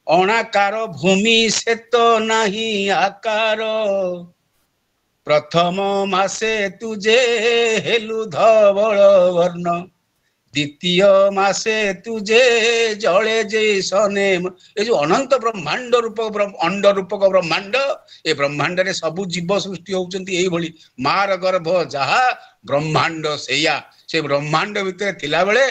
अणाकार भूमि से तो नहीं आकार प्रथम मासे तुझे हेलु धवल वर्ण द्वितीय मासे तुझे जले जे सनेम। ये जो अनंत ब्रह्मांड रूप अंड रूपक ब्रह्मांड, ए ब्रह्मांड रे सबु जीव सृष्टि होउचंती एई भली मार गर्भ जहा ब्रह्मांड सेया। से ब्रह्मांड भितर थिला बेले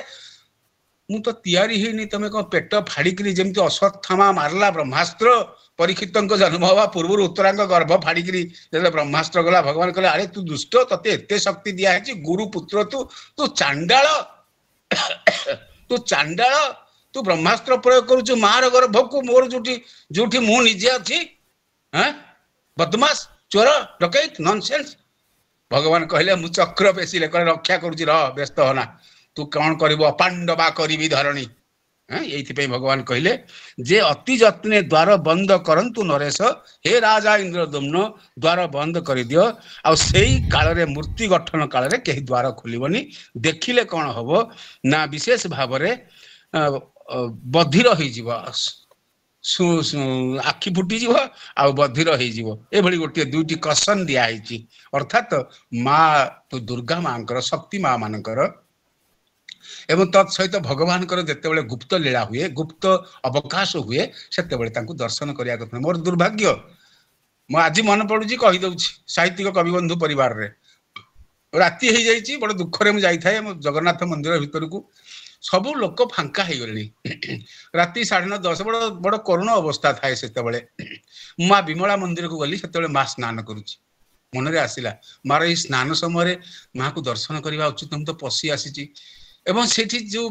मु तो तैयारी हेनी, तमे को पेट फाड़िकी जमी अश्वत्थामा मारला ब्रह्मास्त्र परीक्षित जन्म हवा पूर्व उत्तरांग गर्भ फाड़िकी जो ब्रह्मास्त्र गला, भगवान कहले अरे तू दुष्ट, तते एते शक्ति दिया है गुरु पुत्र तू, तू चांडाल तू चांडाल, तू ब्रह्मास्त्र प्रयोग करू मार गर्भ को मोर जोठी मु निजे अच्छी बदमाश चोर डकैत नॉनसेंस। भगवान कहले मु चक्र पेशिले कहले रक्षा करूची रह व्यस्त होना, तू कौन कर पांडवा करी धरणी। ये भगवान कहले जे अति जत्ने द्वार बंद करंतु नरेश, हे राजा इंद्रदम्न द्वार बंद कर दियो। आ सेई काल रे मूर्ति गठन काल रे कहीं द्वार खोलिबनी, देखिले कौन हबो ना विशेष भाव रे बधिर होई जीव, आखि फुटी जीव आ बधिर होई जीव। ए भली गोटे दुईटी कसन दिया है, अर्थात माँ तो दुर्गा मांकर शक्ति माँ मानकर एवं तत्सहित भगवान जिते गुप्त लीला हुए, गुप्त अवकाश हुए, से दर्शन करने कथा। मोर दुर्भाग्य मो आज मन पड़ुची कहीदे साहित्यिक कविबंधु परिवार रे राति हो जाइए, बड़ दुखरे मुझे जाए जगन्नाथ मंदिर भितर को, सबू लोक फांका हो गले राति 9:30 बड़ बड़ करुण अवस्था थाए। से माँ विमला मंदिर को गली, से माँ स्नान करुच्ची, मनरे आसला मार ये स्नान समय माँ को दर्शन करने उचित, हम तो पशि आसी एवं सेठी जो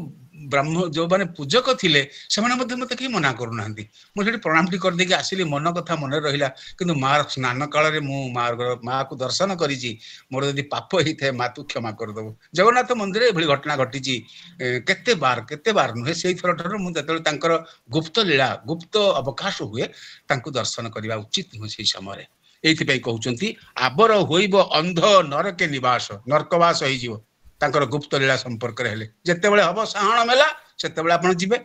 ब्राह्मण जो माने पूजक थिले सेमाने मते मते कहीं मना करूना, मुझे प्रणाम टी कर देके आसिली, मन कथा मन रहिला। किंतु मार स्नान काल रे मु माँ को दर्शन करिछि, मोर यदि पाप ही थे माँ तू क्षमा कर दबो। जगन्नाथ मंदिर एभली घटना घटिछि केते बार नुहे, से थर ठार मु जतले तांकर गुप्त लीला गुप्त अवकाश हुए तांको दर्शन करबा उचित नुहे। से समय एइथि कहउचंती आबर होइबो अंध नरके निवास, नरकवास होई जीवो तांकर गुप्त लीला संपर्क हेले जेते बेले हबो साहण मेला सेते बेले आपण जिबे।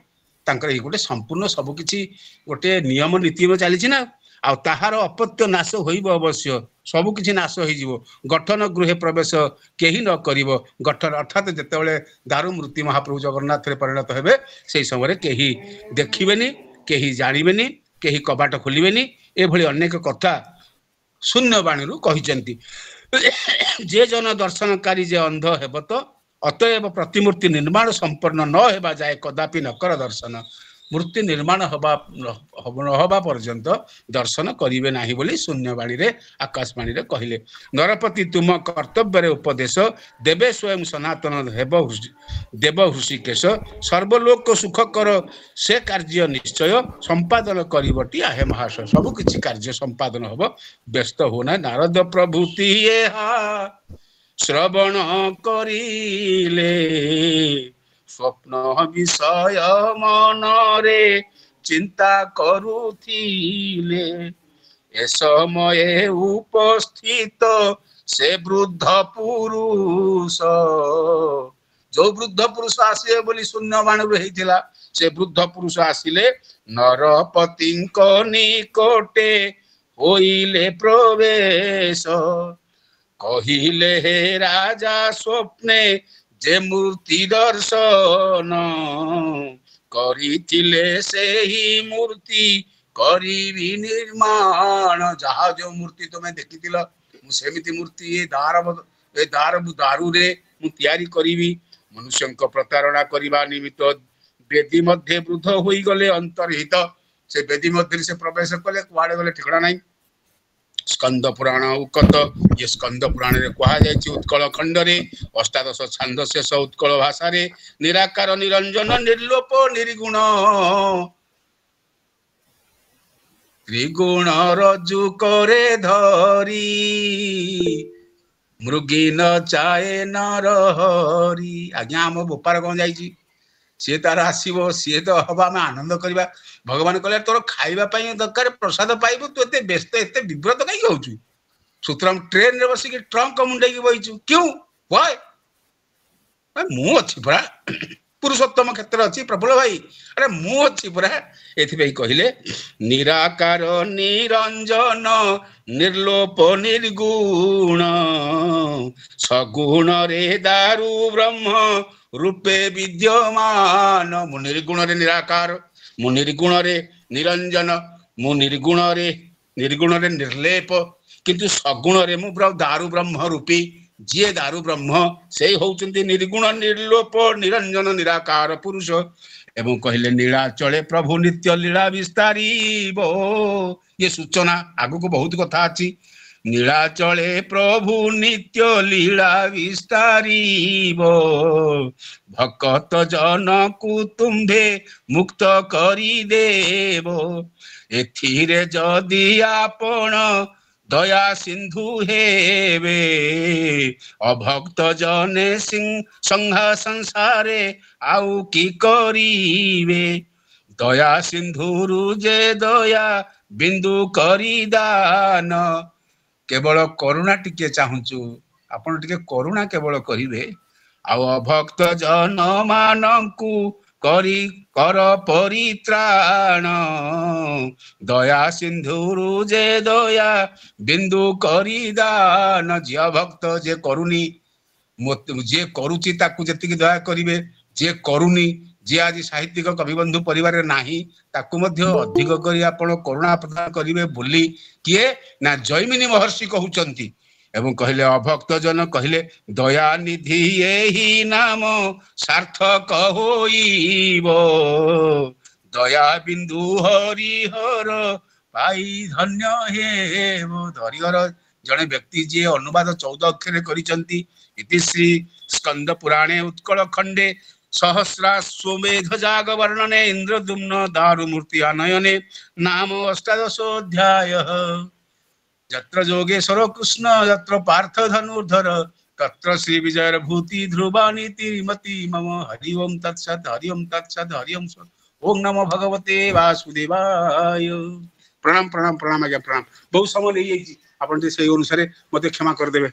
तांकर गोटे संपूर्ण सबकिछि गोटे नियम नीति में चली ना, आ ताहार अपत्य नाश होइब अवश्य, सबकिछि नाश होई जीवो। गठन गृहे प्रवेश केही न करिवो, गठन अर्थात जेते बेले दारू मूर्ति महाप्रभु जगन्नाथ रे परिणत हेबे, सेही समय केही देखिबेनी, केही जानिबेनी, केही कबाट खोलिबेनी। ए भली अनेक कथा शून्य बाणीरू कहिचंती। जे जन दर्शनकारी जे अंध हेब तो अतएव प्रतिमूर्ति निर्माण संपन्न न हेबा जाए कदापि न कर दर्शन। मूर्ति निर्माण हवा पर्यंत दर्शन करिवे नाही बोली शून्यवाणी रे आकाशवाणी रे कहिले। नरपति तुम कर्तव्य रे उपदेश देवे स्वयं सनातन हेब देव हृषिकेश, सर्वलोक सुख कर से कार्य निश्चय संपादन करिवटी आहे महाशय। सब किछि कार्य संपादन हब, व्यस्त होना। नारद प्रभुति श्रवण करिले स्वप्न विषय मनरे चिंता करुथिले, ए समय उपस्थित से वृद्ध पुरुष। जो वृद्ध पुरुष आसिले बोली शून्यवाणी होइथिला, से वृद्ध पुरुष आसिले नरपतिंक निकटे होइले प्रवेश। कहिले हे राजा स्वप्ने जे मूर्ति दर्शन करिथिले सेही मूर्ति करिबी निर्माण। जहा जो मूर्ति तुम्हें देखिथिल सेमिति मूर्ति ए दारू रे मु तैयारी करिबी। मनुष्यंक प्रतारणा करिबा निमित्त वेदी मध्ये वृद्ध होई गले अंतर्हित, से वेदी मध्ये से प्रवेश कले कुआडे गले ठिकड़ा नाही। स्कंद पुराण उकत, ये स्कंद पुराण रे कहा जायछि उत्कल खंड रे 18 छांद शेष उत्कल भाषा रे निराकार निरंजन निर्लोप निर्गुण त्रिगुण रज्जु करे धरी मृगी न चाहे नरहरी। आज्ञा हम बोपार कौन जाइछि, सी तार आसो सी तो हम आम आनंद करवा। भगवान कहले तोर खाइबा दरकार प्रसाद पाइबू, तू एते व्यस्त एते विव्रत कहीं होचु। सुतराम ट्रेन रे बसिक ट्रंक मुंडे की बहिचु क्यों? वाय मु अच्छी परा पुरुषोत्तम क्षेत्र अच्छी प्रफुल्ल भाई अरे मु अच्छी पूरा एथि कहले निराकार निरंजन निर्लोप निर्गुण सगुण रे दारु ब्रह्म रूपे विद्यमान मु निर्गुण रे निराकार मु निर्गुण रे निरंजन मु निर्गुण रे निर्लेप किंतु सगुण रे मु दारु ब्रह्म रूपी जी दारु ब्रह्म से होउचंती निर्गुण निर्लोप निरंजन निराकार पुरुष एवं कहले नीलाचले प्रभु नित्य लीला विस्तारी ये सूचना आगु को बहुत कथा अछि नीलाचले प्रभु नित्य लीला विस्तारी भक्त जन को तुम्भे मुक्त करी देव एथिरे जदि आपण दया सिंधु हेवे अभक्त जने संघा संसारे आउ की करीवे दया सिंधुरु जे दया बिंदु करी दान केवल करुणा टिके चाहूचु आपण टिके करुणा केवल करिवे आउ अभक्त जन मानकु करी कर परित्राण दया सिंधुरु जे दया बिंदु करी दान जे भक्त जे करुनी जे करुची ताकू जेतिकी दया करिवे जे करुनी जे आज साहित्यिक कविबंधु परिवार नाही ताकू मध्य अधिक करी आपण करुणा प्रदान करिवे बोली किए ना जैमिनी महर्षि कहउचंती एवं कहले अभक्त जन कहले दया निधि एही नाम सार्थक होइबो दया बिंदु हरिहर पाई धन्य हेबो हरिहर जने व्यक्ति जे अनुवाद 14 अक्षर करिसंती इति श्री स्कंद पुराणे उत्कल खंडे सहस्राश्वमेध जाग वर्णने इंद्रदुम्न दारु मूर्ति आनयने नाम अष्टादशोऽध्याय यत्र जोगेश्वर कृष्ण यत्र पार्थ धनुर्धर तत्र श्री विजय भूति ध्रुवानीति मति मम हरि ओम तत्सत् हरि ओम तत्सत् हरि ओम ओम नमो भगवते वासुदेवाय प्रणाम प्रणाम प्रणाम आज्ञा प्रणाम बहुत समय ले जाई आपण से अनुसार मते क्षमा कर देबे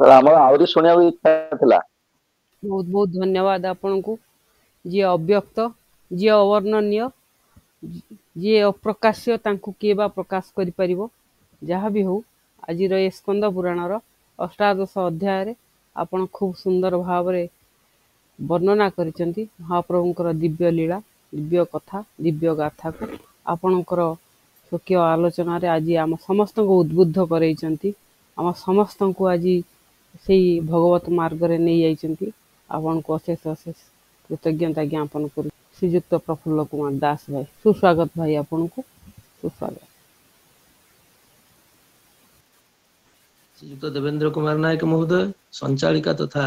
हमर आउरी सुनिया इच्छा थिला बहुत बहुत धन्यवाद आपन को जे अव्यक्त जे अवर्णनीय जे अप्रकाश्य तांकु केबा प्रकाश करि परिबो जहा भी हो आज रे स्कंद पुराणर अष्टादश अध्याय रे आपण खूब सुंदर भाव रे वर्णना करिसंती महाप्रभुंकर दिव्य लीला दिव्य कथा दिव्य गाथा को आपणकर शोक्य आलोचना रे आज आम समस्त को उद्बुद्ध करैचंती आम समस्त को आज सेही भगवत मार्ग रे नै जाइचंती आपन को अशेष अशेष कृतज्ञता ज्ञापन करू श्रीयुक्त प्रफुल्ल कुमार दास भाई सुस्वागत भाई आपन को सुस्वागत श्रीयुक्त देवेंद्र कुमार नायक महोदय संचालिका तथा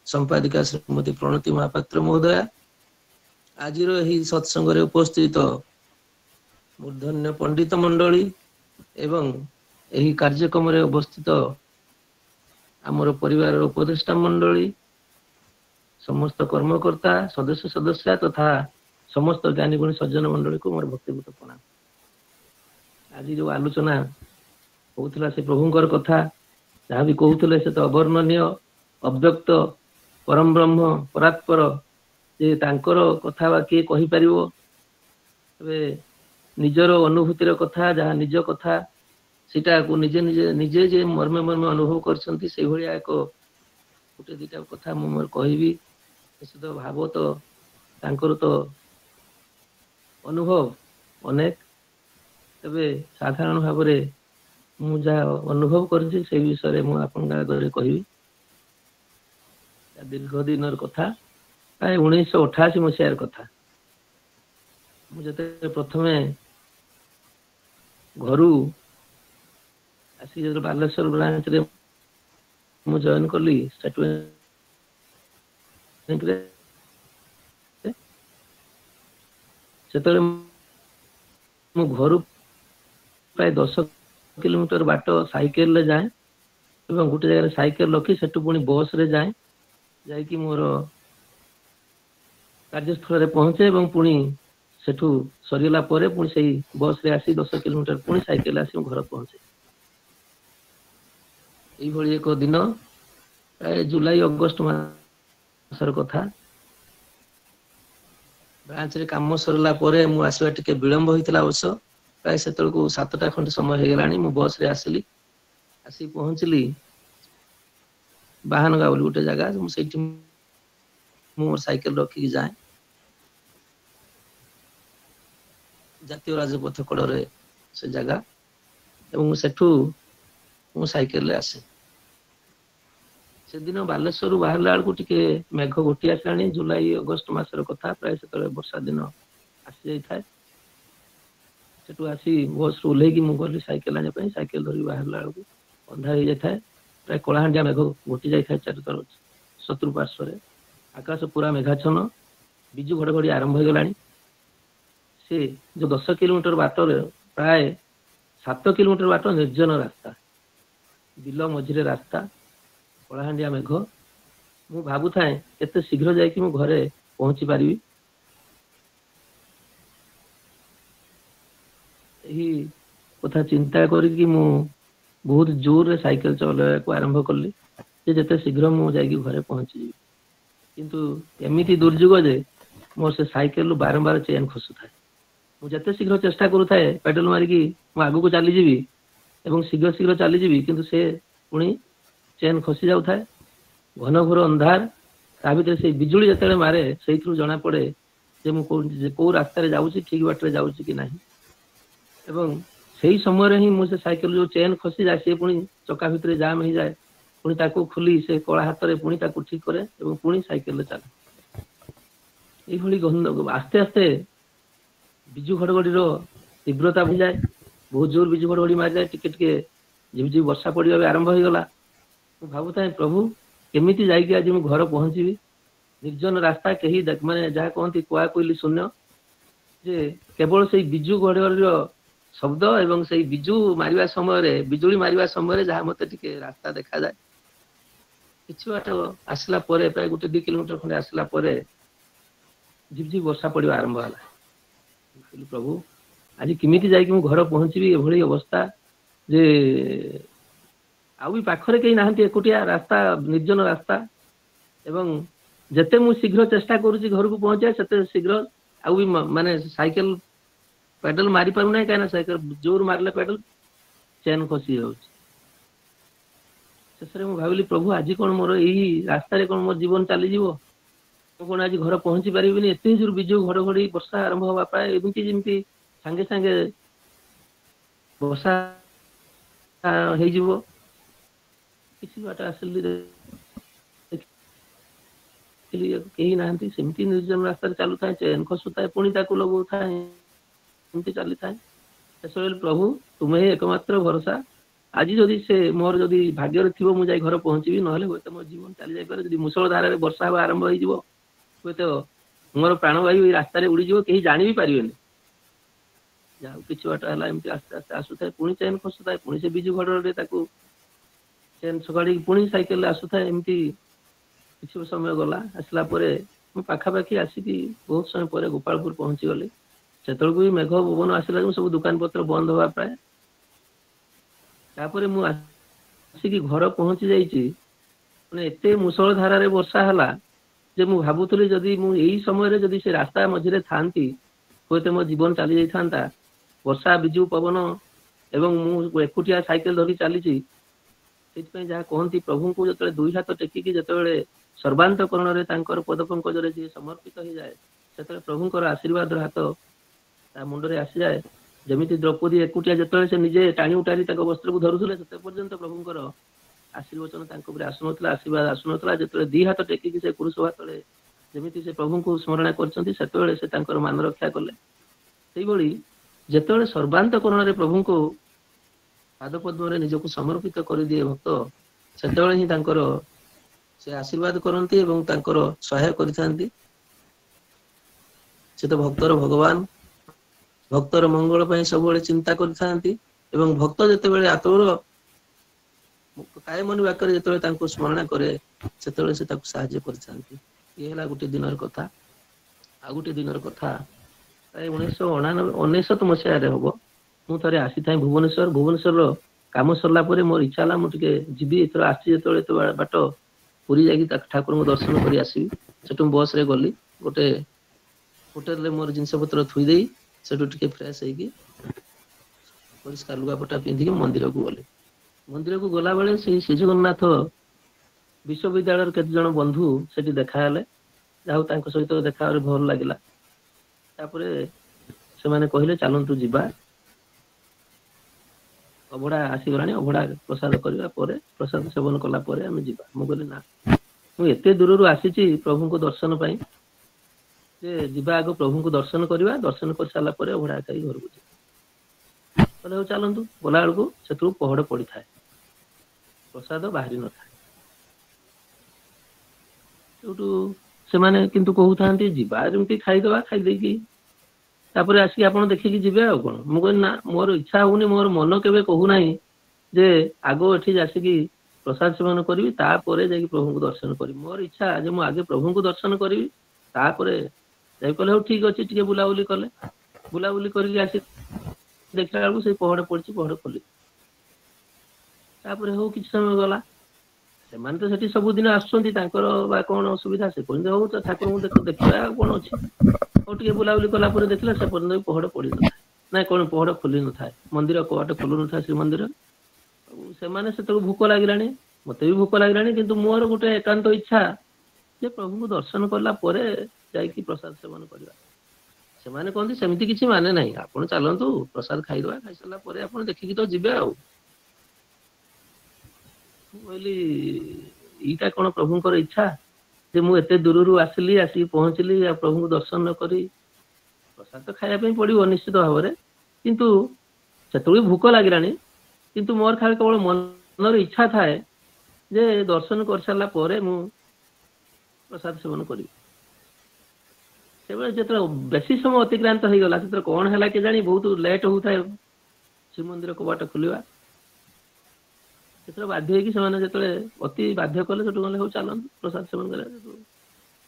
संपादिका श्रीमती प्रणति महापात्र महोदय आज सत्संग रे उपस्थित मूर्धन्य पंडित मंडली एवं एही कार्यक्रम रे उपस्थित आमर परिवार उपदेष्टा मंडली समस्त कर्मकर्ता सदस्य सदस्य तथा समस्त ज्ञानी गुणी सज्जन मंडली को मोर भक्तिपूत प्रणाम आज जो आलोचना होउथला से प्रभुंकर कथा जहाँ भी कहूले से तो अवर्णनीय अव्यक्त परम ब्रह्म परात्पर जे तांकर कथा बा किए कहि परिबो तबे निजर अनुभूतिर कथा जहाँ निज कथा सीटा को निजे निजे निजे जे मर्मे मर्मे अनुभव करछंती से भलिया एक गोटे दुटा कथा मु मोर कहबी निश्चित भाव तो तांकर तो अनुभव अनेक तबे साधारण भाव रे मु जा अनुभव करछि से विषय रे मु आपन आगे कहबी दीर्घ दिनर कथा प्राय 1988 मसीहार कथा मु जते प्रथमे घरू आसी जो बालेश्वर ब्रांच रे मु जॉइन करली स्टेटमेंट रे सेतरे मु घरू प्राय 10 किलोमीटर बाट साइकेल ले जाए एवं गोटे जगह साइकेल रखी सेटु पुणी बस रे जाए जाइकी मोर कार्यस्थल रे पहुंचे एवं पुणी सेठू सरीला परे पुणी सेही बस रे आसी 10 किलोमीटर पुणी साइकेल आसी घर पहुंचे এইଭଳି ଏକ ଦିନ ପ୍ରାୟ ଜୁଲାଇ ଅଗଷ୍ଟ ମାସର କଥା। ବ୍ରାଞ୍ଚରେ କାମ ସରିଲା ପରେ ମୁଁ ଆସିବା ଟିକେ ବିଳମ୍ବ ହୋଇଥିଲା ଅବଶ୍ୟ। ପ୍ରାୟ ସେତେବେଳକୁ 7ଟା ଖଣ୍ଡେ ସମୟ ହେଇଗଲାଣି। ମୁଁ ବସରେ ଆସିଲି, ଆସି ପହଞ୍ଚିଲି ବାହାନଗା ବୋଲି ଗୋଟେ ଜାଗା। ମୁଁ ସେଇଠି ମୁଁ ମୋର ସାଇକେଲ ରଖିକି ଯାଏ। ଜାତୀୟ ରାଜପଥ କଡ଼ରେ ସେ ଜାଗା, ଏବଂ ସେଠୁ ମୁଁ ସାଇକେଲରେ ଆସେ। ସେଦିନ ବାଲେଶ୍ୱରରୁ ବାହାରିଲା ବେଳକୁ ଟିକେ ମେଘ ଘୋଟି ଆସିଲାଣି। ଜୁଲାଇ ଅଗଷ୍ଟ ମାସର କଥା, ପ୍ରାୟ ସେତେବେଳେ ବର୍ଷା ଦିନ ଆସି ଯାଇଥାଏ। ସେଠୁ ଆସି ବସରୁ ଓହ୍ଲେଇକି ମୁଁ ଗଲି ସାଇକେଲ ଆଣିବା ପାଇଁ। ସାଇକେଲ ଧରିକି ବାହାରିଲା ବେଳକୁ ଅନ୍ଧାର ହେଇଯାଇଥାଏ। ପ୍ରାୟ କଳାହାଣ୍ଡିଆ ମେଘ ଘୋଟି ଯାଇଥାଏ ଚତୁଃପାର୍ଶ୍ୱରେ। ଆକାଶ ପୁରା ମେଘାଚ୍ଛନ୍ନ, ବିଜୁ ଘଡ଼ଘଡ଼ି ଆରମ୍ଭ ହେଇଗଲାଣି। ସେ ଯୋଉ 10 କିଲୋମିଟର ବାଟରେ ପ୍ରାୟ 7 କିଲୋମିଟର ବାଟ ନିର୍ଜନ ରାସ୍ତା, ବିଲ ମଝିରେ ରାସ୍ତା, କଳାହାଣ୍ଡିଆ ମେଘ। ମୁଁ ଭାବୁଥାଏ କେତେ ଶୀଘ୍ର ଯାଇକି ମୁଁ ଘରେ ପହଞ୍ଚି ପାରିବି। ଏହି କଥା ଚିନ୍ତା କରିକି ମୁଁ ବହୁତ ଜୋରରେ ସାଇକେଲ ଚଲାଇବାକୁ ଆରମ୍ଭ କଲି, ଯେ ଯେତେ ଶୀଘ୍ର ମୁଁ ଯାଇକି ଘରେ ପହଞ୍ଚିଯିବି। କିନ୍ତୁ ଏମିତି ଦୁର୍ଯୋଗ ଯେ ମୋର ସେ ସାଇକେଲରୁ ବାରମ୍ବାର ଚେନ୍ ଖସୁଥାଏ। ମୁଁ ଯେତେ ଶୀଘ୍ର ଚେଷ୍ଟା କରୁଥାଏ ପେଡାଲ ମାରିକି ମୁଁ ଆଗକୁ ଚାଲିଯିବି ଏବଂ ଶୀଘ୍ର ଶୀଘ୍ର ଚାଲିଯିବି, କିନ୍ତୁ ସେ ପୁଣି ଚେନ୍ ଖସି ଯାଉଥାଏ। ଘନ ଘୋର ଅନ୍ଧାର, ତା ଭିତରେ ସେଇ ବିଜୁଳି ଯେତେବେଳେ ମାରେ ସେଇଥିରୁ ଜଣା ପଡେ ଯେ ମୁଁ କୋଉ ରାସ୍ତାରେ ଯାଉଛି, ଠିକ ବାଟରେ ଯାଉଛି କି ନାହିଁ। ଏବଂ ସେଇ ସମୟରେ ହିଁ ମୁଁ ସେ ସାଇକେଲ ଯୋଉ ଚେନ୍ ଖସିଯାଏ, ସେ ପୁଣି ଚକା ଭିତରେ ଜାମ୍ ହେଇଯାଏ। ପୁଣି ତାକୁ ଖୋଲି ସେ କଳା ହାତରେ ପୁଣି ତାକୁ ଠିକ କରେ ଏବଂ ପୁଣି ସାଇକେଲରେ ଚାଲେ। এইଭଳି ଆସ୍ତେ ଆସ୍ତେ ବିଜୁ ଘଡ଼ଘଡ଼ିର ତୀବ୍ରତା ବଢ଼ିଯାଏ। ବହୁତ ଜୋର ବିଜୁ ଘଡ଼ଘଡ଼ି ମାରିଯାଏ। ଟିକେ ଟିକେ ଝିପଝିପ ବର୍ଷା ପଡ଼ିବା ବି ଆରମ୍ଭ ହେଇଗଲା। ମୁଁ ଭାବୁଥାଏ ପ୍ରଭୁ କେମିତି ଯାଇକି ଆଜି ମୁଁ ଘର ପହଞ୍ଚିବି। ନିର୍ଜନ ରାସ୍ତା, କେହି ମାନେ ଯାହା କହନ୍ତି କୁଆ କୋଇଲି ଶୂନ୍ୟ, ଯେ କେବଳ ସେଇ ବିଜୁ ଘଡ଼ଘଡ଼ିର ଶବ୍ଦ ଏବଂ ସେଇ ବିଜୁ ମାରିବା ସମୟରେ, ବିଜୁଳି ମାରିବା ସମୟରେ ଯାହା ମତେ ଟିକେ ରାସ୍ତା ଦେଖାଯାଏ। କିଛି ବାଟ ଆସିଲା ପରେ, ପ୍ରାୟ 1-2 କିଲୋମିଟର ଖଣ୍ଡେ ଆସିଲା ପରେ ଝିପଝିପ ବର୍ଷା ପଡ଼ିବା ଆରମ୍ଭ ହେଲା। ପ୍ରଭୁ ଆଜି କେମିତି ଯାଇକି ମୁଁ ଘର ପହଞ୍ଚିବି। ଏଭଳି ଅବସ୍ଥା ଯେ ଆଉ ବି ପାଖରେ କେହି ନାହାନ୍ତି, ଏକୁଟିଆ ରାସ୍ତା, ନିର୍ଜନ ରାସ୍ତା। ଏବଂ ଯେତେ ମୁଁ ଶୀଘ୍ର ଚେଷ୍ଟା କରୁଛି ଘରକୁ ପହଞ୍ଚିବା, ସେତେ ଶୀଘ୍ର ଆଉ ବି ମାନେ ସାଇକେଲ ପେଡାଲ ମାରି ପାରୁନାହିଁ, କାହିଁକିନା ସାଇକେଲ ଜୋର ମାରିଲେ ପେଡାଲ ଚେନ୍ ଖସି ଯାଉଛି। ଶେଷରେ ମୁଁ ଭାବିଲି ପ୍ରଭୁ ଆଜି କଣ ମୋର ଏଇ ରାସ୍ତାରେ କଣ ମୋର ଜୀବନ ଚାଲିଯିବ। ମୁଁ କଣ ଆଜି ଘର ପହଞ୍ଚି ପାରିବିନି। ଏତେ ଜୋର ବିଜୁ ଘଡ଼ଘଡ଼ି ବର୍ଷା ଆରମ୍ଭ ହବା, ପ୍ରାୟ ଏମିତି ଯେମିତି ସାଙ୍ଗେ ସାଙ୍ଗେ ବର୍ଷା ହେଇଯିବ। କିଛି ବାଟ ଆସିଲି, କେହି ନାହାନ୍ତି। ସେମିତି ନିର୍ଜନ ରାସ୍ତାରେ ଚାଲୁଥାଏ, ଚେନ୍ ଖସୁଥାଏ, ପୁଣି ତାକୁ ଲଗଉଥାଏ, ଏମିତି ଚାଲିଥାଏ। ଶେଷରେ ପ୍ରଭୁ ତୁମେ ହିଁ ଏକମାତ୍ର ଭରସା। ଆଜି ଯଦି ସେ ମୋର ଯଦି ଭାଗ୍ୟରେ ଥିବ ମୁଁ ଯାଇ ଘର ପହଞ୍ଚିବି, ନହେଲେ ହୁଏତ ମୋ ଜୀବନ ଚାଲି ଯାଇପାରେ। ଯଦି ମୁଷଳ ଧାରାରେ ବର୍ଷା ହେବା ଆରମ୍ଭ ହେଇଯିବ, ହୁଏତ ମୋର ପ୍ରାଣବାୟୁ ଏଇ ରାସ୍ତାରେ ଉଡ଼ିଯିବ, କେହି ଜାଣି ବି ପାରିବେନି। ଯାହା କିଛି ବାଟ ହେଲା ଏମିତି ଆସ୍ତେ ଆସ୍ତେ ଆସୁଥାଏ, ପୁଣି ଚେନ୍ ଖସୁଥାଏ, ପୁଣି ସେ ବିଜୁ ଘଡ଼ଘଡ଼ିରେ ତାକୁ ଚେନ୍ ସଗାଡ଼ିକି ପୁଣି ସାଇକେଲରେ ଆସୁଥାଏ। ଏମିତି କିଛି ସମୟ ଗଲା। ଆସିଲା ପରେ ମୁଁ ପାଖାପାଖି ଆସିକି ବହୁତ ସମୟ ପରେ ଗୋପାଳପୁର ପହଞ୍ଚିଗଲି। ସେତେବେଳକୁ ବି ମେଘ ପବନ ଆସିଲା, ସବୁ ଦୋକାନ ପତ୍ର ବନ୍ଦ ହବା ପ୍ରାୟ। ତାପରେ ମୁଁ ଆସିକି ଘର ପହଞ୍ଚି ଯାଇଛି। ମାନେ ଏତେ ମୁଷଳ ଧାରାରେ ବର୍ଷା ହେଲା ଯେ ମୁଁ ଭାବୁଥିଲି ଯଦି ମୁଁ ଏଇ ସମୟରେ ଯଦି ସେ ରାସ୍ତା ମଝିରେ ଥାନ୍ତି, ହୁଏତ ମୋ ଜୀବନ ଚାଲି ଯାଇଥାନ୍ତା। ବର୍ଷା, ବିଜୁ ପବନ ଏବଂ ମୁଁ ଏକୁଟିଆ ସାଇକେଲ ଧରି ଚାଲିଛି। ସେଇଥିପାଇଁ ଯାହା କହନ୍ତି ପ୍ରଭୁଙ୍କୁ ଯେତେବେଳେ 2 ହାତ ଟେକିକି ଯେତେବେଳେ ସର୍ବାନ୍ତକରଣରେ ତାଙ୍କର ପଦପଙ୍କଜରେ ଯିଏ ସମର୍ପିତ ହେଇଯାଏ, ସେତେବେଳେ ପ୍ରଭୁଙ୍କର ଆଶୀର୍ବାଦର ହାତ ତା ମୁଣ୍ଡରେ ଆସିଯାଏ। ଯେମିତି ଦ୍ରୌପଦୀ ଏକୁଟିଆ ଯେତେବେଳେ ସେ ନିଜେ ଟାଣି ଉଟାରି ତାଙ୍କ ବସ୍ତ୍ରକୁ ଧରୁଥିଲେ, ସେତେ ପର୍ଯ୍ୟନ୍ତ ପ୍ରଭୁଙ୍କର ଆଶୀର୍ବଚନ ତାଙ୍କ ଉପରେ ଆସୁନଥିଲା, ଆଶୀର୍ବାଦ ଆସୁନଥିଲା। ଯେତେବେଳେ 2 ହାତ ଟେକିକି ସେ ପୁରୁଷ ହାତରେ ଯେମିତି ସେ ପ୍ରଭୁଙ୍କୁ ସ୍ମରଣ କରିଛନ୍ତି, ସେତେବେଳେ ସେ ତାଙ୍କର ମାନ ରକ୍ଷା କଲେ। ସେଇଭଳି ଯେତେବେଳେ ସର୍ବାନ୍ତକରଣରେ ପ୍ରଭୁଙ୍କୁ ପାଦପଦ୍ମରେ ନିଜକୁ ସମର୍ପିତ କରିଦିଏ ଭକ୍ତ, ସେତେବେଳେ ହିଁ ତାଙ୍କର ସେ ଆଶୀର୍ବାଦ କରନ୍ତି ଏବଂ ତାଙ୍କର ସହାୟ କରିଥାନ୍ତି। ସେ ତ ଭକ୍ତର ଭଗବାନ, ଭକ୍ତର ମଙ୍ଗଳ ପାଇଁ ସବୁବେଳେ ଚିନ୍ତା କରିଥାନ୍ତି। ଏବଂ ଭକ୍ତ ଯେତେବେଳେ ଆତୁର କାୟ ମନ ବାକ୍ୟରେ ଯେତେବେଳେ ତାଙ୍କୁ ସ୍ମରଣ କରେ, ସେତେବେଳେ ସେ ତାକୁ ସାହାଯ୍ୟ କରିଥାନ୍ତି। ଇଏ ହେଲା ଗୋଟେ ଦିନର କଥା। ଆଉ ଗୋଟେ ଦିନର କଥା, ପ୍ରାୟ 1999 ମସିହାରେ ହବ। ମୁଁ ଥରେ ଆସିଥାଏ ଭୁବନେଶ୍ୱରର କାମ ସରିଲା ପରେ ମୋର ଇଚ୍ଛା ହେଲା ମୁଁ ଟିକେ ଯିବି, ଏଥର ଆସିଛି ଯେତେବେଳେ ଏତେ ବାଟ ପୁରୀ ଯାଇକି ଠାକୁରଙ୍କୁ ଦର୍ଶନ କରି ଆସିବି। ସେଠୁ ବସ୍ରେ ଗଲି, ଗୋଟେ ହୋଟେଲରେ ମୋର ଜିନିଷ ପତ୍ର ଥୋଇ ଦେଇ ସେଠୁ ଟିକେ ଫ୍ରେଶ ହେଇକି ପରିଷ୍କାର ଲୁଗାପଟା ପିନ୍ଧିକି ମନ୍ଦିରକୁ ଗଲି। ମନ୍ଦିରକୁ ଗଲାବେଳେ ସେଇ ଶ୍ରୀ ଜଗନ୍ନାଥ ବିଶ୍ୱବିଦ୍ୟାଳୟର କେତେ ଜଣ ବନ୍ଧୁ ସେଠି ଦେଖାହେଲେ, ଯାହା ହଉ ତାଙ୍କ ସହିତ ଦେଖା ଭଲ ଲାଗିଲା। ତାପରେ ସେମାନେ କହିଲେ ଚାଲନ୍ତୁ ଯିବା, ଅଭଡ଼ା ଆସିଗଲାଣି, ଅଭଡ଼ା ପ୍ରସାଦ କରିବା ପରେ, ପ୍ରସାଦ ସେବନ କଲା ପରେ ଆମେ ଯିବା। ମୁଁ କହିଲି ନା, ମୁଁ ଏତେ ଦୂରରୁ ଆସିଛି ପ୍ରଭୁଙ୍କ ଦର୍ଶନ ପାଇଁ, ଯେ ଯିବା ଆଗ ପ୍ରଭୁଙ୍କୁ ଦର୍ଶନ କରିବା, ଦର୍ଶନ କରିସାରିଲା ପରେ ଅଭଡ଼ା ଖାଇ ଘରକୁ ଯିବା। କହିଲେ ହଉ ଚାଲନ୍ତୁ। ଗଲା ବେଳକୁ ସେତେବେଳକୁ ପହଡ଼ ପଡ଼ିଥାଏ, ପ୍ରସାଦ ବାହାରି ନଥାଏ। ସେଠୁ ସେମାନେ କିନ୍ତୁ କହୁଥାନ୍ତି ଯିବା ଯେମିତି ଖାଇଦବା, ଖାଇଦେଇକି ତାପରେ ଆସିକି ଆପଣ ଦେଖିକି ଯିବେ ଆଉ କଣ। ମୁଁ କହିଲି ନା, ମୋର ଇଚ୍ଛା ହଉନି, ମୋର ମନ କେବେ କହୁନାହିଁ ଯେ ଆଗ ଏଠି ଆସିକି ପ୍ରସାଦ ସେବନ କରିବି, ତାପରେ ଯାଇକି ପ୍ରଭୁଙ୍କୁ ଦର୍ଶନ କରିବି। ମୋର ଇଚ୍ଛା ଯେ ମୁଁ ଆଗେ ପ୍ରଭୁଙ୍କୁ ଦର୍ଶନ କରିବି, ତାପରେ ଯାଇ। କହିଲେ ହଉ ଠିକ ଅଛି। ଟିକେ ବୁଲାବୁଲି କଲେ, ବୁଲାବୁଲି କରିକି ଆସି ଦେଖିଲା ବେଳକୁ ସେଇ ପହଡ଼ ପଡିଛି, ପହଡ଼ ଖୋଲି। ତାପରେ ହଉ କିଛି ସମୟ ଗଲା, ସେମାନେ ତ ସେଠି ସବୁଦିନ ଆସୁଛନ୍ତି, ତାଙ୍କର ବା କଣ ଅସୁବିଧା, ସେ କହୁଛନ୍ତି ହଉ ତ ଠାକୁରଙ୍କୁ ଦେଖିବା ଆଉ କଣ ଅଛି। ହଉ ଟିକେ ବୁଲାବୁଲି କଲା ପରେ ଦେଖିଲା ସେ ପର୍ଯ୍ୟନ୍ତ ବି ପହଡ଼ ପଡିନଥାଏ, ନାଇଁ କଣ ପହଡ଼ ଖୋଲି ନଥାଏ, ମନ୍ଦିର କବାଟ ଖୋଲୁ ନଥାଏ ଶ୍ରୀମନ୍ଦିର। ସେମାନେ ସେତେବେଳେ ଭୋକ ଲାଗିଲାଣି, ମତେ ବି ଭୋକ ଲାଗିଲାଣି, କିନ୍ତୁ ମୋର ଗୋଟେ ଏକାନ୍ତ ଇଚ୍ଛା ଯେ ପ୍ରଭୁଙ୍କୁ ଦର୍ଶନ କଲା ପରେ ଯାଇକି ପ୍ରସାଦ ସେବନ କରିବା। ସେମାନେ କହନ୍ତି ସେମିତି କିଛି ମାନେ ନାହିଁ, ଆପଣ ଚାଲନ୍ତୁ ପ୍ରସାଦ ଖାଇଦବା, ଖାଇସାରିଲା ପରେ ଆପଣ ଦେଖିକି ତ ଯିବେ ଆଉ। ମୁଁ କହିଲି ଏଇଟା କଣ ପ୍ରଭୁଙ୍କର ଇଚ୍ଛା ଯେ ମୁଁ ଏତେ ଦୂରରୁ ଆସିଲି, ଆସିକି ପହଞ୍ଚିଲି, ଆଉ ପ୍ରଭୁଙ୍କୁ ଦର୍ଶନ ନ କରି? ପ୍ରସାଦ ତ ଖାଇବା ପାଇଁ ପଡିବ ନିଶ୍ଚିତ ଭାବରେ, କିନ୍ତୁ ସେତେବେଳେ ଭୋକ ଲାଗିଲାଣି, କିନ୍ତୁ ମୋର ଖାଲି କେବଳ ମନର ଇଚ୍ଛା ଥାଏ ଯେ ଦର୍ଶନ କରିସାରିଲା ପରେ ମୁଁ ପ୍ରସାଦ ସେବନ କରିବି। ସେବେଳେ ଯେତେବେଳେ ବେଶୀ ସମୟ ଅତିକ୍ରାନ୍ତ ହେଇଗଲା, ସେତେବେଳେ କଣ ହେଲା କେଜାଣି ବହୁତ ଲେଟ୍ ହଉଥାଏ ଶ୍ରୀମନ୍ଦିର କବାଟ ଖୋଲିବା। ସେତେବେଳେ ବାଧ୍ୟ ହେଇକି ସେମାନେ ଯେତେବେଳେ ଅତି ବାଧ୍ୟ କଲେ, ସେଠୁ ଗଲେ ହଉ ଚାଲନ୍ତୁ ପ୍ରସାଦ ସେବନ କରିବା। ସେଠୁ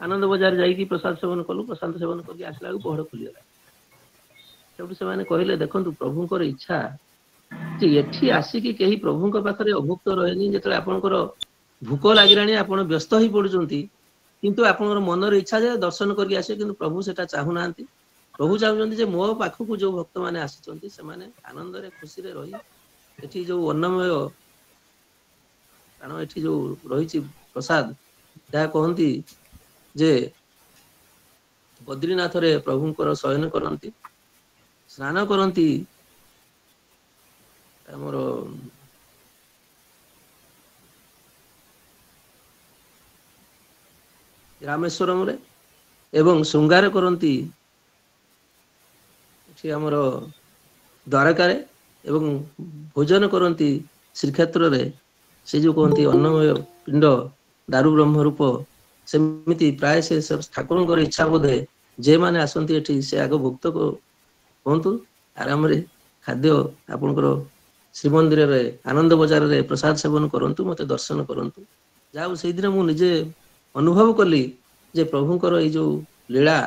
ଆନନ୍ଦ ବଜାର ଯାଇକି ପ୍ରସାଦ ସେବନ କଲୁ, ପ୍ରସାଦ ସେବନ କରିକି ଆସିଲା ବେଳକୁ ପହଡ଼ ଖୋଲିଗଲା। ସେଠୁ ସେମାନେ କହିଲେ ଦେଖନ୍ତୁ ପ୍ରଭୁଙ୍କର ଇଚ୍ଛା ଯେ ଏଠି ଆସିକି କେହି ପ୍ରଭୁଙ୍କ ପାଖରେ ଅଭୁକ୍ତ ରହେନି। ଯେତେବେଳେ ଆପଣଙ୍କର ଭୋକ ଲାଗିଲାଣି, ଆପଣ ବ୍ୟସ୍ତ ହେଇ ପଡୁଛନ୍ତି, କିନ୍ତୁ ଆପଣଙ୍କର ମନର ଇଚ୍ଛା ଯେ ଦର୍ଶନ କରିକି ଆସିବେ, କିନ୍ତୁ ପ୍ରଭୁ ସେଟା ଚାହୁଁନାହାନ୍ତି। ପ୍ରଭୁ ଚାହୁଁଛନ୍ତି ଯେ ମୋ ପାଖକୁ ଯୋଉ ଭକ୍ତମାନେ ଆସିଛନ୍ତି, ସେମାନେ ଆନନ୍ଦରେ ଖୁସିରେ ରହି ଏଠି ଯୋଉ ଅନ୍ନମୟ, କାରଣ ଏଠି ଯୋଉ ରହିଛି ପ୍ରସାଦ, ଯାହା କହନ୍ତି ଯେ ବଦ୍ରିନାଥରେ ପ୍ରଭୁଙ୍କର ଶୟନ କରନ୍ତି, ସ୍ନାନ କରନ୍ତି ଆମର ରାମେଶ୍ୱରମରେ, ଏବଂ ଶୃଙ୍ଗାର କରନ୍ତି ଏଠି ଆମର ଦ୍ୱାରକାରେ, ଏବଂ ଭୋଜନ କରନ୍ତି ଶ୍ରୀକ୍ଷେତ୍ରରେ। ସେ ଯୋଉ କହନ୍ତି ଅନ୍ନମୟ ପିଣ୍ଡ ଦାରୁ ବ୍ରହ୍ମ ରୂପ, ସେମିତି ପ୍ରାୟ ସେ ଠାକୁରଙ୍କର ଇଚ୍ଛା ବୋଧେ ଯେମାନେ ଆସନ୍ତି ଏଠି ସେ ଆଗ ଭୁକ୍ତ ହୁଅନ୍ତୁ, ଆରାମରେ ଖାଦ୍ୟ ଆପଣଙ୍କର ଶ୍ରୀମନ୍ଦିରରେ ଆନନ୍ଦ ବଜାରରେ ପ୍ରସାଦ ସେବନ କରନ୍ତୁ, ମତେ ଦର୍ଶନ କରନ୍ତୁ। ଯାହା ହଉ ସେଇଦିନ ମୁଁ ନିଜେ ଅନୁଭବ କଲି ଯେ ପ୍ରଭୁଙ୍କର ଏଇ ଯୋଉ ଲୀଳା,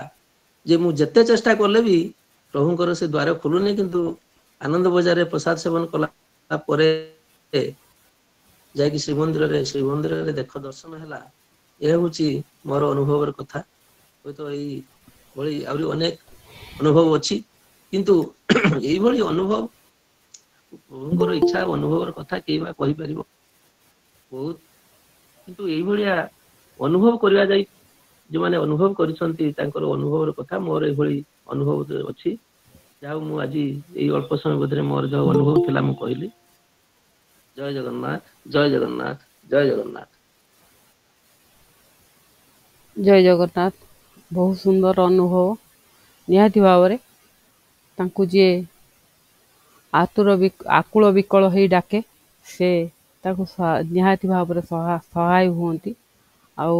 ଯେ ମୁଁ ଯେତେ ଚେଷ୍ଟା କଲେ ବି ପ୍ରଭୁଙ୍କର ସେ ଦ୍ୱାର ଖୋଲୁନି, କିନ୍ତୁ ଆନନ୍ଦ ବଜାରରେ ପ୍ରସାଦ ସେବନ କଲା ପରେ ଯାଇକି ଶ୍ରୀମନ୍ଦିରରେ ଦେଖ ଦର୍ଶନ ହେଲା। ଏହା ହଉଛି ମୋର ଅନୁଭବର କଥା। ହୁଏତ ଏଇ ଭଳି ଆହୁରି ଅନେକ ଅନୁଭବ ଅଛି, କିନ୍ତୁ ଏଇଭଳି ଅନୁଭବ, ପ୍ରଭୁଙ୍କର ଇଚ୍ଛା ଅନୁଭବର କଥା କେହି ବା କହିପାରିବ। ବହୁତ, କିନ୍ତୁ ଏଇଭଳିଆ ଅନୁଭବ କରିବା ଯାଇ ଯୋଉମାନେ ଅନୁଭବ କରିଛନ୍ତି ତାଙ୍କର ଅନୁଭବର କଥା, ମୋର ଏଇଭଳି ଅନୁଭବ ଅଛି। ଯାହା ହଉ ମୁଁ ଆଜି ଏଇ ଅଳ୍ପ ସମୟ ମଧ୍ୟରେ ମୋର ଯୋଉ ଅନୁଭବ ଥିଲା ମୁଁ କହିଲି। ଜୟ ଜଗନ୍ନାଥ, ଜୟ ଜଗନ୍ନାଥ, ଜୟ ଜଗନ୍ନାଥ। ଜୟ ଜଗନ୍ନାଥ। ବହୁତ ସୁନ୍ଦର ଅନୁଭବ। ନିହାତି ଭାବରେ ତାଙ୍କୁ ଯିଏ ଆକୁଳ ବିକଳ ହେଇ ଡାକେ, ସେ ତାକୁ ନିହାତି ଭାବରେ ସହାୟ ହୁଅନ୍ତି, ଆଉ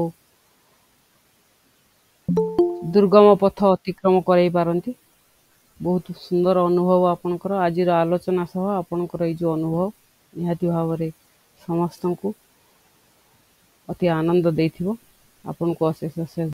ଦୁର୍ଗମ ପଥ ଅତିକ୍ରମ କରାଇ ପାରନ୍ତି। ବହୁତ ସୁନ୍ଦର ଅନୁଭବ ଆପଣଙ୍କର। ଆଜିର ଆଲୋଚନା ସହ ଆପଣଙ୍କର ଏଇ ଯେଉଁ ଅନୁଭବ ନିହାତି ଭାବରେ ସମସ୍ତଙ୍କୁ ଅତି ଆନନ୍ଦ ଦେଇଥିବ। ଆପଣଙ୍କୁ ଅଶେଷ ଅଶେଷ